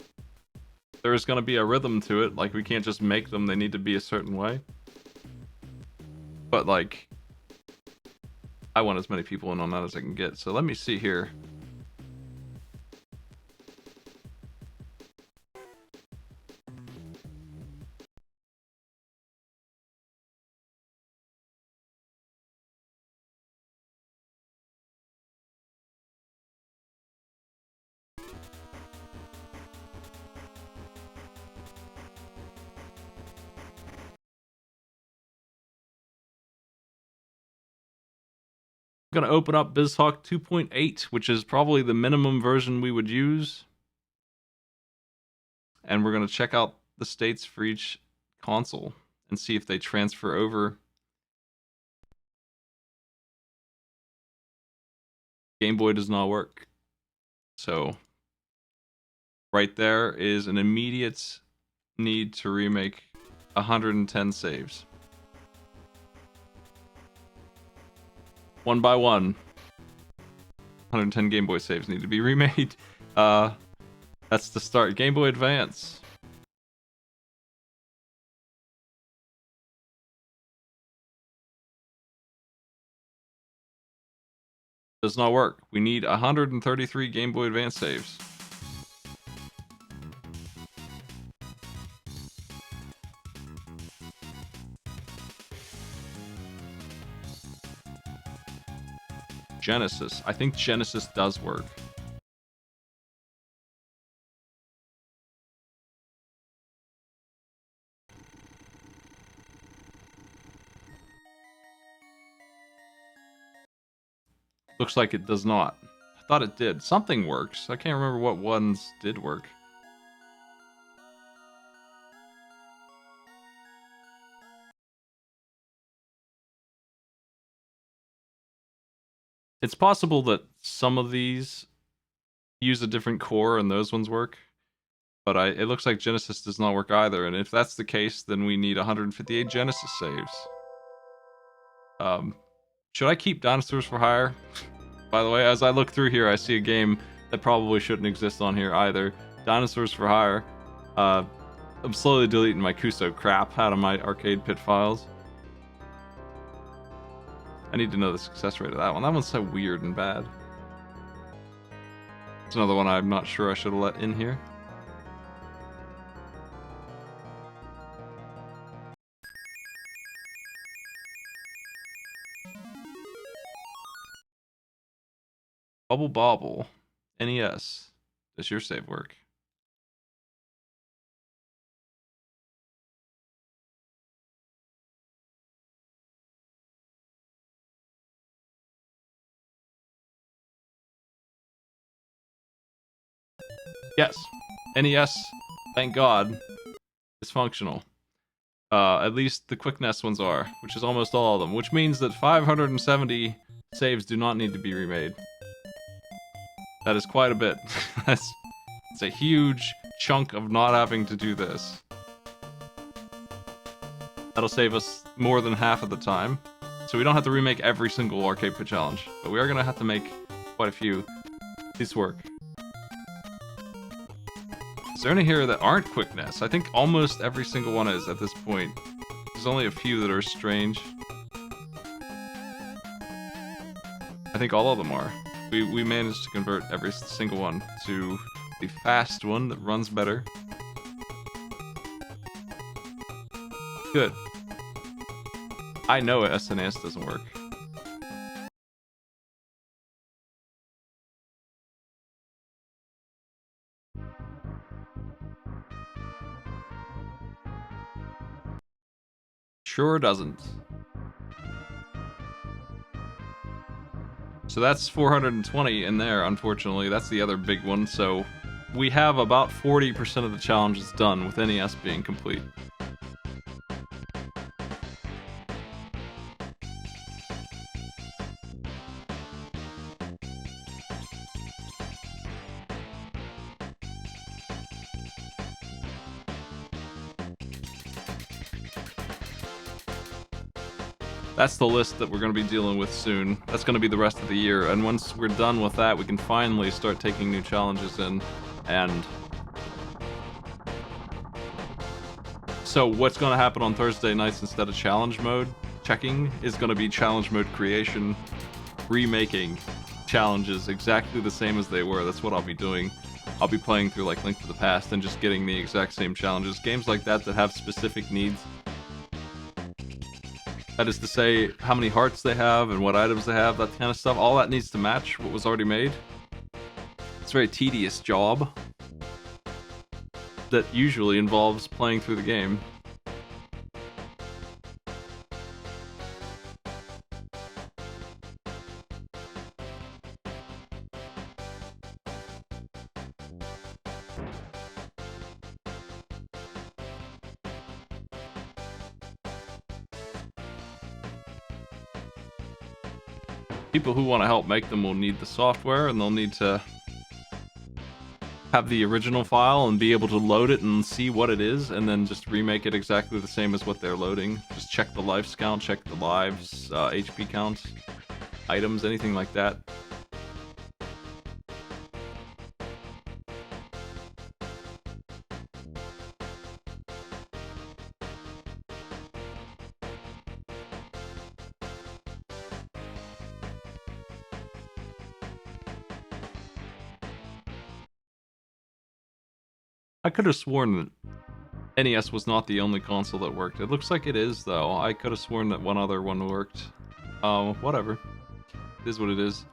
There's gonna be a rhythm to it, like we can't just make them, they need to be a certain way. But like, I want as many people in on that as I can get, so let me see here. I'm gonna open up BizHawk 2.8, which is probably the minimum version we would use. And we're gonna check out the states for each console and see if they transfer over. Game Boy does not work. So right there is an immediate need to remake 110 saves. One by one. 110 Game Boy saves need to be remade. That's the start. Game Boy Advance. Does not work. We need 133 Game Boy Advance saves. Genesis. I think Genesis does work. Looks like it does not. I thought it did. Something works. I can't remember what ones did work. It's possible that some of these use a different core and those ones work. But it looks like Genesis does not work either. And if that's the case, then we need 158 Genesis saves. Should I keep Dinosaurs for Hire? By the way, as I look through here, I see a game that probably shouldn't exist on here either. Dinosaurs for Hire. I'm slowly deleting my Kuso crap out of my Arcade Pit files. I need to know the success rate of that one. That one's so weird and bad. It's another one I'm not sure I should have let in here. Bubble Bobble. NES. Does your save work? Yes. NES, thank God, is functional. At least the QuickNES ones are, which is almost all of them, which means that 570 saves do not need to be remade. That is quite a bit. It's a huge chunk of not having to do this. That'll save us more than half of the time. So we don't have to remake every single Arcade Pit challenge, but we are going to have to make quite a few. These work. Is there any here that aren't QuickNES? I think almost every single one is at this point. There's only a few that are strange. I think all of them are. We managed to convert every single one to the fast one that runs better. Good. I know SNES doesn't work. Sure doesn't. So that's 420 in there, unfortunately. That's the other big one. So we have about 40% of the challenges done with NES being complete. That's the list that we're going to be dealing with soon. That's going to be the rest of the year. And once we're done with that, we can finally start taking new challenges in. And so what's going to happen on Thursday nights instead of challenge mode checking is going to be challenge mode creation, remaking challenges exactly the same as they were. That's what I'll be doing. I'll be playing through like Link to the Past and just getting the exact same challenges. Games like that have specific needs. That is to say, how many hearts they have and what items they have, that kind of stuff. All that needs to match what was already made. It's a very tedious job that usually involves playing through the game. People who want to help make them will need the software, and they'll need to have the original file and be able to load it and see what it is, and then just remake it exactly the same as what they're loading. Just check the lives count, check the lives, HP counts, items, anything like that. I could have sworn that NES was not the only console that worked. It looks like it is, though. I could have sworn that one other one worked. Whatever. It is what it is.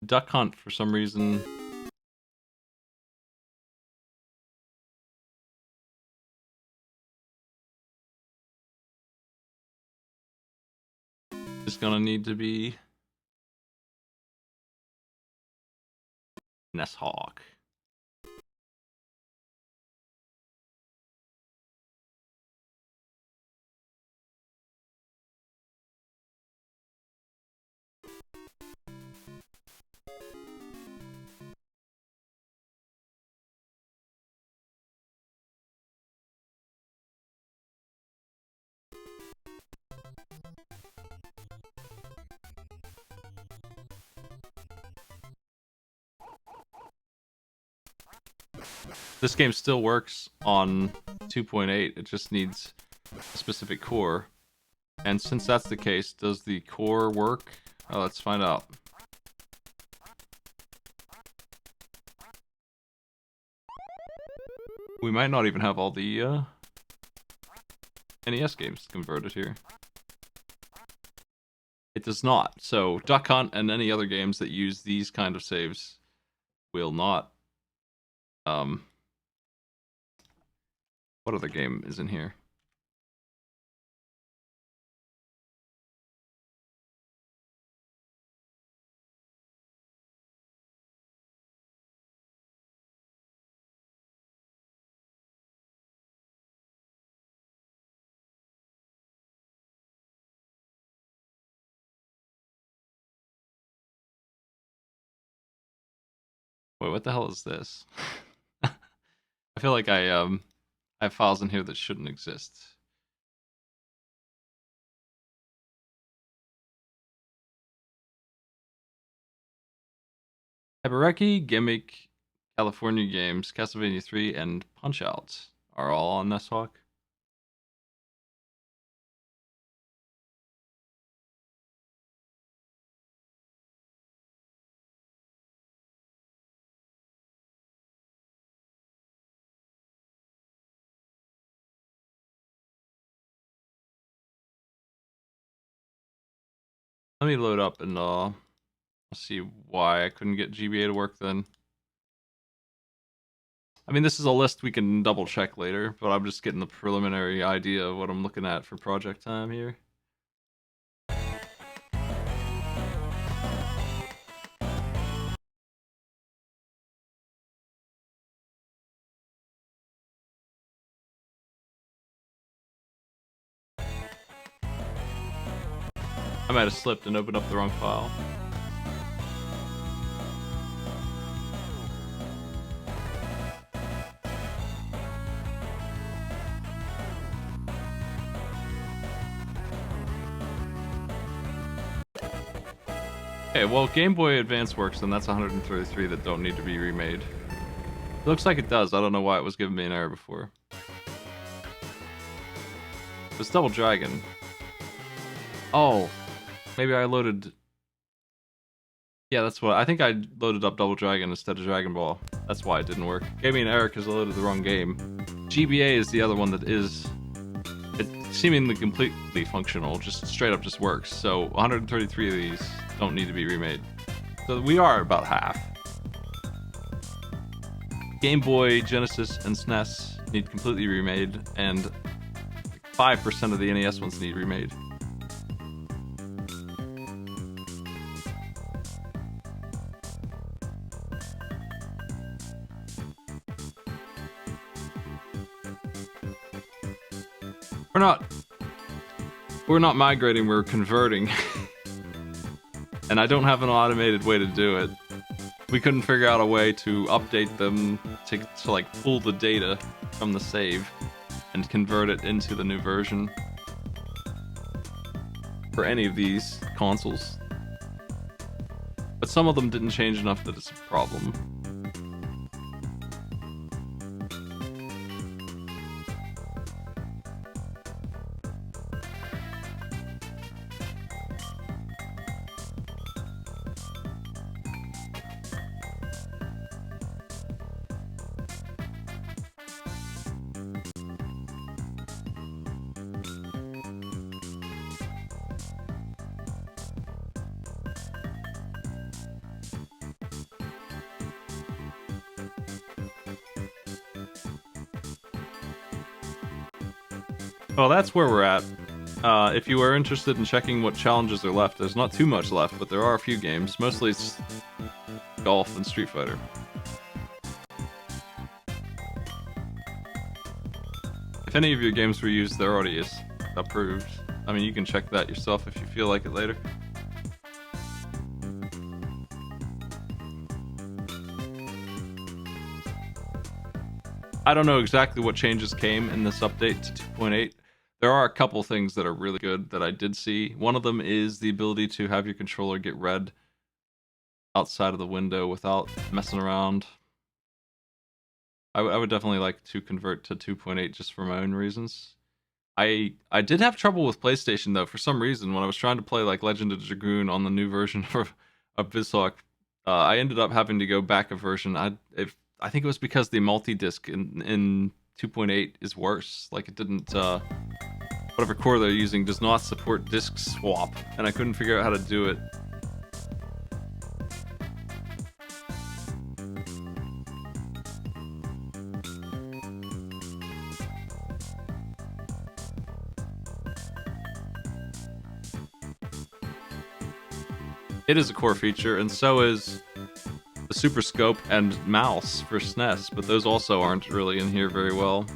Duck Hunt, for some reason, is gonna need to be Nesshawk. This game still works on 2.8, it just needs a specific core. And since that's the case, does the core work? Let's find out. We might not even have all the NES games converted here. It does not. So Duck Hunt and any other games that use these kind of saves will not Um, what other game is in here? Wait, what the hell is this? I feel like I have files in here that shouldn't exist. Ebereki, Gimmick, California Games, Castlevania 3, and Punch Out are all on Neswalk. Let me load up and see why I couldn't get GBA to work then. I mean, this is a list we can double check later, but I'm just getting the preliminary idea of what I'm looking at for project time here. I might have slipped and opened up the wrong file. Okay, well, Game Boy Advance works, and that's 133 that don't need to be remade. It looks like it does. I don't know why it was giving me an error before. It's Double Dragon. Oh, maybe I loaded... Yeah, that's what... I think I loaded up Double Dragon instead of Dragon Ball. That's why it didn't work. It gave me an error because I loaded the wrong game. GBA is the other one that is... It's seemingly completely functional, just straight up just works. So 133 of these don't need to be remade. So we are about half. Game Boy, Genesis, and SNES need completely remade, and 5% of the NES ones need remade. We're not migrating, we're converting. And I don't have an automated way to do it. We couldn't figure out a way to update them to like pull the data from the save and convert it into the new version for any of these consoles. But some of them didn't change enough that it's a problem. Well, that's where we're at. If you are interested in checking what challenges are left, there's not too much left, but there are a few games. Mostly it's Golf and Street Fighter. If any of your games were used, there already is approved. I mean, you can check that yourself if you feel like it later. I don't know exactly what changes came in this update to 2.8. There are a couple things that are really good that I did see. One of them is the ability to have your controller get red outside of the window without messing around. I would definitely like to convert to 2.8 just for my own reasons. I did have trouble with PlayStation though. For some reason, when I was trying to play like Legend of Dragoon on the new version of BizHawk, I ended up having to go back a version. I think it was because the multi-disc in 2.8 is worse. Like it didn't, whatever core they're using does not support disc swap, and I couldn't figure out how to do it. It is a core feature, and so is the Super Scope and mouse for SNES, but those also aren't really in here very well.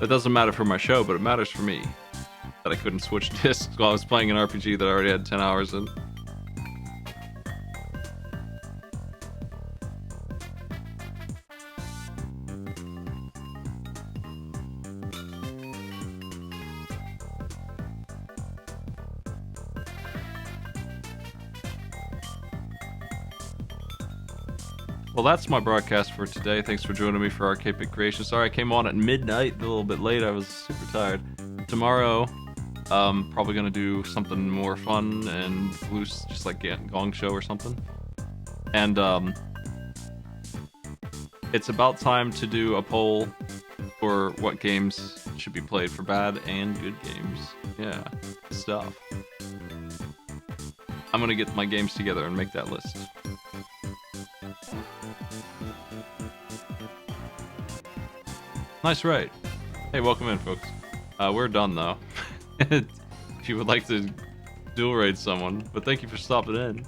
That doesn't matter for my show, but it matters for me that I couldn't switch discs while I was playing an RPG that I already had 10 hours in. Well, that's my broadcast for today. Thanks for joining me for Arcade Pit Creation. Sorry I came on at midnight, a little bit late. I was super tired. Tomorrow, probably gonna do something more fun and loose, just like Gong Show or something. And it's about time to do a poll for what games should be played for bad and good games. Yeah, stuff. I'm gonna get my games together and make that list. Nice raid. Hey, welcome in, folks. We're done, though. If you would like to dual raid someone, but thank you for stopping in.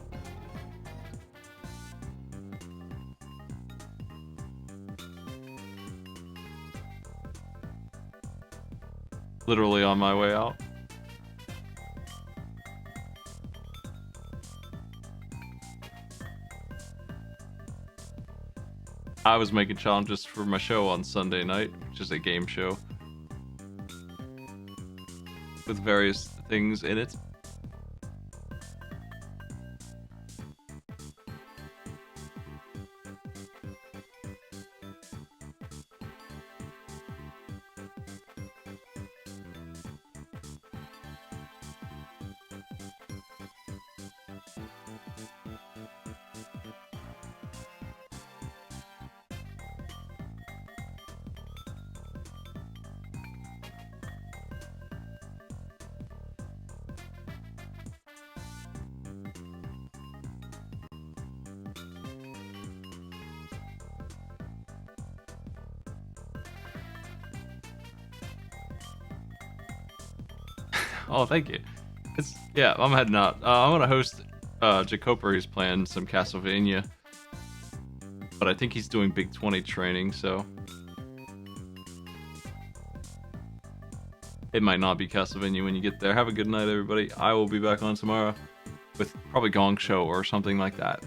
Literally on my way out. I was making challenges for my show on Sunday night, which is a game show with various things in it. Oh, thank you. Yeah, I'm heading out. I'm gonna host Jacoper. He's playing some Castlevania, but I think he's doing Big 20 training, so it might not be Castlevania when you get there. Have a good night, everybody. I will be back on tomorrow with probably Gong Show or something like that,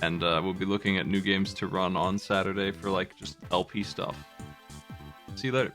and we'll be looking at new games to run on Saturday for like just LP stuff. See you later.